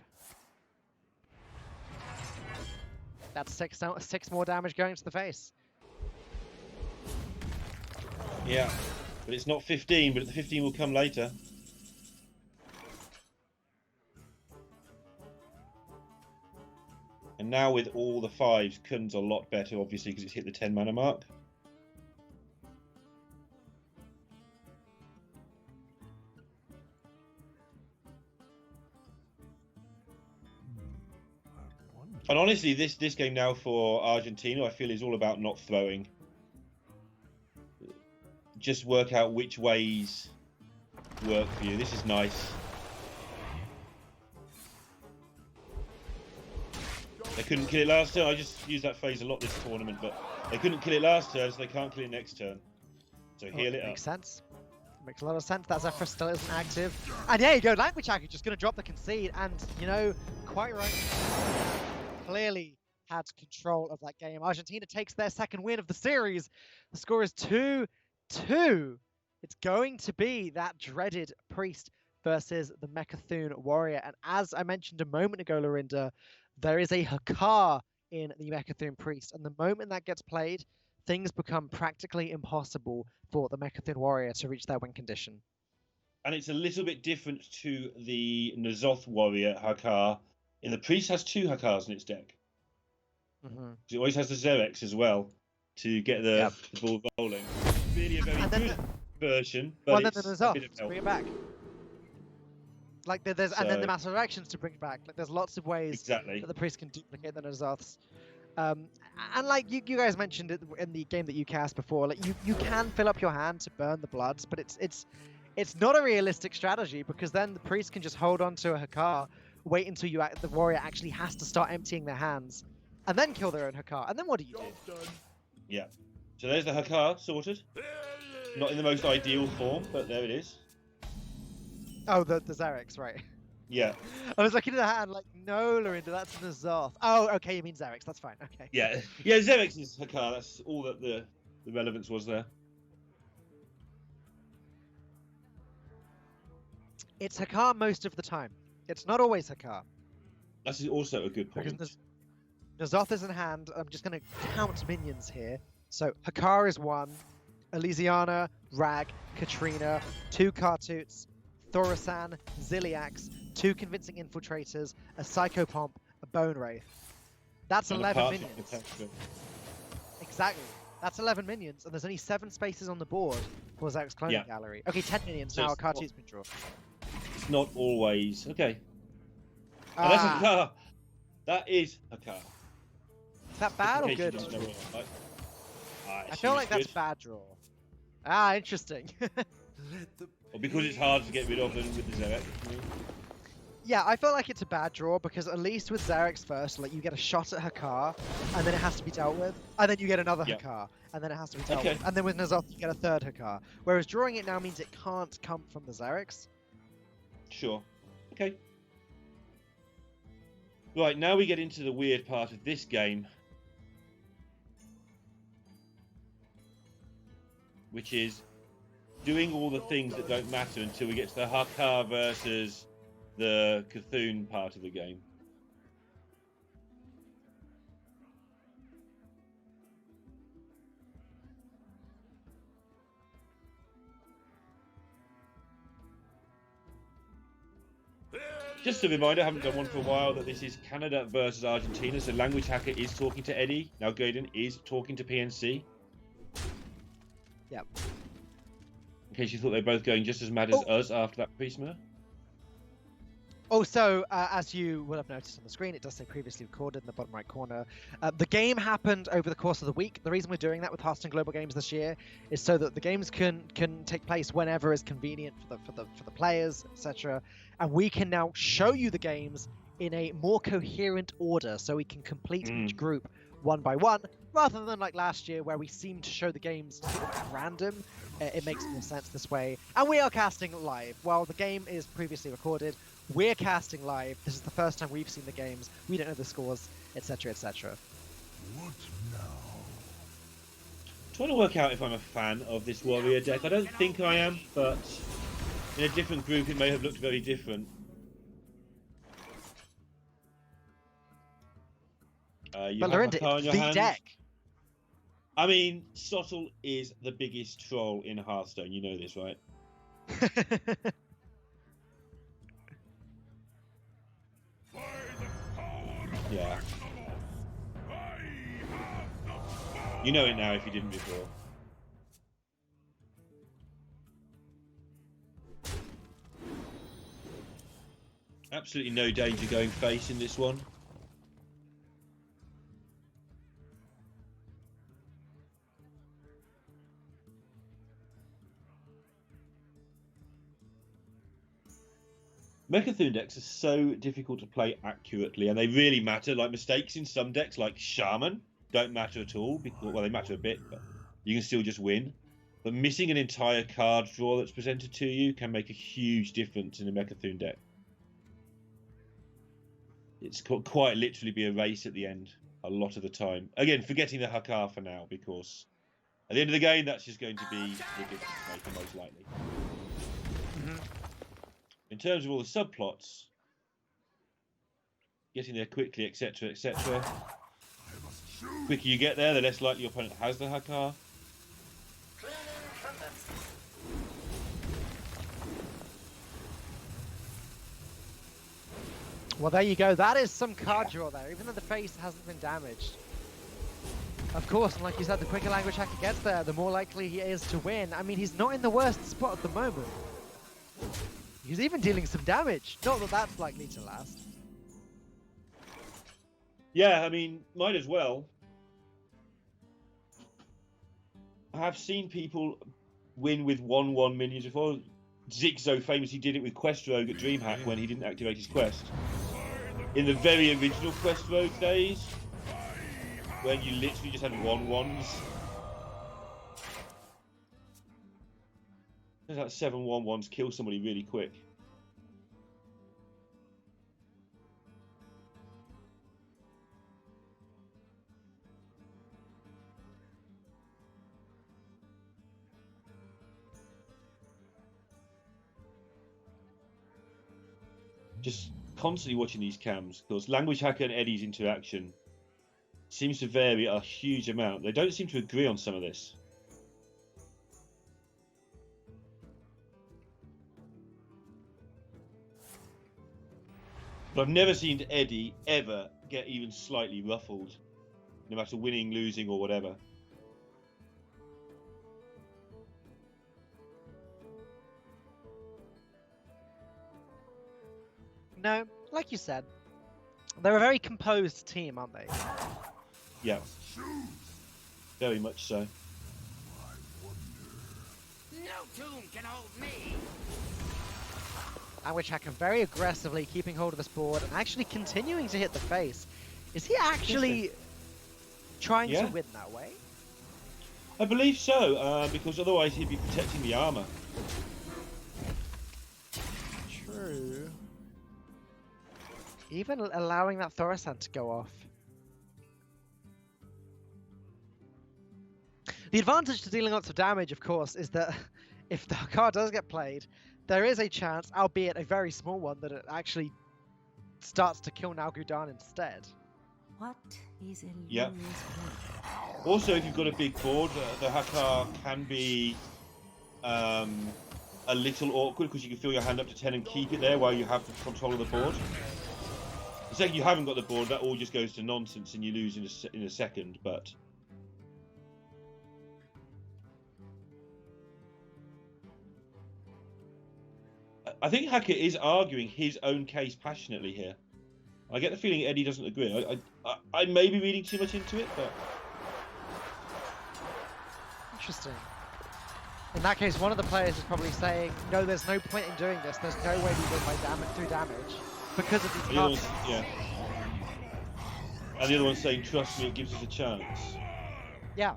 That's 6 more damage going to the face. Yeah, but it's not 15, but the 15 will come later. And now with all the 5s, Kun's a lot better, obviously, because it's hit the 10 mana mark. I wonder. And honestly, this game now for Argentina, I feel is all about not throwing. Just work out which ways work for you. This is nice. They couldn't kill it last turn. I just use that phrase a lot this tournament, but they couldn't kill it last turn, so they can't kill it next turn. So heal it up. Makes sense. Makes a lot of sense. That Zephyr still isn't active. And there you go, Language Hacker just going to drop the concede, and, you know, quite right. Clearly had control of that game. Argentina takes their second win of the series. The score is 2-2. It's going to be that dreaded Priest versus the Mecha'thun Warrior. And as I mentioned a moment ago, Lorinda, there is a Hakar in the Mecha'thun Priest. And the moment that gets played, things become practically impossible for the Mecha'thun Warrior to reach their win condition. And it's a little bit different to the N'Zoth Warrior Hakar. The Priest has 2 Hakars in its deck. It always has the Xerx as well to get the ball rolling. Really a very good version, but well, it's then there's a off bit of to help. bring it back. Like and then the So- Master Directions to bring it back. Like there's lots of ways Exactly. that the Priest can duplicate the N'Zoths. And like you guys mentioned it in the game that you cast before, like you can fill up your hand to burn the bloods, but it's not a realistic strategy because then the Priest can just hold on to a Hakar, wait until the warrior actually has to start emptying their hands, and then kill their own Hakar. And then what do you do? Yeah. So there's the Hakar sorted. Not in the most ideal form, but there it is. Oh, the Xerx, right. Yeah. I was looking at the hand like, no, Lorinda, that's N'Zoth. Oh, okay, you mean Xerx, that's fine, okay. Yeah. Yeah, Xerx is Hakar. That's all that the relevance was there. It's Hakar most of the time. It's not always Hakar. That's also a good point. Because N'Zoth is in hand. I'm just going to count minions here. So Hakar is 1, Elysiana, Rag, Katrina, 2 Kartoots, Thorisan, Ziliax, 2 Convincing Infiltrators, a Psychopomp, a Bone Wraith. That's And a 11 Parchment minions. Protector. Exactly. That's 11 minions, and there's only 7 spaces on the board for Zach's Cloning Yeah. Gallery. Okay, 10 minions So now. A it's Kartoot's been drawn. It's not always okay. Oh, that's Ah, Hakar. That is Hakar. is that bad or In case you good? didn't know what I like. I feel like that's good. bad draw. Ah, interesting. Let the Or because it's hard to get rid of them with the Zerek. Yeah, I feel like it's a bad draw because at least with Zarek's first, like you get a shot at Hakar, and then it has to be dealt with, and then you get another Yeah. Hakar, and then it has to be dealt Okay. with, and then with N'Zoth you get a third Hakar. Whereas drawing it now means it can't come from the Zarek's. Sure. Okay. Right, now we get into the weird part of this game. Which is doing all the things that don't matter until we get to the Hakar versus the Cthulhu part of the game. Just a reminder, I haven't done one for a while, that this is Canada versus Argentina, so Language Hacker is talking to Eddie. Now Gaiden is talking to PNC. Yep. In case you thought they were both going just as mad as us after that Prisma. Also, as you will have noticed on the screen, it does say previously recorded in the bottom right corner. The game happened over the course of the week. The reason we're doing that with Hearthstone Global Games this year is so that the games can take place whenever is convenient for the players, etc. And we can now show you the games in a more coherent order, so we can complete each group one by one, rather than like last year where we seemed to show the games at random. It makes more sense this way. And we are casting live. While the game is previously recorded, we're casting live. This is the first time we've seen the games. We don't know the scores, etc., etc. What now? Trying to work out if I'm a fan of this warrior deck. I don't think I am, but in a different group it may have looked very different. You But have Lorinda, Hakar in it's your the hand. deck. I mean, Sottle is the biggest troll in Hearthstone. You know this, right? Yeah. You know it now if you didn't before. Absolutely no danger going face in this one. Mechathune decks are so difficult to play accurately, and they really matter. Like mistakes in some decks, like Shaman, don't matter at all. Because, well, they matter a bit, but you can still just win. But missing an entire card draw that's presented to you can make a huge difference in a Mechathune deck. It's quite literally be a race at the end a lot of the time. Again, forgetting the Hakar for now, because at the end of the game, that's just going to be the difference maker most likely. In terms of all the subplots, getting there quickly, etc., etc. The quicker you get there, the less likely your opponent has the Hakar. Well, there you go. That is some card draw there, even though the face hasn't been damaged. Of course, and like you said, the quicker Language Hacker gets there, the more likely he is to win. I mean, he's not in the worst spot at the moment. He's even dealing some damage. Not that that's likely to last. Yeah, I mean, might as well. I have seen people win with 1/1 minions before. Zigzo famously did it with Quest Rogue at DreamHack when he didn't activate his quest. In the very original Quest Rogue days, when you literally just had 1/1s. There's like 7 1/1s kill somebody really quick. Just constantly watching these cams, because Language Hacker and Eddie's interaction seems to vary a huge amount. They don't seem to agree on some of this. But I've never seen Eddie ever get even slightly ruffled, no matter winning, losing, or whatever. No, like you said, they're a very composed team, aren't they? Yeah. Very much so. No tomb can hold me. Language Hacker very aggressively keeping hold of this board and actually continuing to hit the face. Is he actually trying to win that way? I believe so, because otherwise he'd be protecting the armor. True. Even allowing that Thorasant to go off. The advantage to dealing lots of damage, of course, is that if the card does get played, there is a chance, albeit a very small one, that it actually starts to kill Nalgudan instead. What is illusion's Yeah. will? Also, if you've got a big board, the Hakar can be a little awkward because you can fill your hand up to 10 and keep it there while you have the control of the board. The second you haven't got the board, that all just goes to nonsense and you lose in a second, but... I think Hackett is arguing his own case passionately here. I get the feeling Eddie doesn't agree. I may be reading too much into it, but... Interesting. In that case, one of the players is probably saying, no, there's no point in doing this. There's no way we win by through damage because of these cards. Yeah. And the other one's saying, trust me, it gives us a chance. Yeah.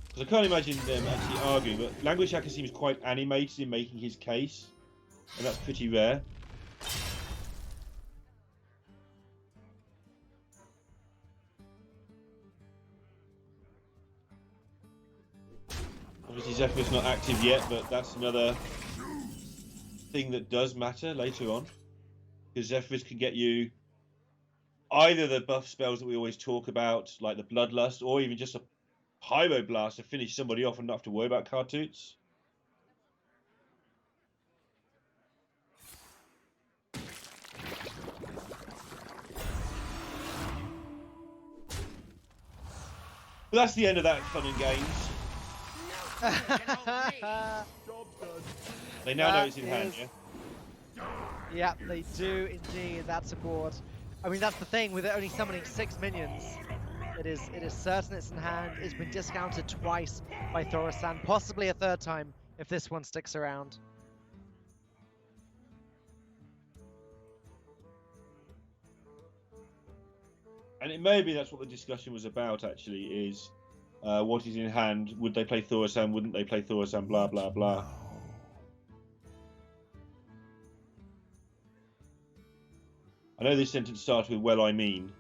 Because I can't imagine them actually arguing, but Language Hacker seems quite animated in making his case, and that's pretty rare. Obviously Zephyr's not active yet, but that's another thing that does matter later on. Because Zephyr's can get you either the buff spells that we always talk about, like the Bloodlust, or even just a Pyro Blast to finish somebody off and not have to worry about Cartoots. But that's the end of that fun and games. They now know it's in hand, yeah? Yeah, they do indeed. That's a board. I mean, that's the thing with it only summoning 6 minions. It is certain it's in hand. It's been discounted twice by Thorasant, possibly a third time if this one sticks around. And it may be that's what the discussion was about, actually, is what is in hand. Would they play Thorasant? Wouldn't they play Thorasant? Blah, blah, blah. I know this sentence starts with, well, I mean.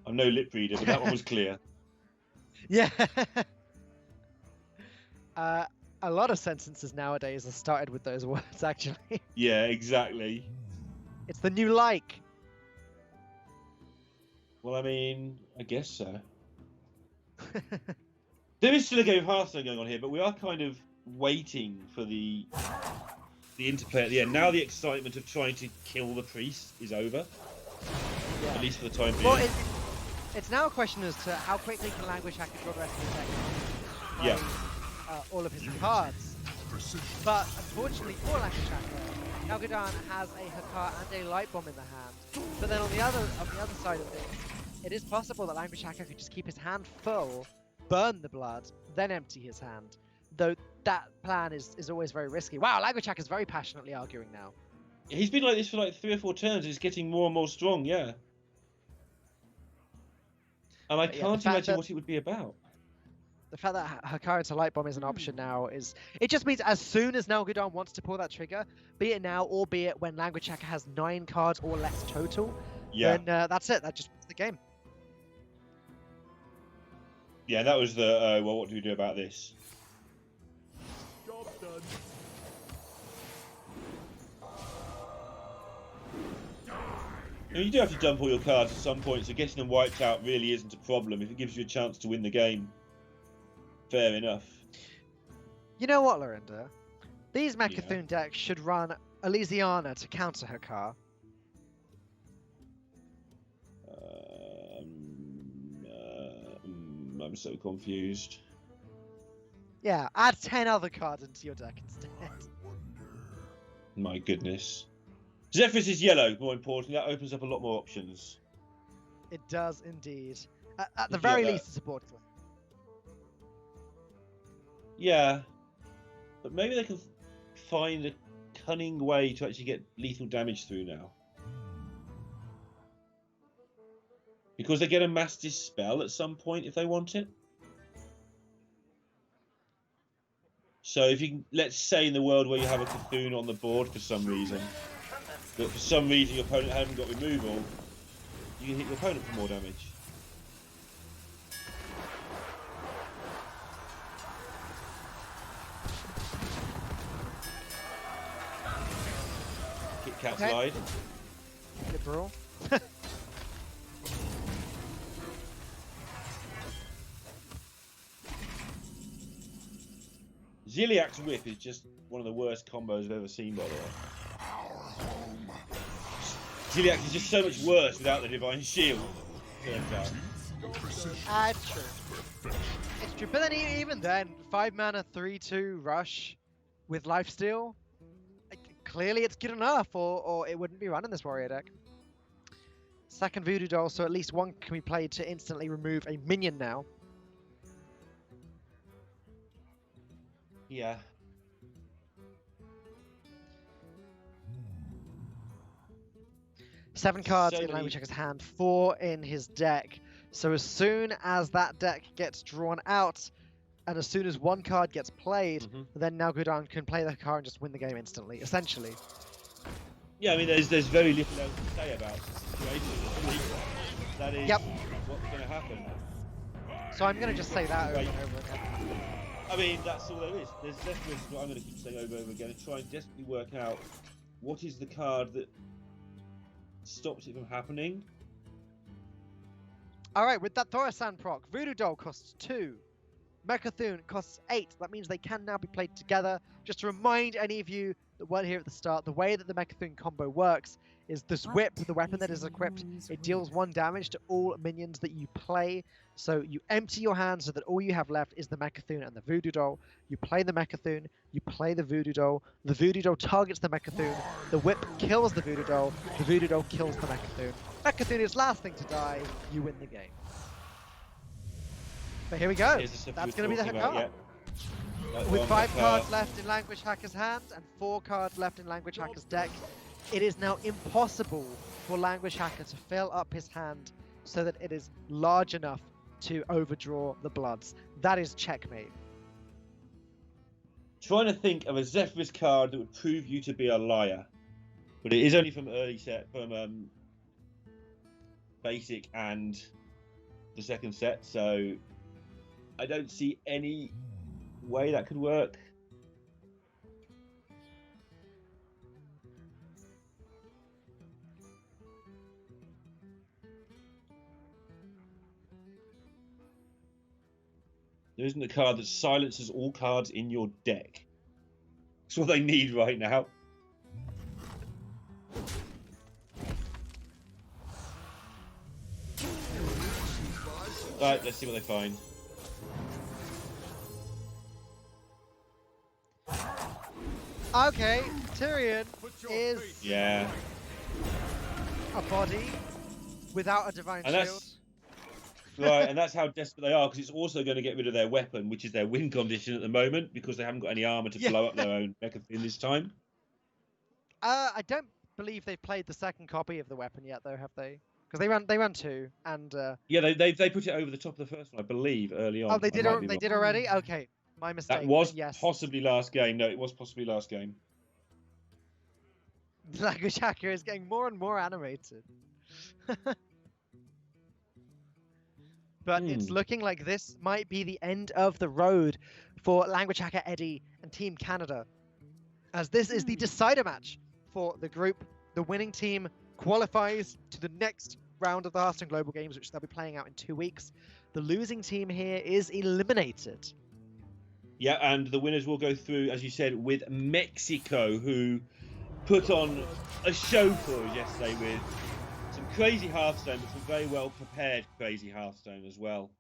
I'm no lip reader, but that one was clear. Yeah. A lot of sentences nowadays are started with those words, actually. Yeah, exactly. It's the new like. Well, I mean, I guess so. There is still a game of Hearthstone going on here, but we are kind of waiting for the interplay at the end. Now the excitement of trying to kill the priest is over. Yeah. At least for the time being. Well, it's now a question as to how quickly can Language Hacker draw the rest of the deck. Yeah. All of his cards. But unfortunately for Language Hacker, Nalgudan has a Hakar and a Light Bomb in the hand. But then on the other side of things, it is possible that Language Hacker could just keep his hand full, burn the blood, then empty his hand. Though that plan is always very risky. Wow, Language Hacker is very passionately arguing now. He's been like this for like 3 or 4 turns. He's getting more and more strong, yeah. And I can't imagine what it would be about. The fact that Hakar into Light Bomb is an option now it just means as soon as Nalgudan wants to pull that trigger, be it now or be it when Language Hacker has 9 cards or less total, then that's it. That just wins the game. Yeah, that was the, well, what do we do about this? Job done. I mean, you do have to dump all your cards at some point, so getting them wiped out really isn't a problem if it gives you a chance to win the game. Fair enough. You know what, Lorinda? These Mechathune decks should run Elysiana to counter her car. I'm so confused. Yeah, add 10 other cards into your deck instead. My goodness. Zephrys is yellow, more importantly. That opens up a lot more options. It does indeed. At the very least, it's a board clear. Yeah. But maybe they can find a cunning way to actually get lethal damage through now. Because they get a Mass Dispel at some point if they want it. So if you can, let's say in the world where you have a Cthulhu on the board for some reason, but for some reason your opponent hasn't got removal, you can hit your opponent for more damage. Kit Kat slide. Good brawl. Ziliak's Whip is just one of the worst combos I've ever seen, by the way. Ziliak is just so much worse without the Divine Shield, turns out. It's true. It's true. But then even then, 5 mana, 3/2 rush with lifesteal, clearly it's good enough, or it wouldn't be running this warrior deck. Second Voodoo Doll, so at least one can be played to instantly remove a minion now. Yeah. Seven cards So in many- Language Checker's hand, 4 in his deck. So as soon as that deck gets drawn out, and as soon as one card gets played, then now Gudon can play the card and just win the game instantly, essentially. Yeah, I mean, there's very little else to say about the situation. That is what's going to happen. So I'm going to just say that over and over again. I mean, that's all there is. There's definitely what I'm going to keep saying over and over again and try and desperately work out what is the card that stops it from happening. Alright, with that Thorassan proc, Voodoo Doll costs 2. Mechathune costs 8. That means they can now be played together. Just to remind any of you that weren't here at the start, the way that the Mechathune combo works is this whip, the weapon that is equipped, it deals 1 damage to all minions that you play. So you empty your hand so that all you have left is the Mechathune and the Voodoo Doll. You play the Mechathune, you play the Voodoo Doll targets the Mechathune, the whip kills the Voodoo Doll kills the Mechathune. Mechathune is last thing to die, you win the game. But here we go, that's going to be the card. With 5 cards left in Language Hacker's hand and 4 cards left in Language Hacker's deck, it is now impossible for Language Hacker to fill up his hand so that it is large enough to overdraw the bloods. That is checkmate. Trying to think of a Zephrys card that would prove you to be a liar, but it is only from early set, from basic and the second set, so I don't see any way that could work. There isn't a card that silences all cards in your deck. That's what they need right now. Right, let's see what they find. Okay, Tyrion is a body without a divine shield. Right, and that's how desperate they are, because it's also going to get rid of their weapon, which is their win condition at the moment, because they haven't got any armor to blow up their own Mechathune this time. I don't believe they've played the second copy of the weapon yet, though, have they? Because they run 2, and yeah, they put it over the top of the first one, I believe, early on. Oh, they did already? Okay, my mistake. That was yes. possibly last game. No, it was possibly last game. Language Hacker is getting more and more animated. But it's looking like this might be the end of the road for Language Hacker Eddie and Team Canada, as this is the decider match for the group. The winning team qualifies to the next round of the Hearthstone Global Games, which they'll be playing out in 2 weeks. The losing team here is eliminated. Yeah, and the winners will go through, as you said, with Mexico, who put on a show for us yesterday with some crazy Hearthstone, but some very well prepared crazy Hearthstone as well.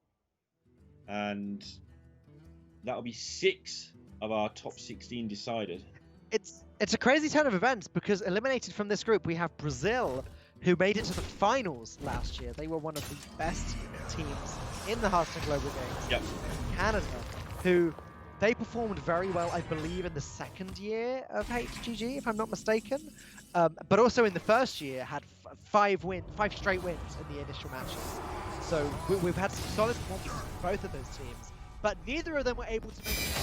And that'll be 6 of our top 16 decided. It's a crazy turn of events because eliminated from this group we have Brazil, who made it to the finals last year. They were one of the best teams in the Hearthstone Global Games. Yep. Canada, who they performed very well, I believe, in the second year of HGG, if I'm not mistaken. But also in the first year had 5 straight wins in the initial matches. So we've had some solid performances from both of those teams. But neither of them were able to make it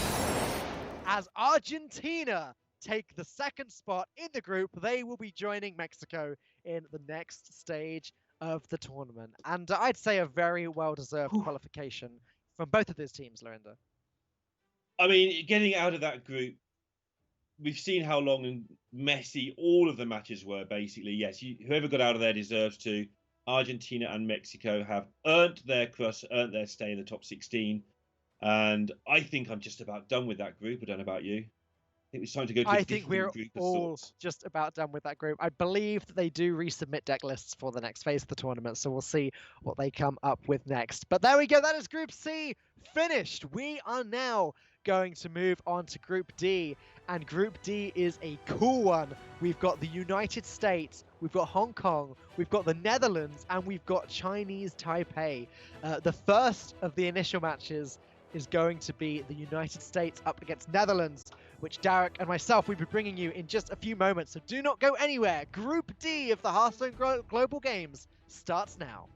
as Argentina take the second spot in the group. They will be joining Mexico in the next stage of the tournament. And I'd say a very well-deserved qualification from both of those teams, Lorinda. I mean, getting out of that group, we've seen how long and messy all of the matches were, basically. Yes, whoever got out of there deserves to. Argentina and Mexico have earned their crust, earned their stay in the top 16. And I think I'm just about done with that group. I don't know about you. I think it's time to go to a different group of all sorts. just about done with that group. I believe that they do resubmit deck lists for the next phase of the tournament, so we'll see what they come up with next. But there we go. That is Group C finished. We are now going to move on to Group D, and Group D is a cool one. We've got the United States, we've got Hong Kong, we've got the Netherlands, and we've got Chinese Taipei. The first of the initial matches is going to be the United States up against Netherlands, which Derek and myself will be bringing you in just a few moments, so do not go anywhere. Group D of the Hearthstone Global Games starts now.